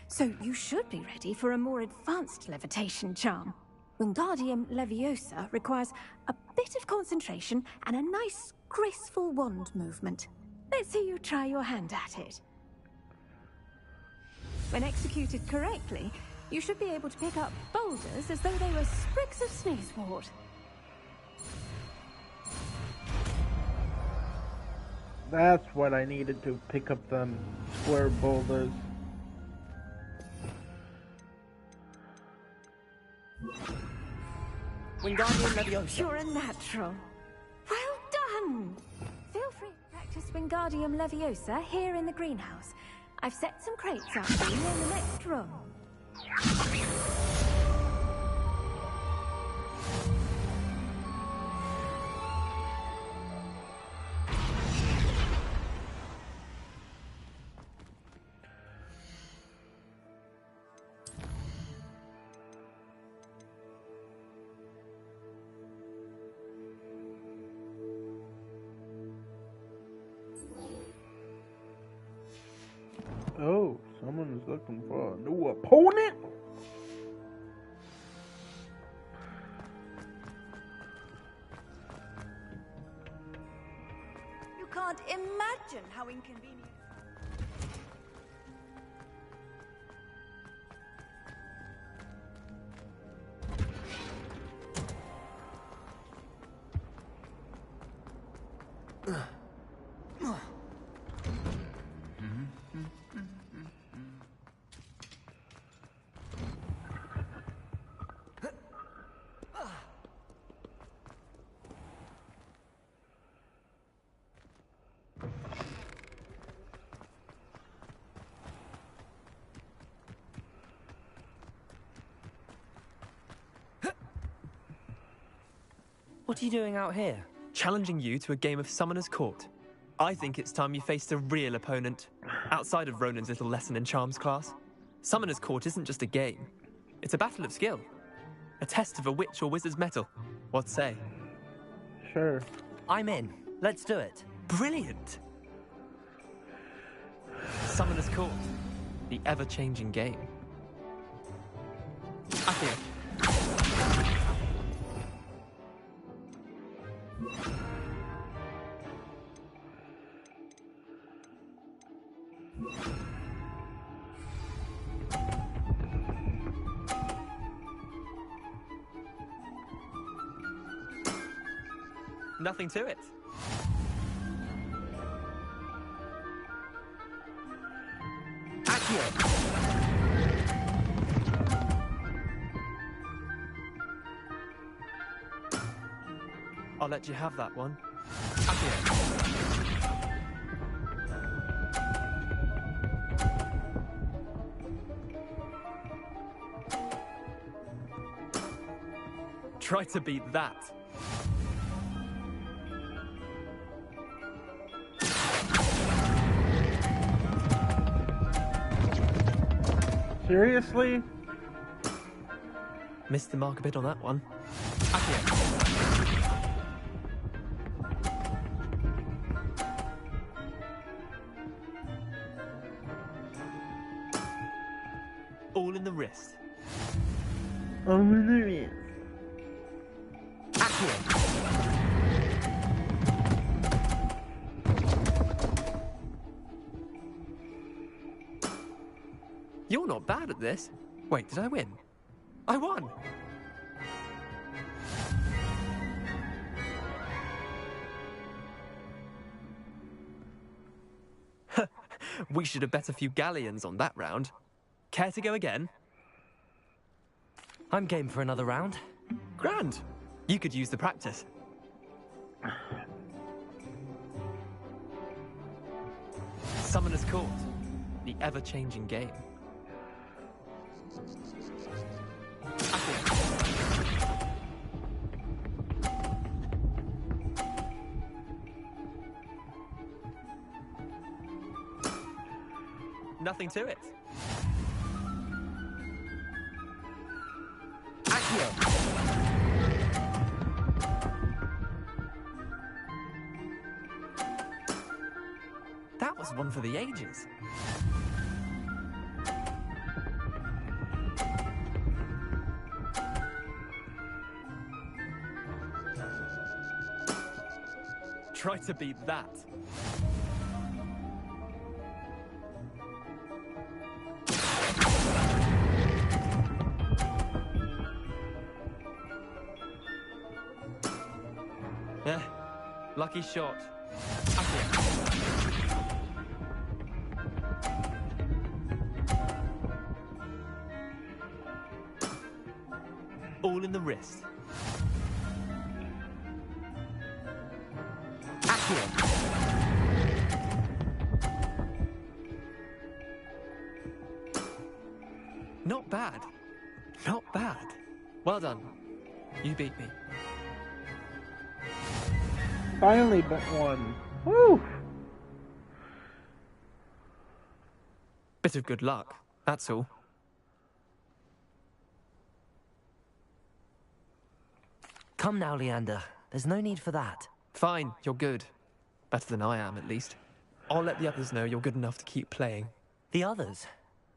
so you should be ready for a more advanced levitation charm. Wingardium Leviosa requires a bit of concentration and a nice, graceful wand movement. Let's see you try your hand at it. When executed correctly, you should be able to pick up boulders as though they were sprigs of sneezewort. That's what I needed to pick up them square boulders. Wingardium Leviosa. You're a natural. Well done! Feel free to practice Wingardium Leviosa here in the greenhouse. I've set some crates out for you in the next room. Oh, someone is looking for a new opponent? You can't imagine how inconvenient. What are you doing out here? Challenging you to a game of Summoner's Court. I think it's time you faced a real opponent, outside of Ronan's little lesson in charms class. Summoner's Court isn't just a game. It's a battle of skill. A test of a witch or wizard's mettle. What say? Sure. I'm in. Let's do it. Brilliant! Summoner's Court. The ever-changing game. Accio. Nothing to it. Accio. I'll let you have that one. Accio. Try to beat that. Seriously? Missed the mark a bit on that one. Accio. All in the wrist. Oh, my You're not bad at this. Wait, did I win? I won! We should have bet a few galleons on that round. Care to go again? I'm game for another round. Grand. You could use the practice. Summoner's Court. The ever-changing game. Nothing to it. Accio. That was one for the ages. Try to beat that. Yeah, lucky shot. All in the wrist. Not bad. Not bad. Well done. You beat me. Finally but one. Woo! Bit of good luck, that's all. Come now, Leander. There's no need for that. Fine, you're good. Better than I am, at least. I'll let the others know you're good enough to keep playing. The others?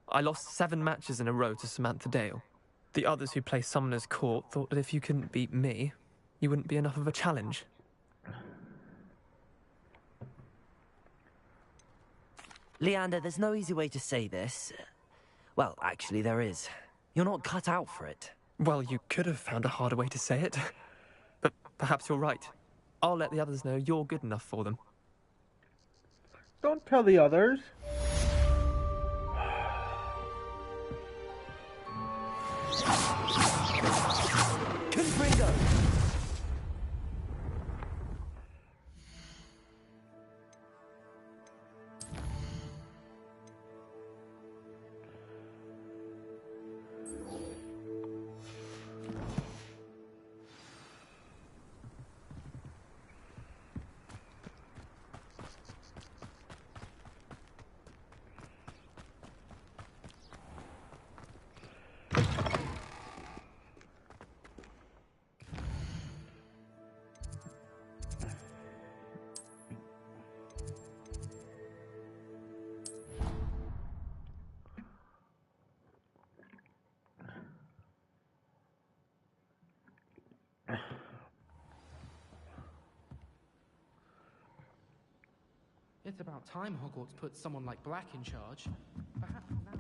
I lost 7 matches in a row to Samantha Dale. The others who play Summoner's Court thought that if you couldn't beat me, you wouldn't be enough of a challenge. Leander, there's no easy way to say this. Well, actually, there is. You're not cut out for it. Well, you could have found a harder way to say it. But perhaps you're right. I'll let the others know you're good enough for them. Don't tell the others. Confringo! It's about time Hogwarts put someone like Black in charge. Perhaps now...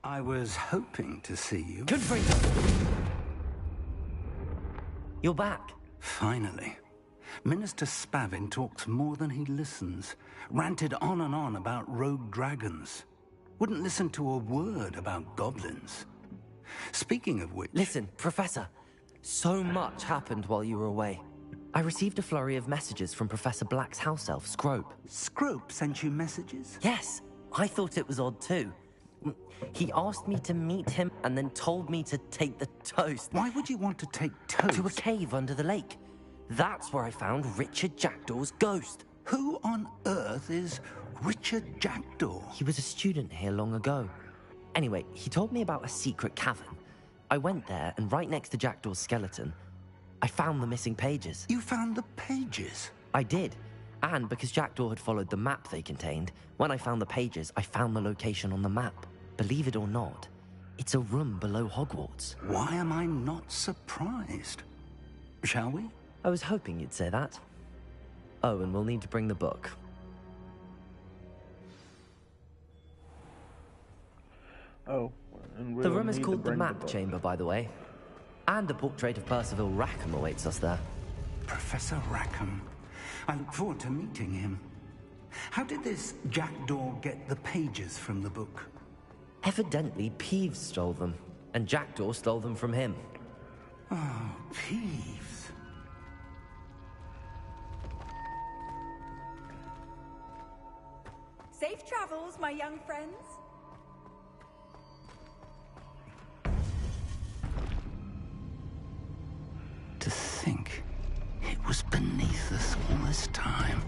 I was hoping to see you. You're back. Finally. Minister Spavin talks more than he listens. Ranted on and on about rogue dragons. Wouldn't listen to a word about goblins. Speaking of which... Listen, Professor. So much happened while you were away. I received a flurry of messages from Professor Black's house elf, Scrope. Scrope sent you messages? Yes. I thought it was odd too. He asked me to meet him and then told me to take the toast. Why would you want to take toast? To a cave under the lake. That's where I found Richard Jackdaw's ghost. Who on earth is Richard Jackdaw? He was a student here long ago. Anyway, he told me about a secret cavern. I went there, and right next to Jackdaw's skeleton, I found the missing pages. You found the pages? I did. And because Jackdaw had followed the map they contained, when I found the pages, I found the location on the map. Believe it or not, it's a room below Hogwarts. Why am I not surprised? Shall we? I was hoping you'd say that. Oh, and we'll need to bring the book. Oh, and The room is called the Map Chamber, by the way. And a portrait of Percival Rackham awaits us there. Professor Rackham. I look forward to meeting him. How did this Jackdaw get the pages from the book? Evidently, Peeves stole them, and Jackdaw stole them from him. Oh, Peeves. Safe travels, my young friends. To think it was beneath us all this time.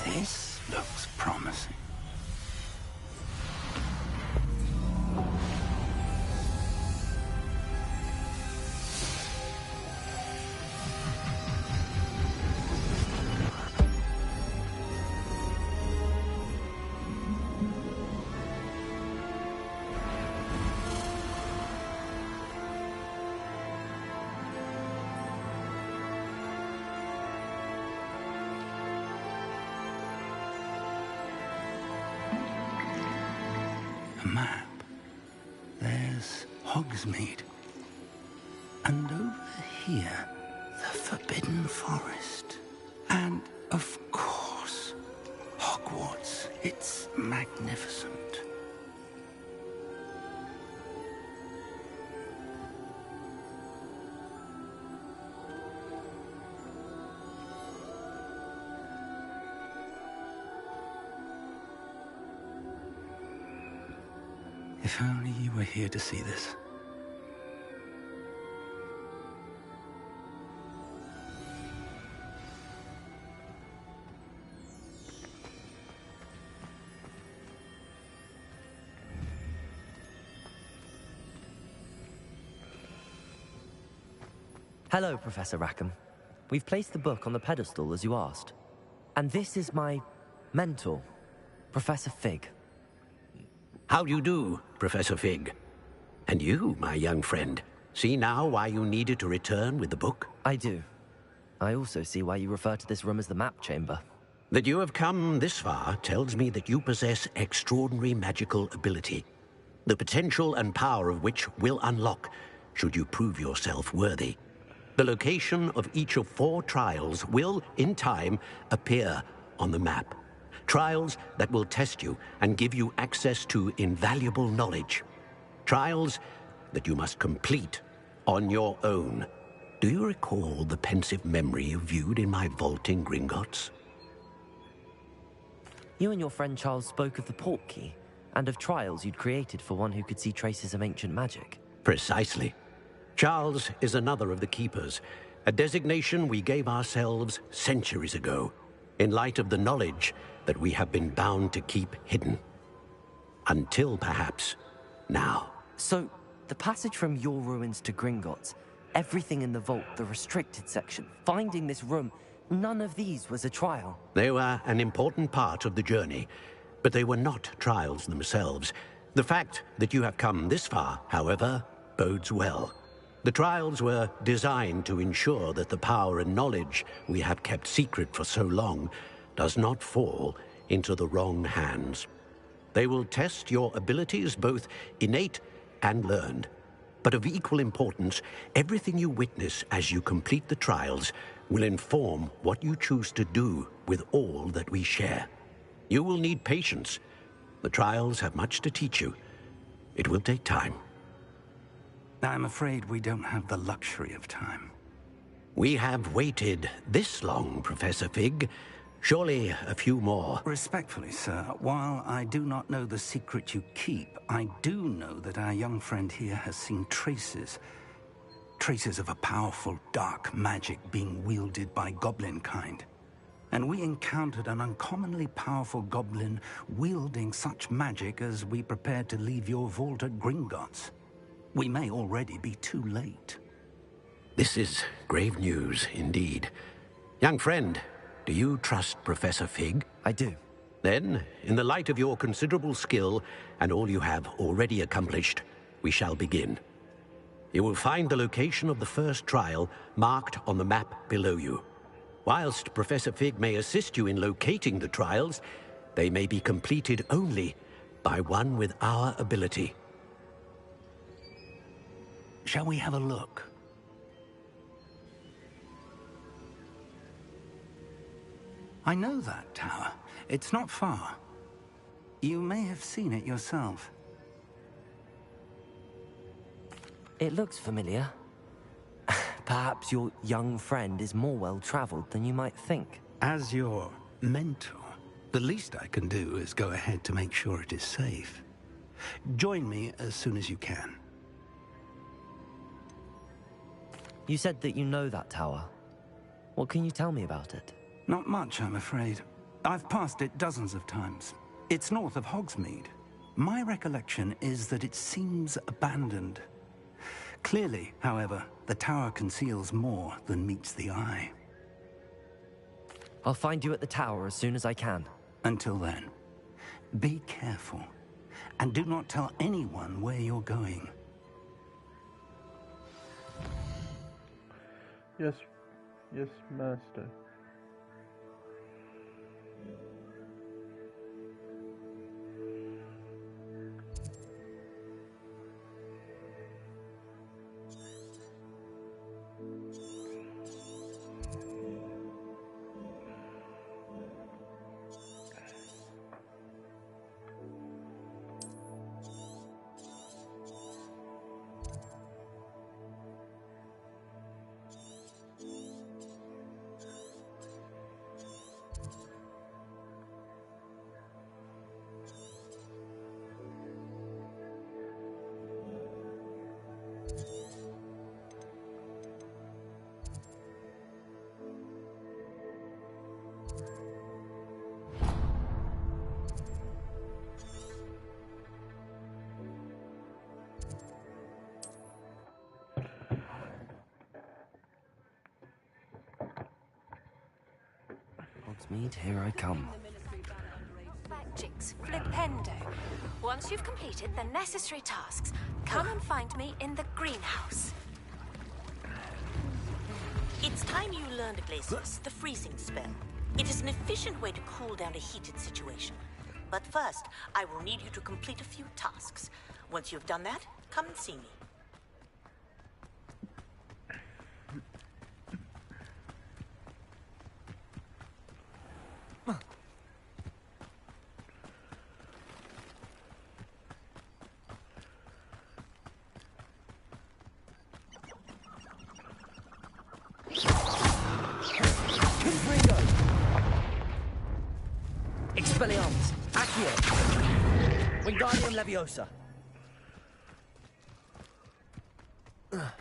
This looks promising. A map. There's Hogsmeade. And over here, the Forbidden Forest. And, of course, Hogwarts. It's magnificent. If only you were here to see this. Hello, Professor Rackham. We've placed the book on the pedestal as you asked. And this is my mentor, Professor Fig. How do you do, Professor Fig? And you, my young friend, see now why you needed to return with the book? I do. I also see why you refer to this room as the Map Chamber. That you have come this far tells me that you possess extraordinary magical ability, the potential and power of which will unlock should you prove yourself worthy. The location of each of 4 trials will, in time, appear on the map. Trials that will test you and give you access to invaluable knowledge. Trials that you must complete on your own. Do you recall the pensive memory you viewed in my vault in Gringotts? You and your friend Charles spoke of the port key, and of trials you'd created for one who could see traces of ancient magic. Precisely. Charles is another of the Keepers, a designation we gave ourselves centuries ago, in light of the knowledge that we have been bound to keep hidden. Until, perhaps, now. So, the passage from your ruins to Gringotts, everything in the vault, the restricted section, finding this room, none of these was a trial. They were an important part of the journey, but they were not trials themselves. The fact that you have come this far, however, bodes well. The trials were designed to ensure that the power and knowledge we have kept secret for so long does not fall into the wrong hands. They will test your abilities, both innate and learned. But of equal importance, everything you witness as you complete the trials will inform what you choose to do with all that we share. You will need patience. The trials have much to teach you. It will take time. I'm afraid we don't have the luxury of time. We have waited this long, Professor Fig. Surely a few more. Respectfully, sir, while I do not know the secret you keep, I do know that our young friend here has seen traces of a powerful dark magic being wielded by goblin kind. And we encountered an uncommonly powerful goblin wielding such magic as we prepared to leave your vault at Gringotts. We may already be too late. This is grave news, indeed. Young friend, do you trust Professor Fig? I do. Then, in the light of your considerable skill and all you have already accomplished, we shall begin. You will find the location of the first trial marked on the map below you. Whilst Professor Fig may assist you in locating the trials, they may be completed only by one with our ability. Shall we have a look? I know that tower. It's not far. You may have seen it yourself. It looks familiar. Perhaps your young friend is more well-traveled than you might think. As your mentor, the least I can do is go ahead to make sure it is safe. Join me as soon as you can. You said that you know that tower. What can you tell me about it? Not much, I'm afraid. I've passed it dozens of times. It's north of Hogsmeade. My recollection is that it seems abandoned. Clearly, however, the tower conceals more than meets the eye. I'll find you at the tower as soon as I can. Until then, be careful, and do not tell anyone where you're going. Yes, master. Hogsmeade, here I come. Magic's Flipendo. Once you've completed the necessary tasks, come and find me in the greenhouse. It's time you learned, Glacius, the freezing spell. It is an efficient way to cool down a heated situation. But first, I will need you to complete a few tasks. Once you've done that, come and see me. Wingardium Leviosa. A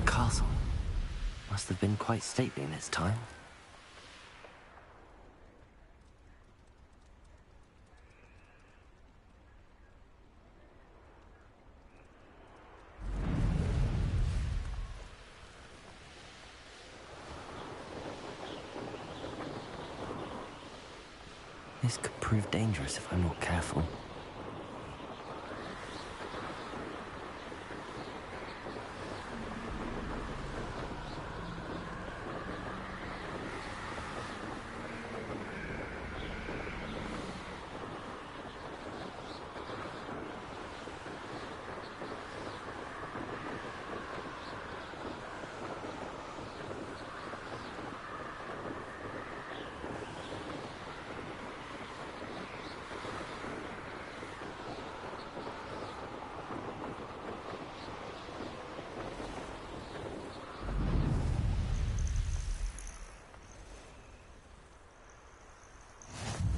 castle. Must have been quite stately in its time. This could prove dangerous if I'm not careful.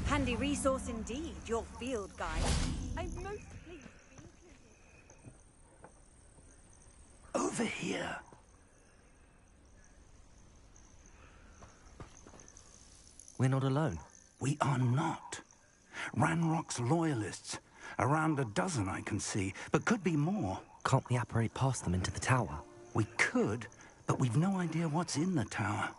Handy resource indeed, your field guide. I'm most pleased to be included. Over here. We're not alone. We are not. Ranrock's loyalists. Around a dozen I can see, but could be more. Can't we apparate past them into the tower? We could, but we've no idea what's in the tower.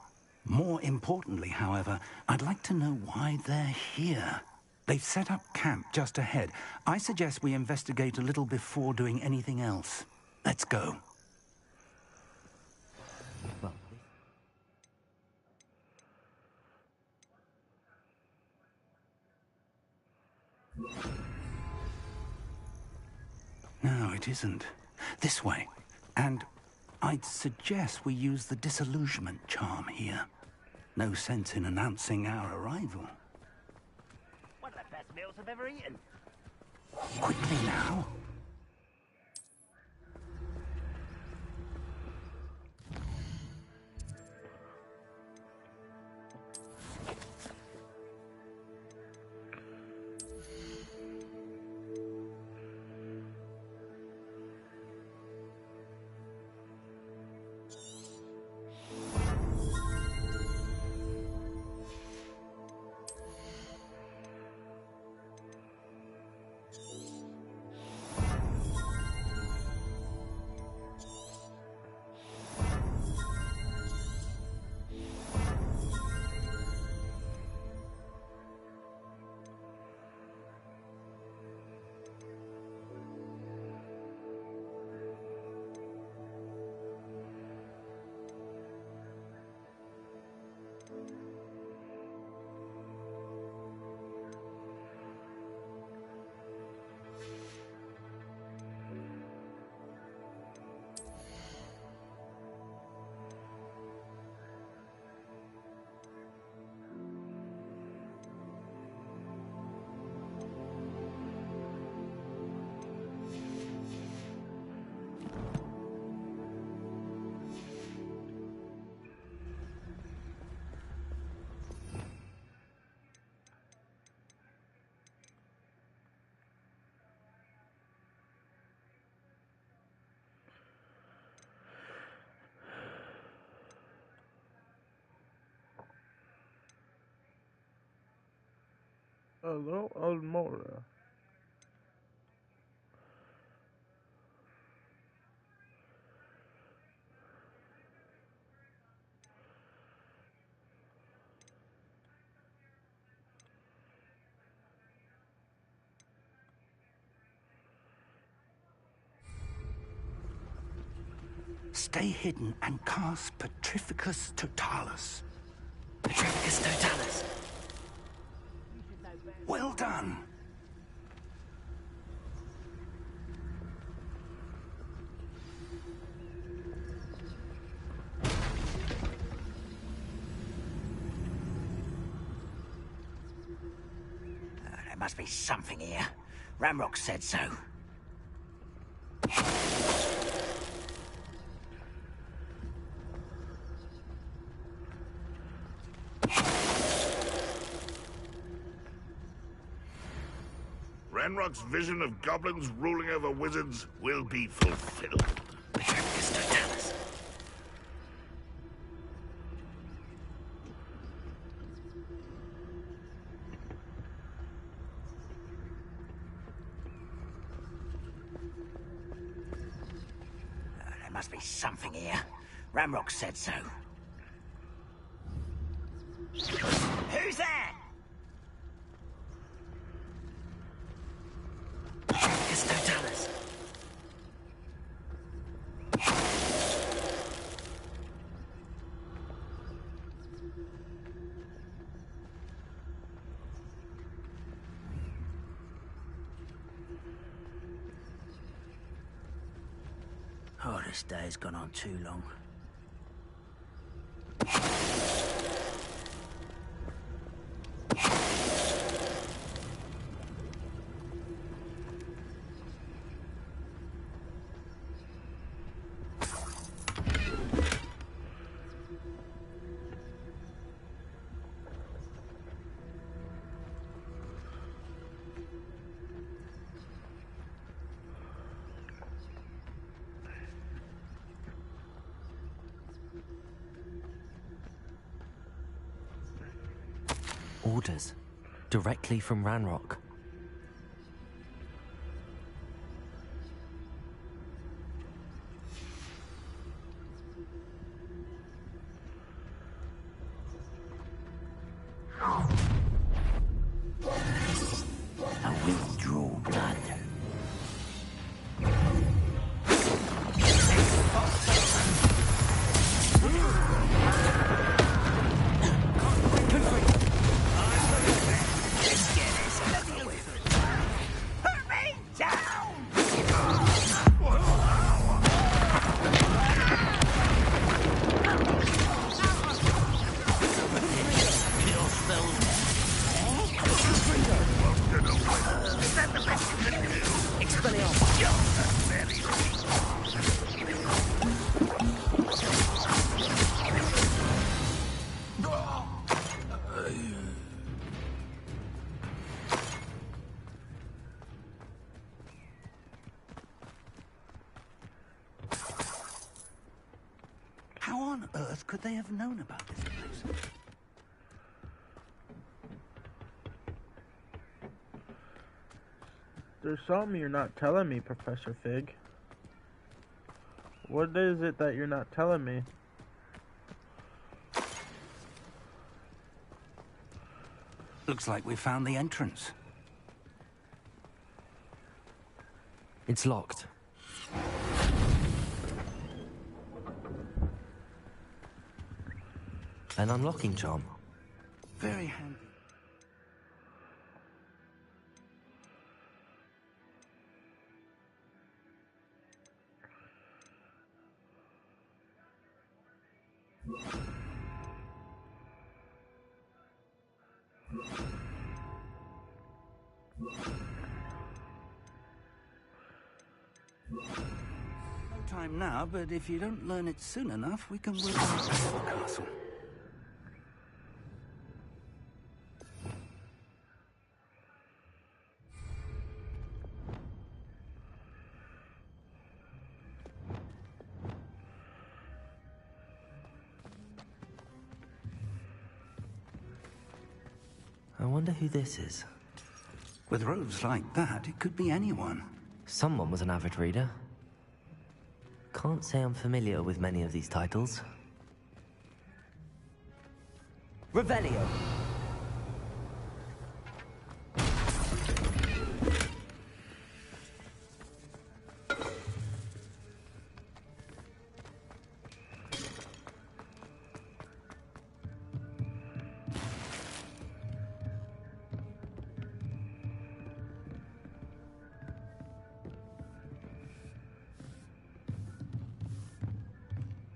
More importantly, however, I'd like to know why they're here. They've set up camp just ahead. I suggest we investigate a little before doing anything else. Let's go. Well, no, it isn't. This way. And I'd suggest we use the disillusionment charm here. No sense in announcing our arrival. One of the best meals I've ever eaten. Quickly now. Hello, Almora. Stay hidden and cast Petrificus Totalis. Petrificus Totalis. Well done. There must be something here. Ramrock said so. Ranrock's vision of goblins ruling over wizards will be fulfilled. There must be something here. Ramrock said so. Who's there? Aristoteles. Oh, this day has gone on too long. Orders. Directly from Ranrock. I will draw blood. How on earth could they have known about this place? There's something you're not telling me, Professor Fig. What is it that you're not telling me? Looks like we found the entrance. It's locked. An unlocking charm. Very handy. No time now, but if you don't learn it soon enough, we can work on the rest of the castle. I wonder who this is. With robes like that, it could be anyone. Someone was an avid reader. Can't say I'm familiar with many of these titles. Revelio.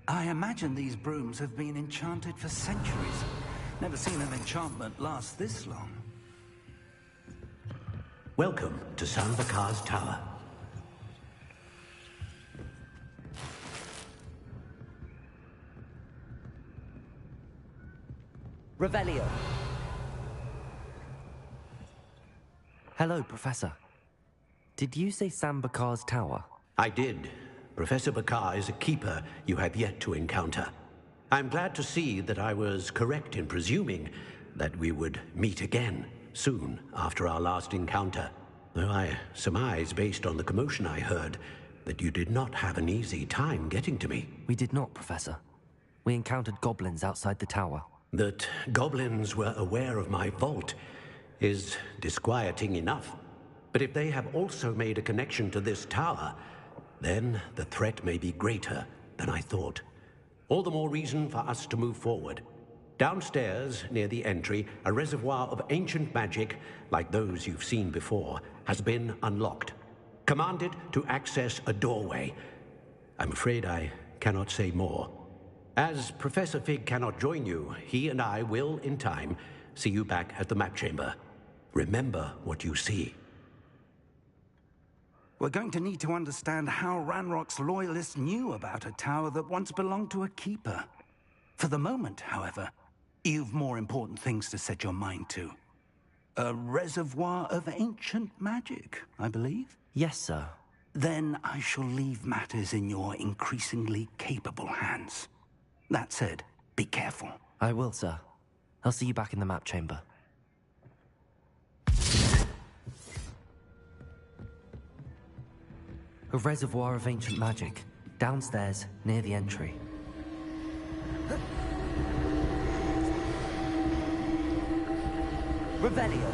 I imagine these brooms have been enchanted for centuries. Never seen an enchantment last this long. Welcome to Sanvakar's Tower. Revelio. Hello, Professor. Did you say Sam Bakar's tower? I did. Professor Bakar is a keeper you have yet to encounter. I'm glad to see that I was correct in presuming that we would meet again soon after our last encounter. Though I surmise, based on the commotion I heard, that you did not have an easy time getting to me. We did not, Professor. We encountered goblins outside the tower. That goblins were aware of my vault is disquieting enough. But if they have also made a connection to this tower, then the threat may be greater than I thought. All the more reason for us to move forward. Downstairs, near the entry, a reservoir of ancient magic, like those you've seen before, has been unlocked. Commanded to access a doorway. I'm afraid I cannot say more. As Professor Fig cannot join you, he and I will, in time, see you back at the map chamber. Remember what you see. We're going to need to understand how Ranrock's loyalists knew about a tower that once belonged to a keeper. For the moment, however, you've more important things to set your mind to. A reservoir of ancient magic, I believe? Yes, sir. Then I shall leave matters in your increasingly capable hands. That said, be careful. I will, sir. I'll see you back in the map chamber. A reservoir of ancient magic, downstairs, near the entry. Revelio.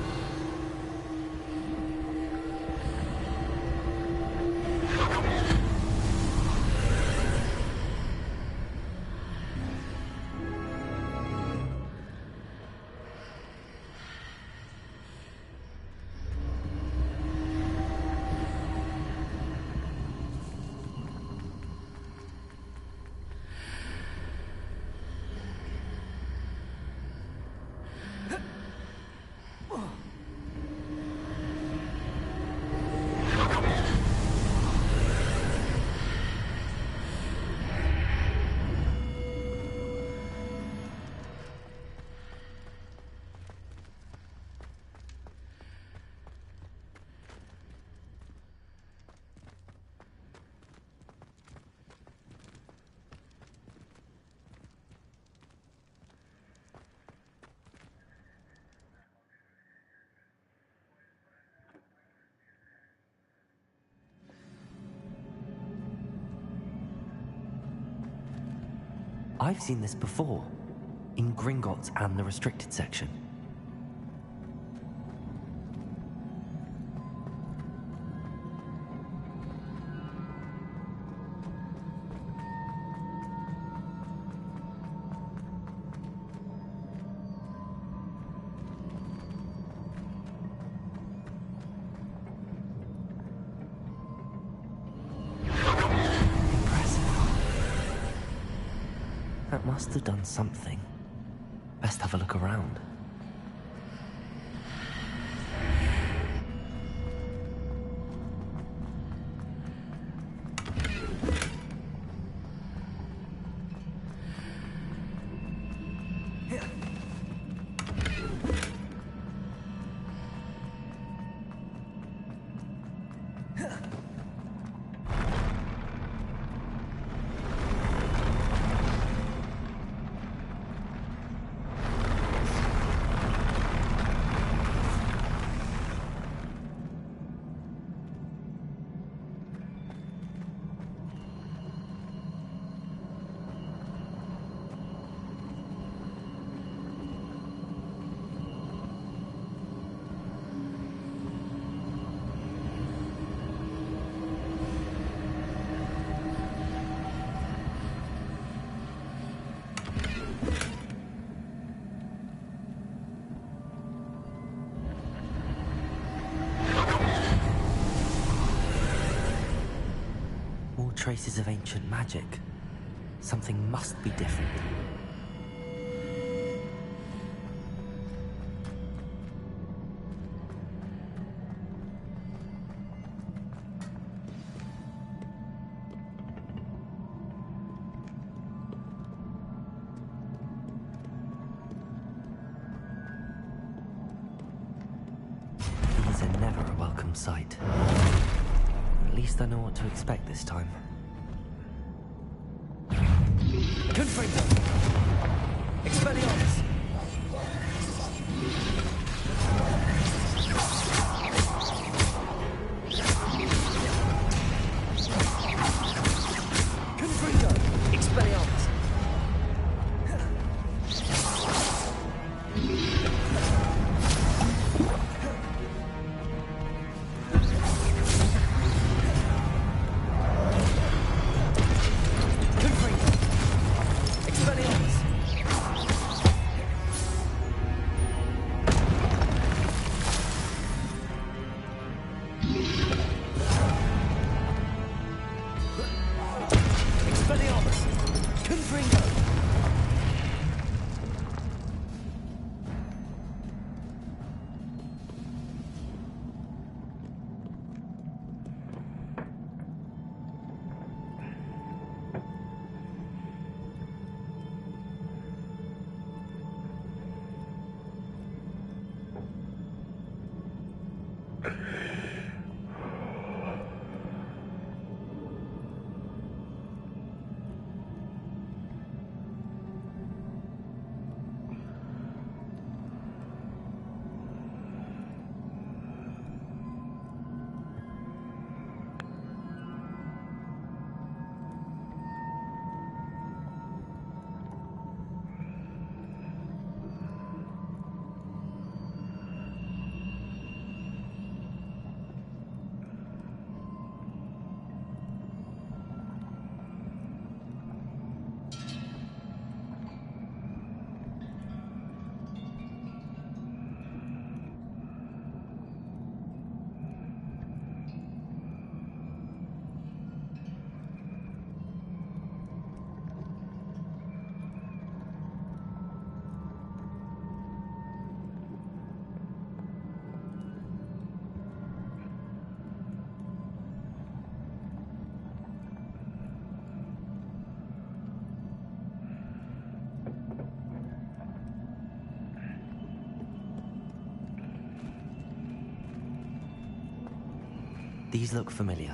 I've seen this before, in Gringotts and the restricted section. That must have done something. Best have a look around. Traces of ancient magic. Something must be different. These are never a welcome sight. least I know what to expect this time. Confringo! Expelliarmus! Confringo! Expelliarmus! These look familiar.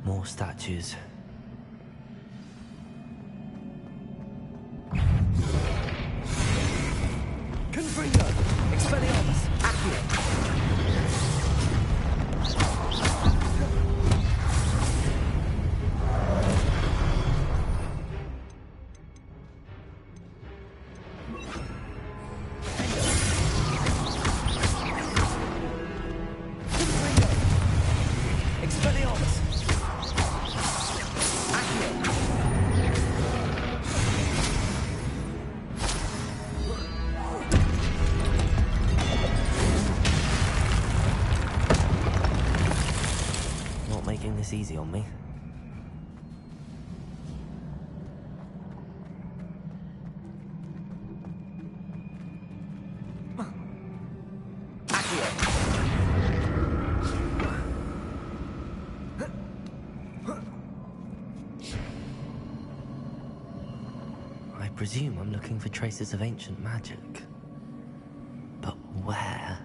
More statues. Confringo! Expelliarmus! Accio! This easy on me. presume I'm looking for traces of ancient magic. But where?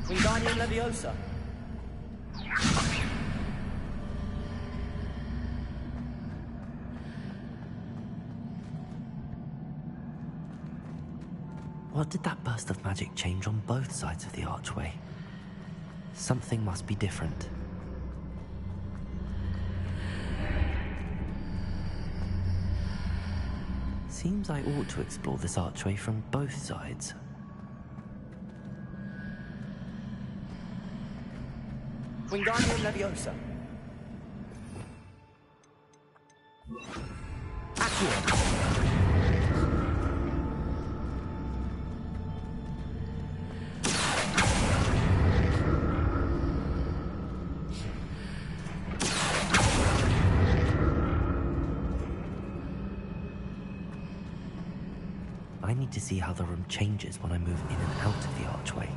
Wingardium Leviosa. What did that burst of magic change on both sides of the archway? Something must be different. Seems I ought to explore this archway from both sides. Wingardium Leviosa. Accio. I need to see how the room changes when I move in and out of the archway.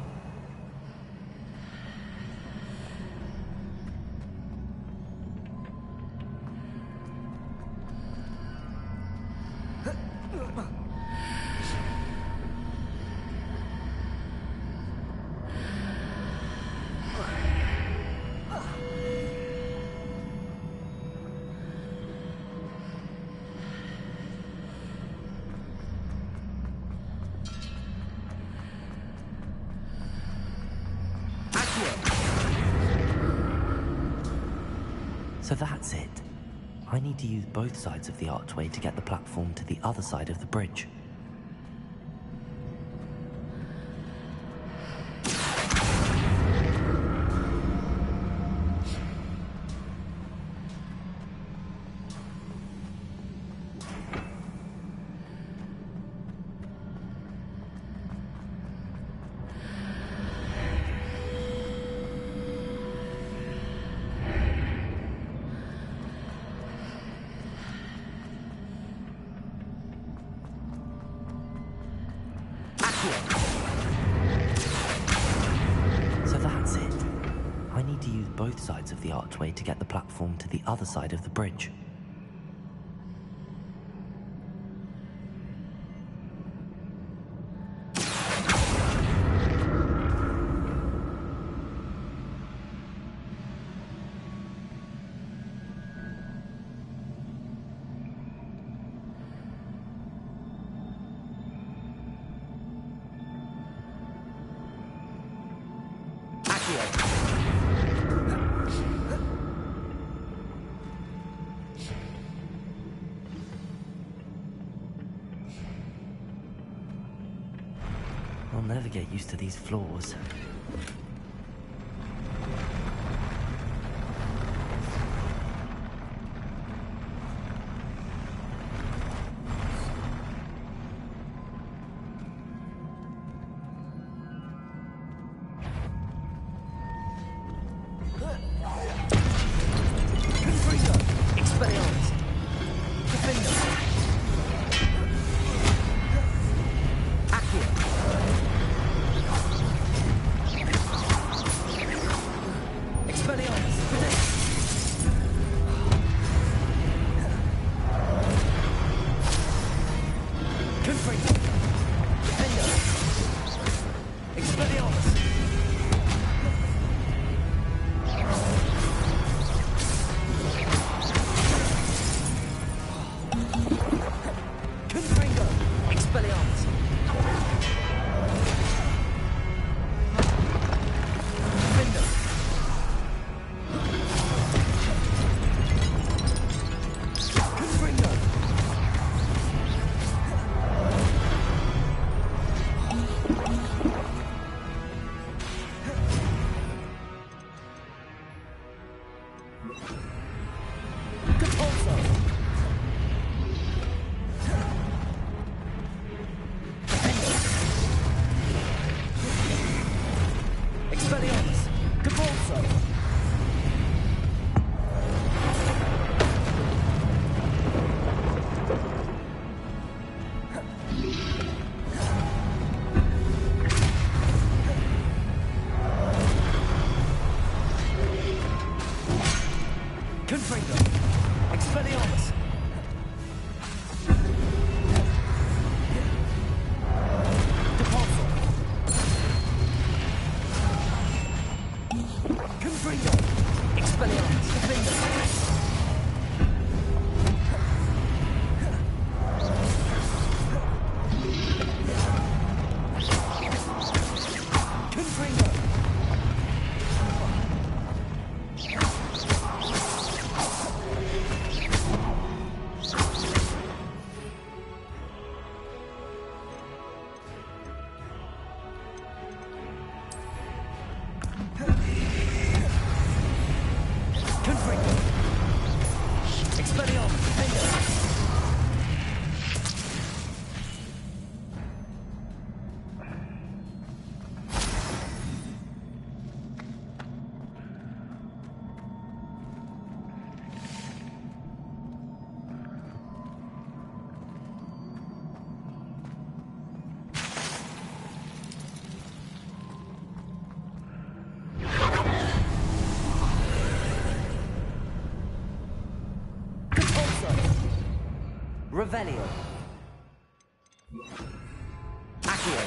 So that's it. I need to use both sides of the archway to get the platform to the other side of the bridge. So that's it. I need to use both sides of the archway to get the platform to the other side of the bridge. I'll never get used to these floors. Expelliarmus! Capulso! Confringo! Expelliarmus! Capulso! Confringo! Expelliarmus! Confringo! Confringo! Confringo! Expelliarmus! Confringo! Revelio. Accio.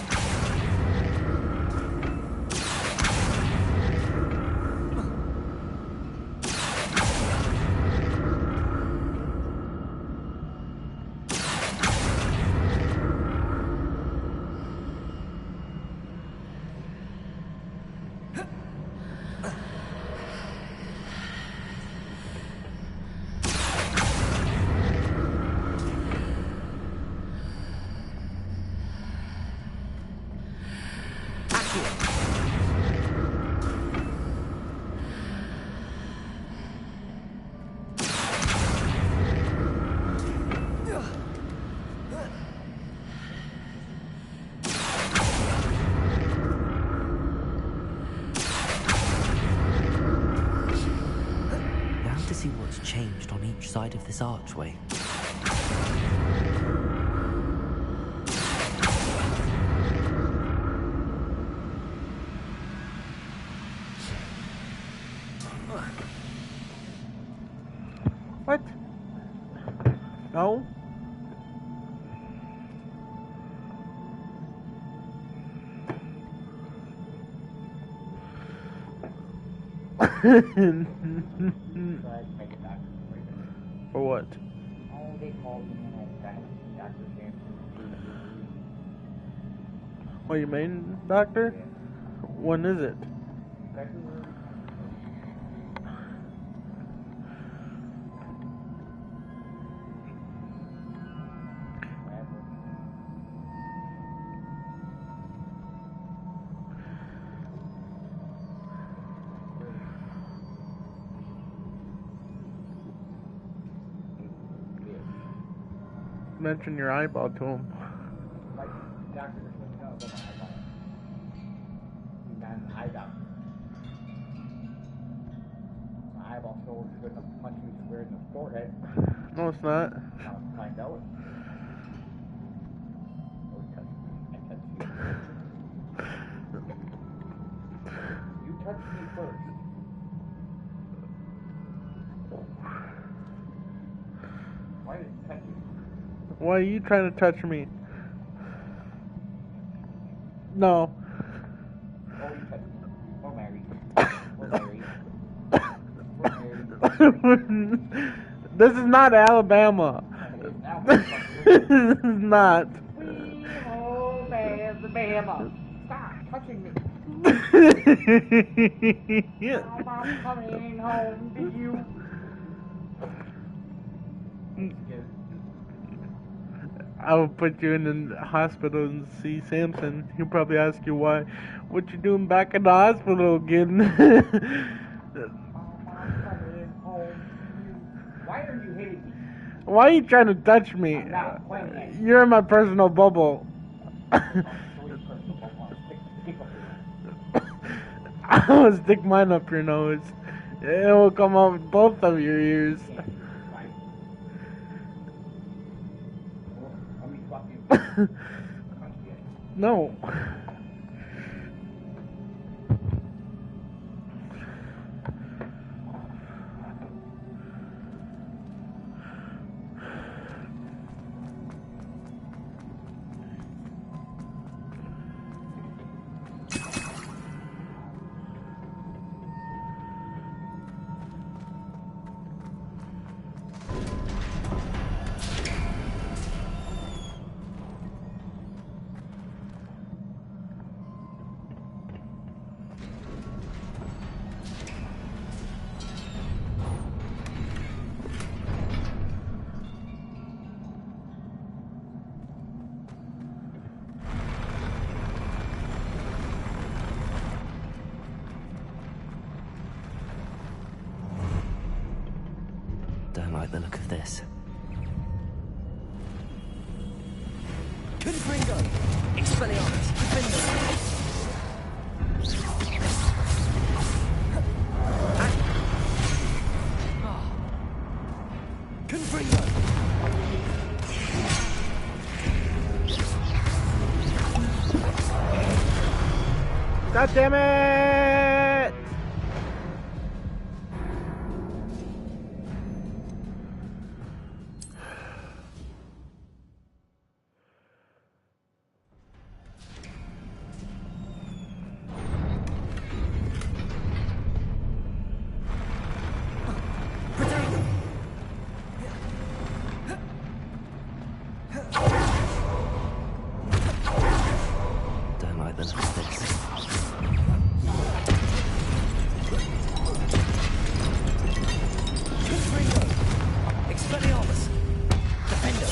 To see what's changed on each side of this archway. What? No? For what? What you mean, doctor? When is it? Mention your eyeball to him. My eyeball still good enough to punch me square in the forehead. No, it's not. I know it. You touched me first. Why did you touch me? Why are you trying to touch me? No. Oh, you touched me. We're married. We're married. We're married. This is not Alabama. This is not. Sweet home Alabama. Stop touching me. I'm coming home to you. I will put you in the hospital and see Samson. He'll probably ask you why. What you doing back in the hospital again? are you hitting me? Why are you trying to touch me? I'm not playing it. You're in my personal bubble. I will stick mine up your nose. It will come out both of your ears. No. Don't like the look of this. Confringo! Expelliarmus! Defender! Confringo! God damn it! Don't like the look of this. Confringo! Expelliarmus! Defender!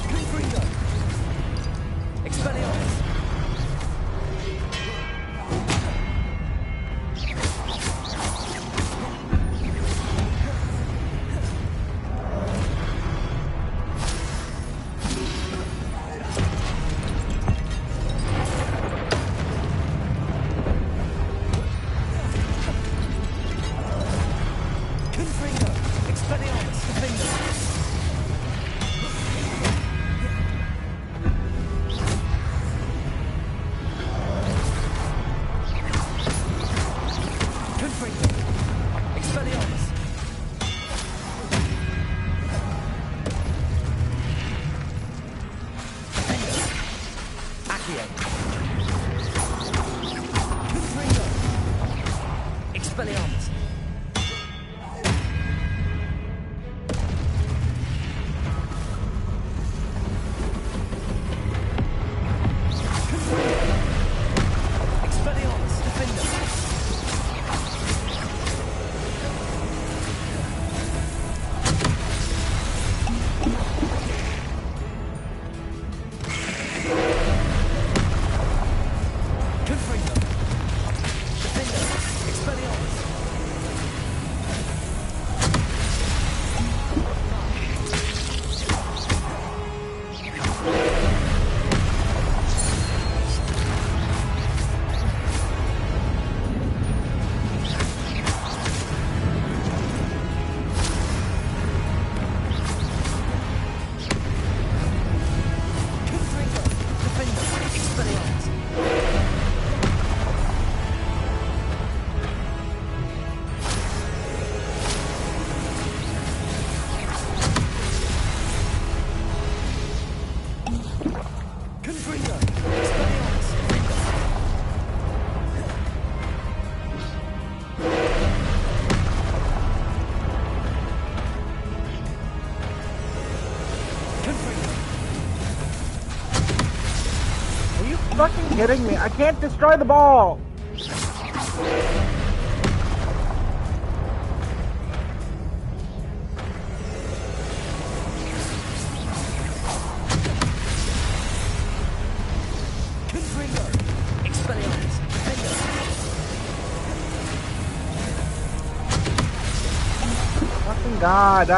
Confringo! Expelliarmus! Confringo! Expelliarmus! Defender! Confringo! Expelliarmus! Defender! Accio! Confringo! Expelliarmus! Expelliarmus! Defender! Confringo! Defender! Expelliarmus! Confringo! Defender! Expelliarmus! Confringo! Expelliarmus! Defender! Confringo! Are you fucking kidding me? I can't destroy the ball! Confringo! God.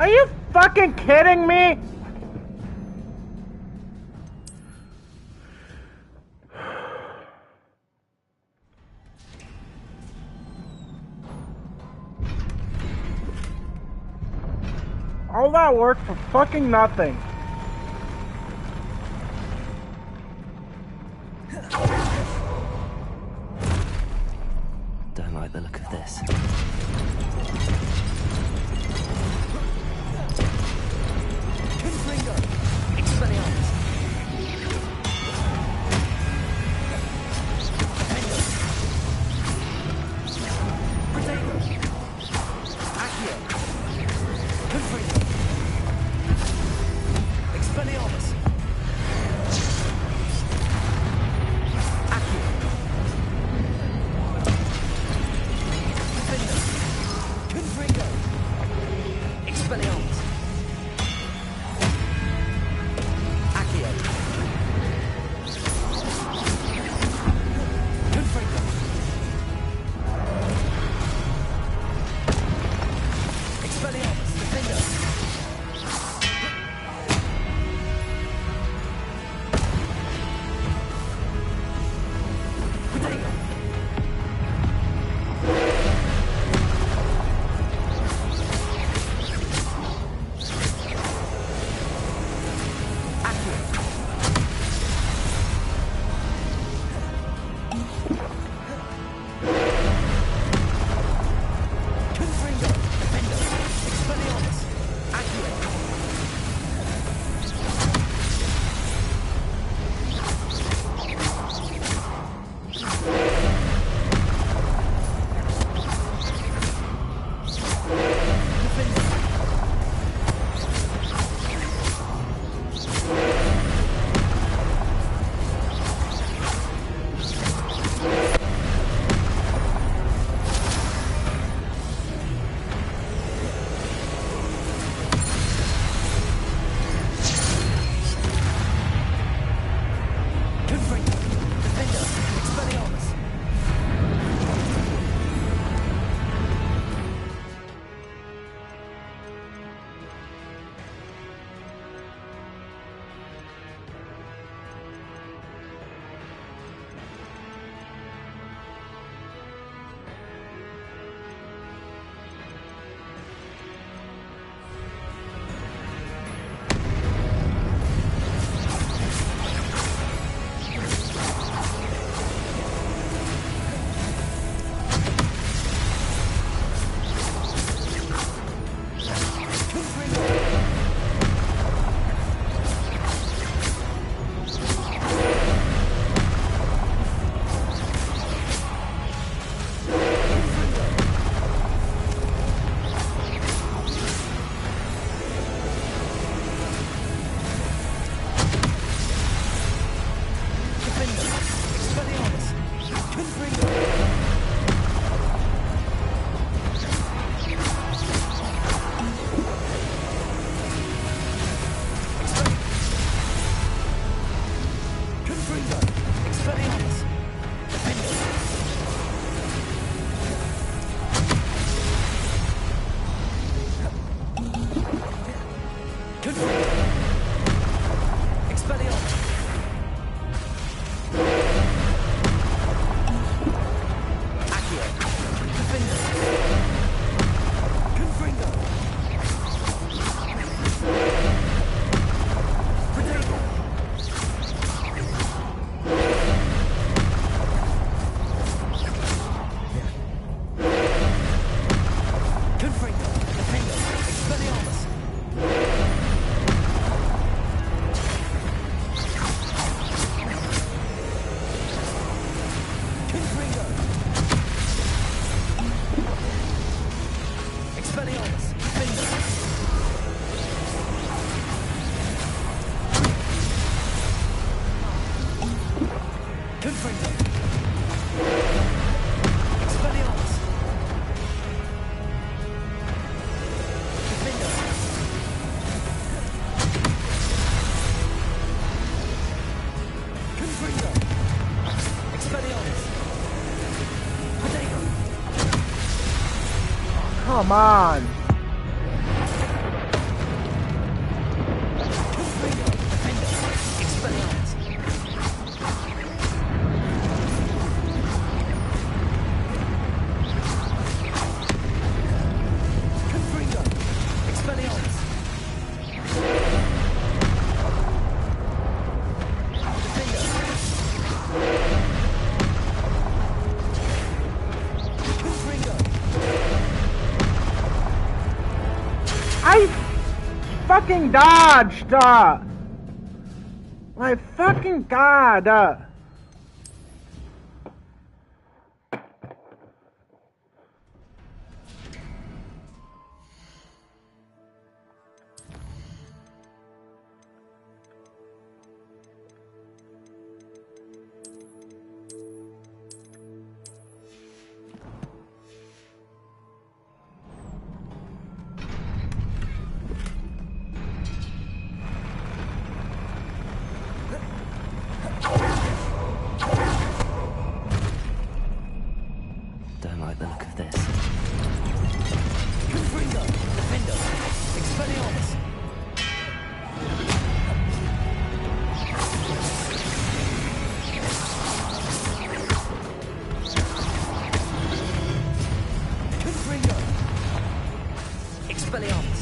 Are you fucking kidding me? All that work for fucking nothing. Don't like the look of this. Come on. I fucking dodged! My fucking god! Don't like the look of this. Confringo! Defendo! Expelliarmus! Confringo! Expelliarmus!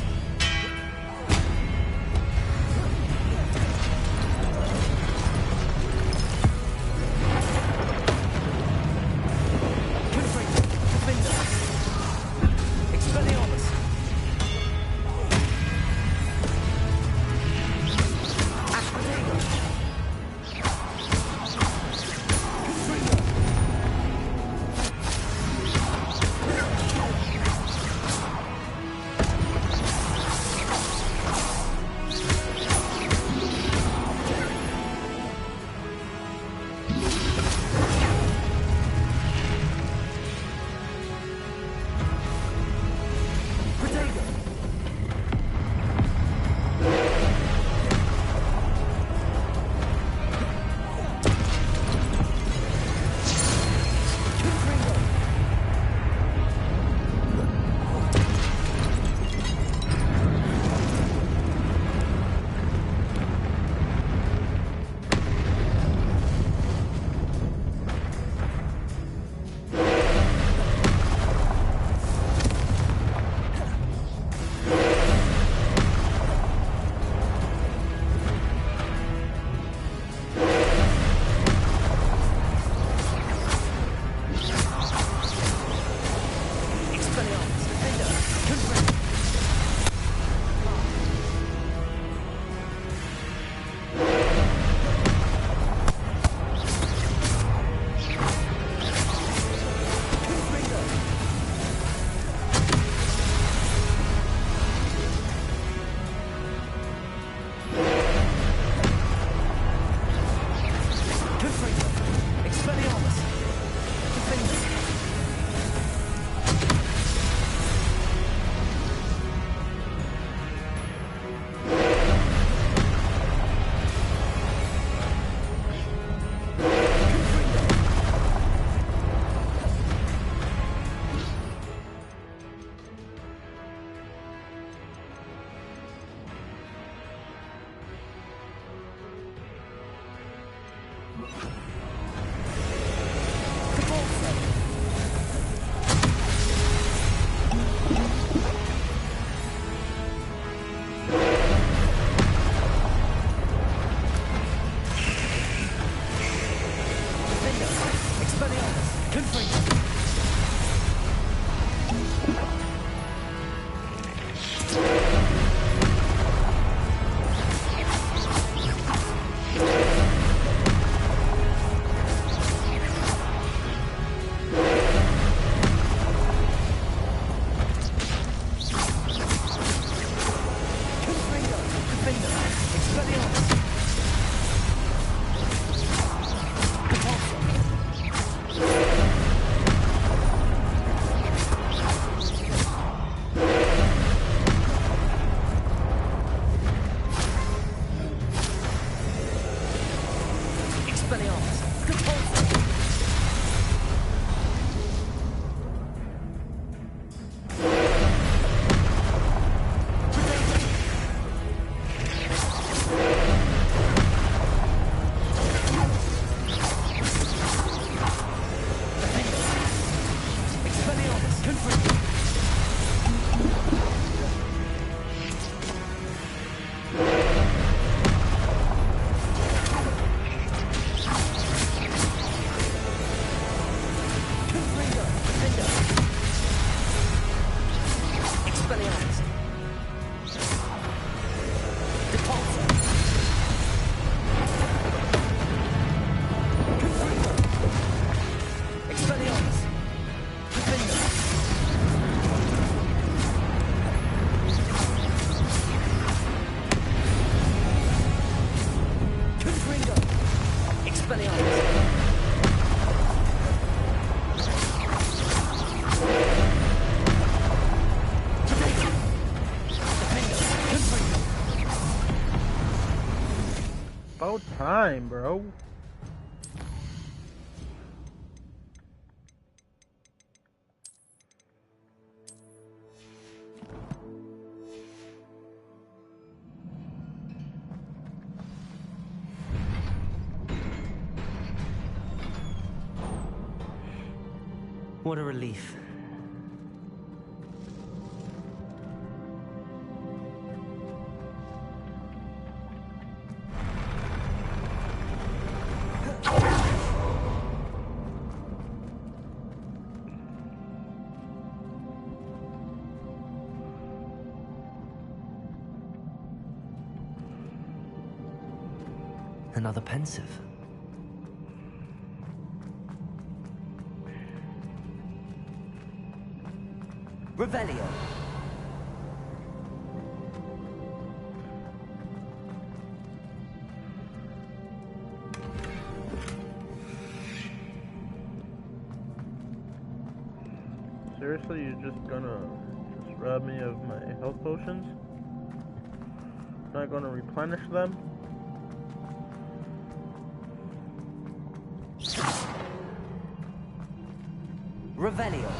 About time, bro. What a relief. Another pensive. Revelio. Seriously, you're just gonna rob me of my health potions? Not gonna replenish them? Revelio.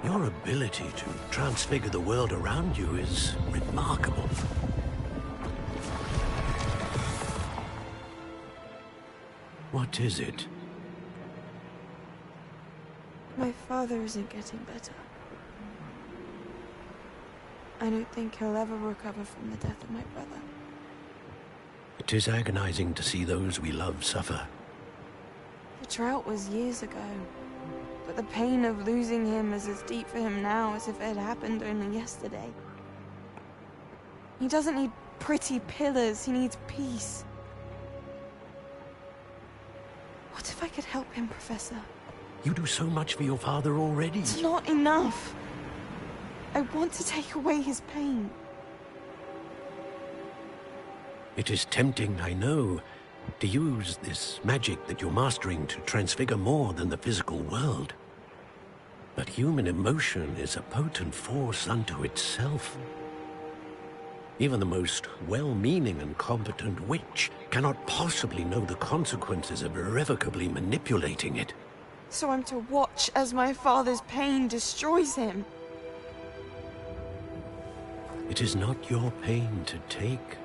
Your ability to transfigure the world around you is remarkable. What is it? My father isn't getting better. I don't think he'll ever recover from the death of my brother. It is agonizing to see those we love suffer. The drought was years ago, but the pain of losing him is as deep for him now as if it had happened only yesterday. He doesn't need pretty pillars, he needs peace. What if I could help him, Professor? You do so much for your father already. It's not enough. I want to take away his pain. It is tempting, I know, to use this magic that you're mastering to transfigure more than the physical world. But human emotion is a potent force unto itself. Even the most well-meaning and competent witch cannot possibly know the consequences of irrevocably manipulating it. So I'm to watch as my father's pain destroys him. It is not your pain to take.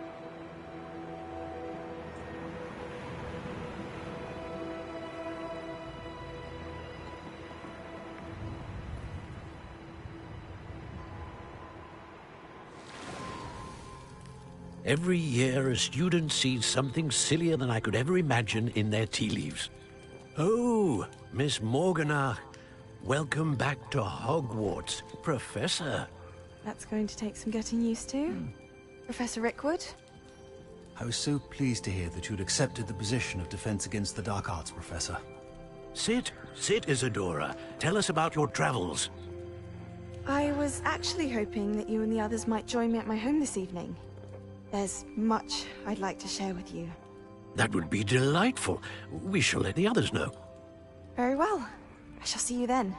Every year, a student sees something sillier than I could ever imagine in their tea leaves. Oh, Miss Morganach, welcome back to Hogwarts, Professor. That's going to take some getting used to. Professor Rickwood? I was so pleased to hear that you'd accepted the position of Defense Against the Dark Arts, Professor. Sit, Isadora. Tell us about your travels. I was actually hoping that you and the others might join me at my home this evening. There's much I'd like to share with you. That would be delightful. We shall let the others know. Very well. I shall see you then.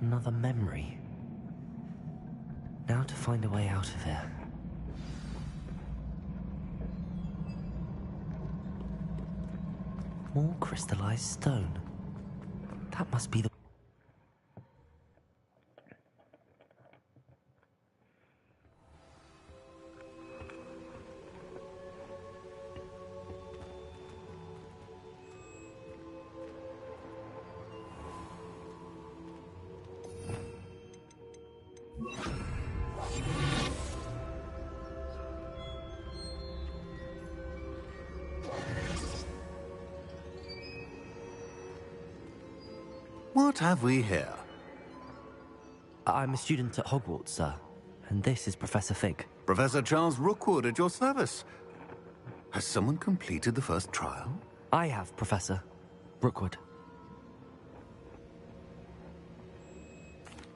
Another memory. Now to find a way out of here. More crystallized stone. That must be the... What have we here? I'm a student at Hogwarts, sir. And this is Professor Fig. Professor Charles Rookwood at your service. Has someone completed the first trial? I have, Professor Rookwood.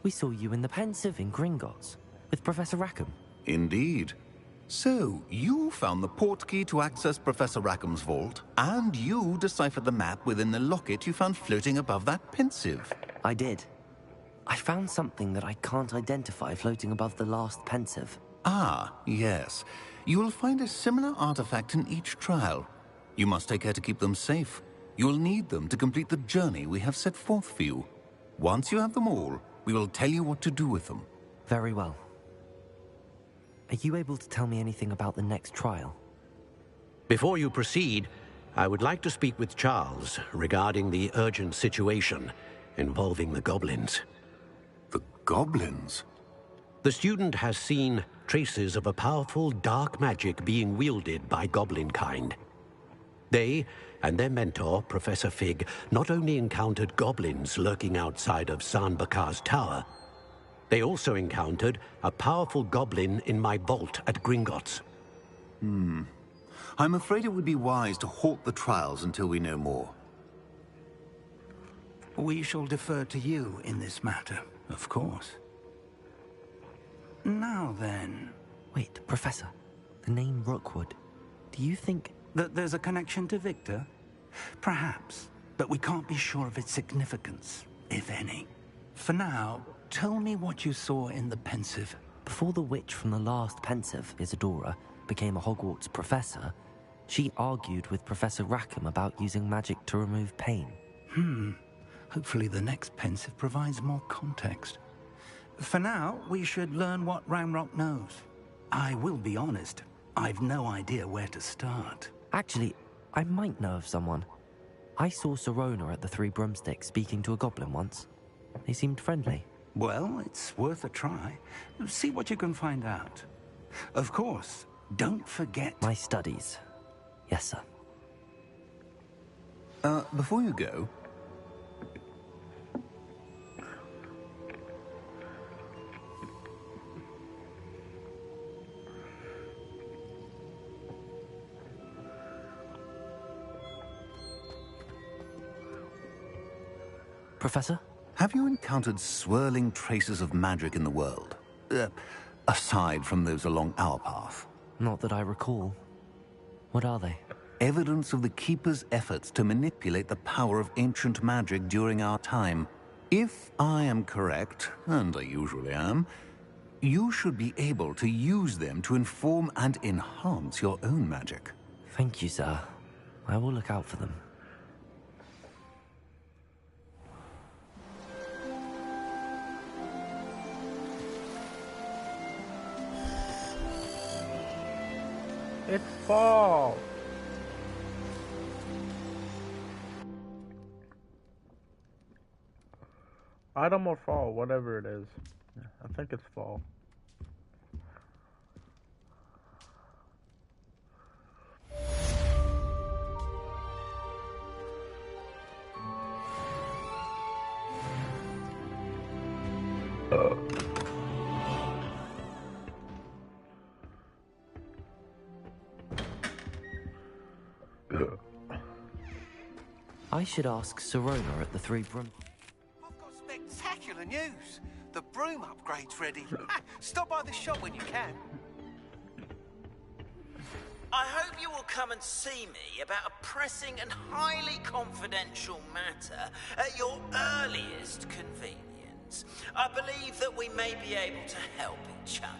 We saw you in the Pensive in Gringotts with Professor Rackham. Indeed. So, you found the portkey to access Professor Rackham's vault, and you deciphered the map within the locket you found floating above that Pensive. I did. I found something that I can't identify floating above the last Pensive. Ah, yes. You will find a similar artifact in each trial. You must take care to keep them safe. You will need them to complete the journey we have set forth for you. Once you have them all, we will tell you what to do with them. Very well. Are you able to tell me anything about the next trial? Before you proceed, I would like to speak with Charles regarding the urgent situation involving the goblins. The goblins? The student has seen traces of a powerful dark magic being wielded by goblin kind. They and their mentor, Professor Fig, not only encountered goblins lurking outside of Sanbakar's tower, they also encountered a powerful goblin in my vault at Gringotts. I'm afraid it would be wise to halt the trials until we know more. We shall defer to you in this matter, of course. Now then... Wait, Professor. The name Rookwood. Do you think... that there's a connection to Victor? Perhaps, but we can't be sure of its significance, if any. For now, tell me what you saw in the Pensive. Before the witch from the last Pensive, Isadora, became a Hogwarts professor, she argued with Professor Rackham about using magic to remove pain. Hopefully the next Pensive provides more context. For now, we should learn what Ranrock knows. I will be honest, I've no idea where to start. Actually, I might know of someone. I saw Sirona at the Three Broomsticks speaking to a goblin once. They seemed friendly. Well, it's worth a try. See what you can find out. Of course, don't forget... my studies. Yes, sir. Before you go... Professor? Have you encountered swirling traces of magic in the world? Aside from those along our path? Not that I recall. What are they? Evidence of the Keeper's efforts to manipulate the power of ancient magic during our time. If I am correct, and I usually am, you should be able to use them to inform and enhance your own magic. Thank you, sir. I will look out for them. It's fall. Autumn or fall, whatever it is. I think it's fall. I should ask Serona at the Three Broom. I've got spectacular news. The broom upgrade's ready. Stop by the shop when you can. I hope you will come and see me about a pressing and highly confidential matter at your earliest convenience. I believe that we may be able to help each other.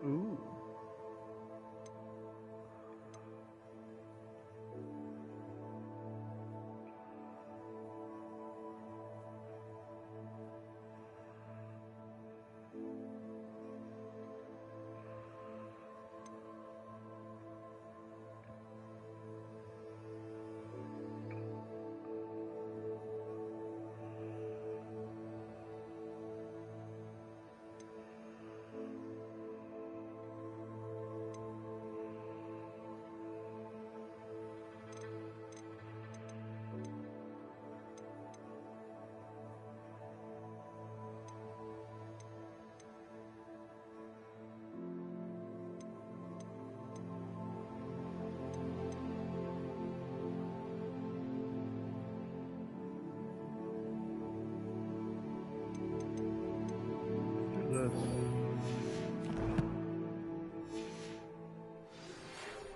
Ooh.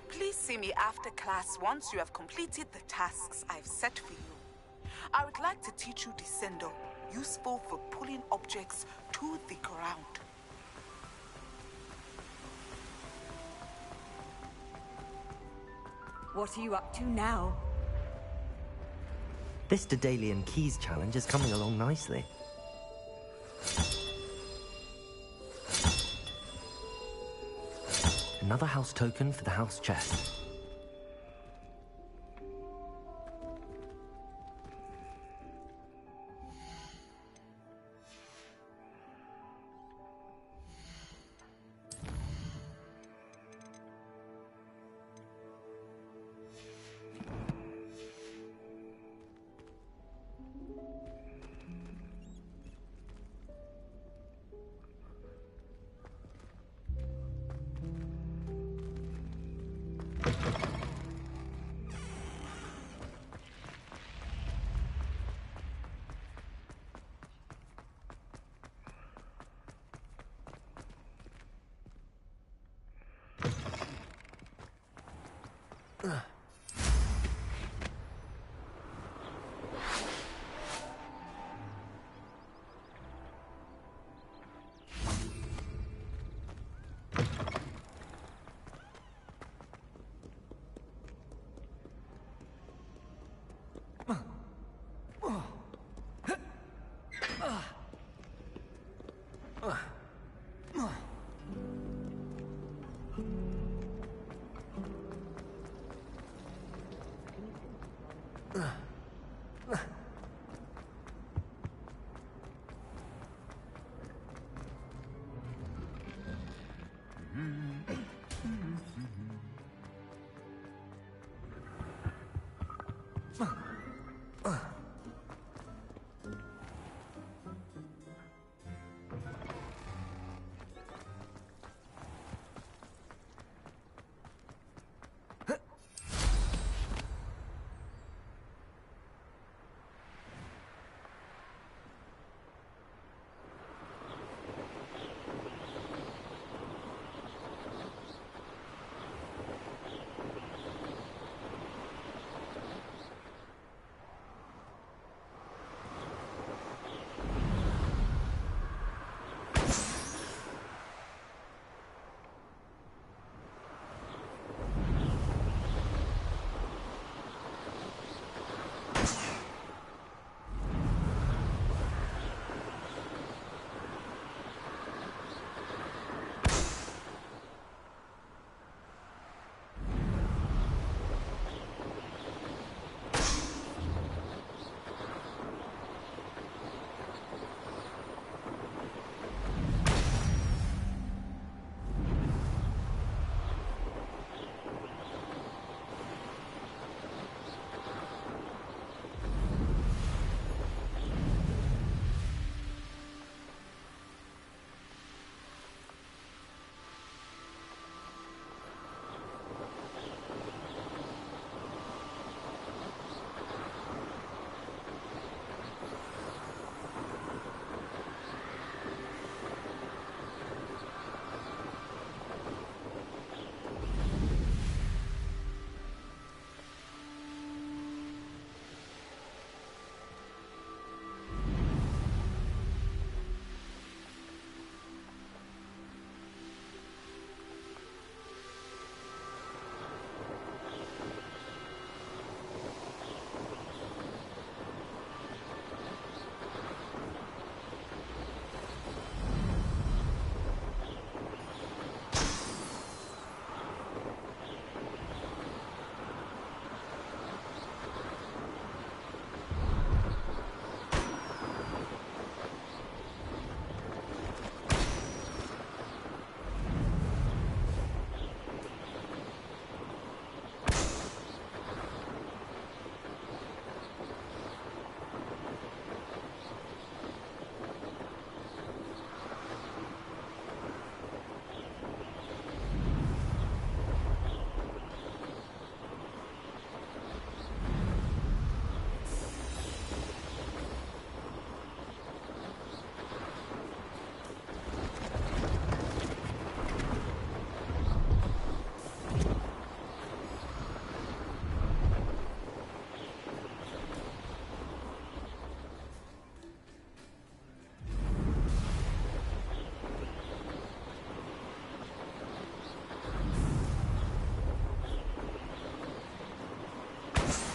Please see me after class once you have completed the tasks I've set for you. I would like to teach you Descendo, useful for pulling objects to the ground. What are you up to now? This Daedalian Keys challenge is coming along nicely. Another house token for the house chest.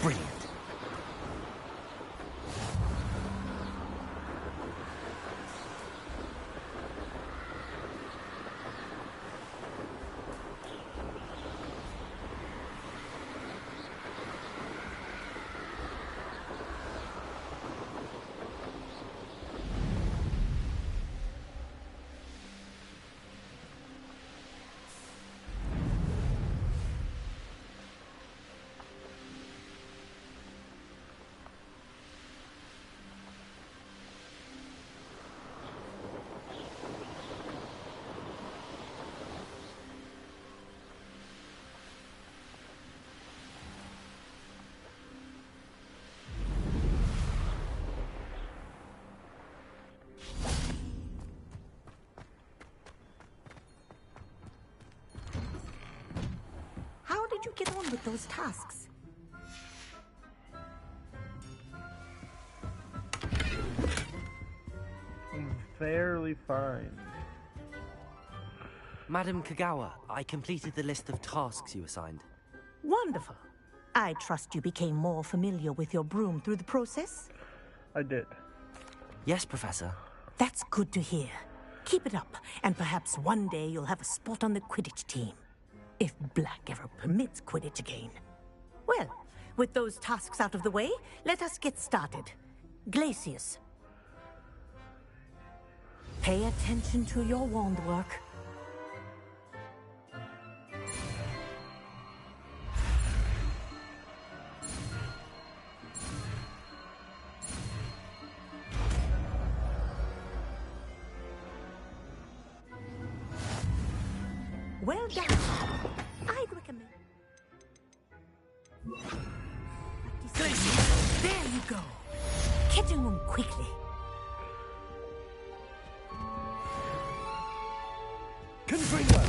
Brilliant. How did you get on with those tasks? Fairly fine. Madam Kagawa, I completed the list of tasks you assigned. Wonderful. I trust you became more familiar with your broom through the process? I did. Yes, Professor. That's good to hear. Keep it up, and perhaps one day you'll have a spot on the Quidditch team. If Black ever permits Quidditch again. Well, with those tasks out of the way, let us get started. Glacius. Pay attention to your wand work. Well done. I'd recommend... There you go. Catching them quickly. Confringo!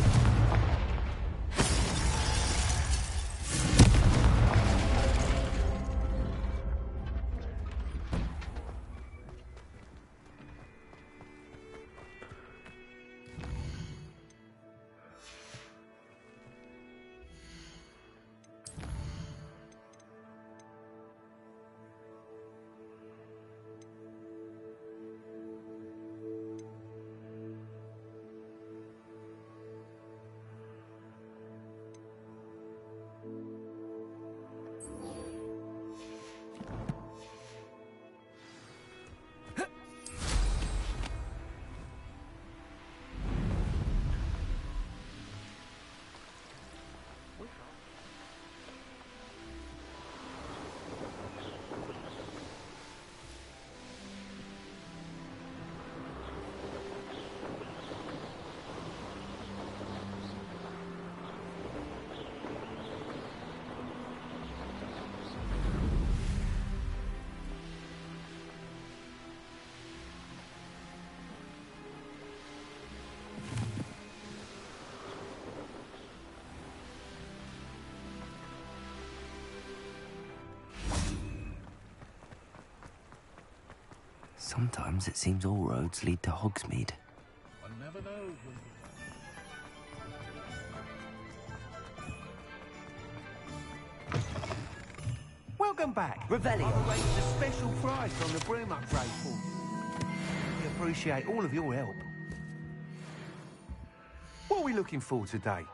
Sometimes it seems all roads lead to Hogsmeade. One never knows. Welcome back. Revelio. I've arranged a special price on the broom upgrade for you. We appreciate all of your help. What are we looking for today?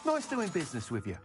Nice doing business with you.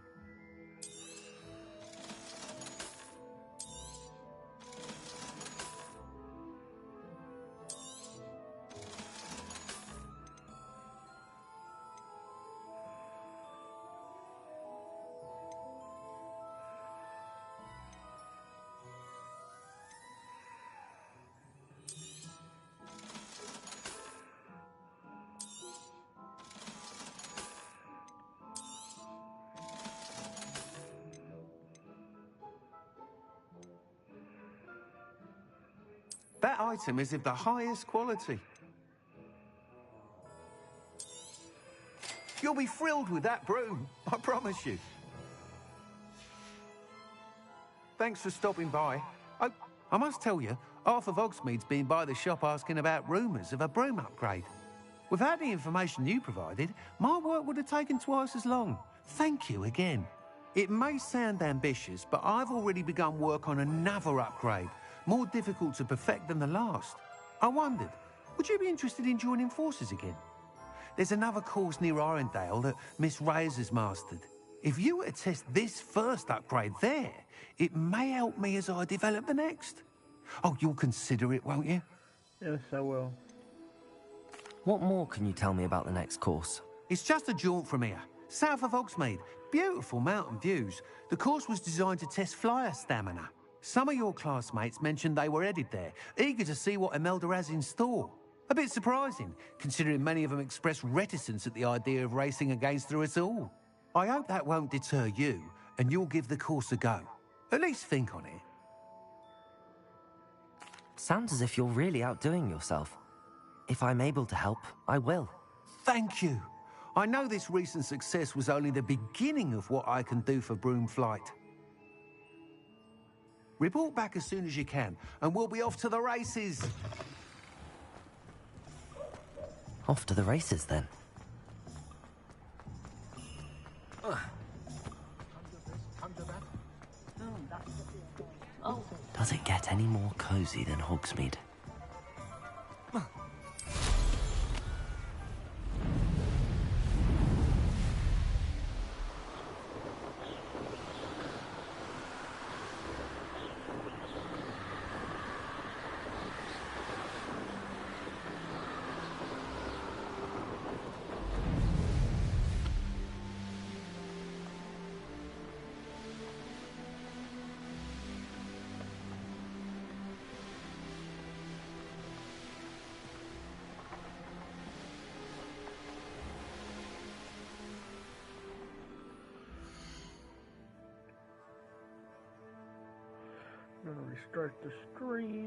That item is of the highest quality. You'll be thrilled with that broom, I promise you. Thanks for stopping by. I must tell you, half of Hogsmeade's been by the shop asking about rumours of a broom upgrade. Without the information you provided, my work would have taken twice as long. Thank you again. It may sound ambitious, but I've already begun work on another upgrade, more difficult to perfect than the last. I wondered, would you be interested in joining forces again? There's another course near Irondale that Miss Reyes has mastered. If you were to test this first upgrade there, it may help me as I develop the next. Oh, you'll consider it, won't you? Yes, I will. What more can you tell me about the next course? It's just a jaunt from here, south of Hogsmeade. Beautiful mountain views. The course was designed to test flyer stamina. Some of your classmates mentioned they were headed there, eager to see what Imelda has in store. A bit surprising, considering many of them expressed reticence at the idea of racing against her at all. I hope that won't deter you, and you'll give the course a go. At least think on it. Sounds as if you're really outdoing yourself. If I'm able to help, I will. Thank you. I know this recent success was only the beginning of what I can do for Broomflight. Report back as soon as you can, and we'll be off to the races. Off to the races, then. Does it get any more cozy than Hogsmeade? I'm gonna restart the stream.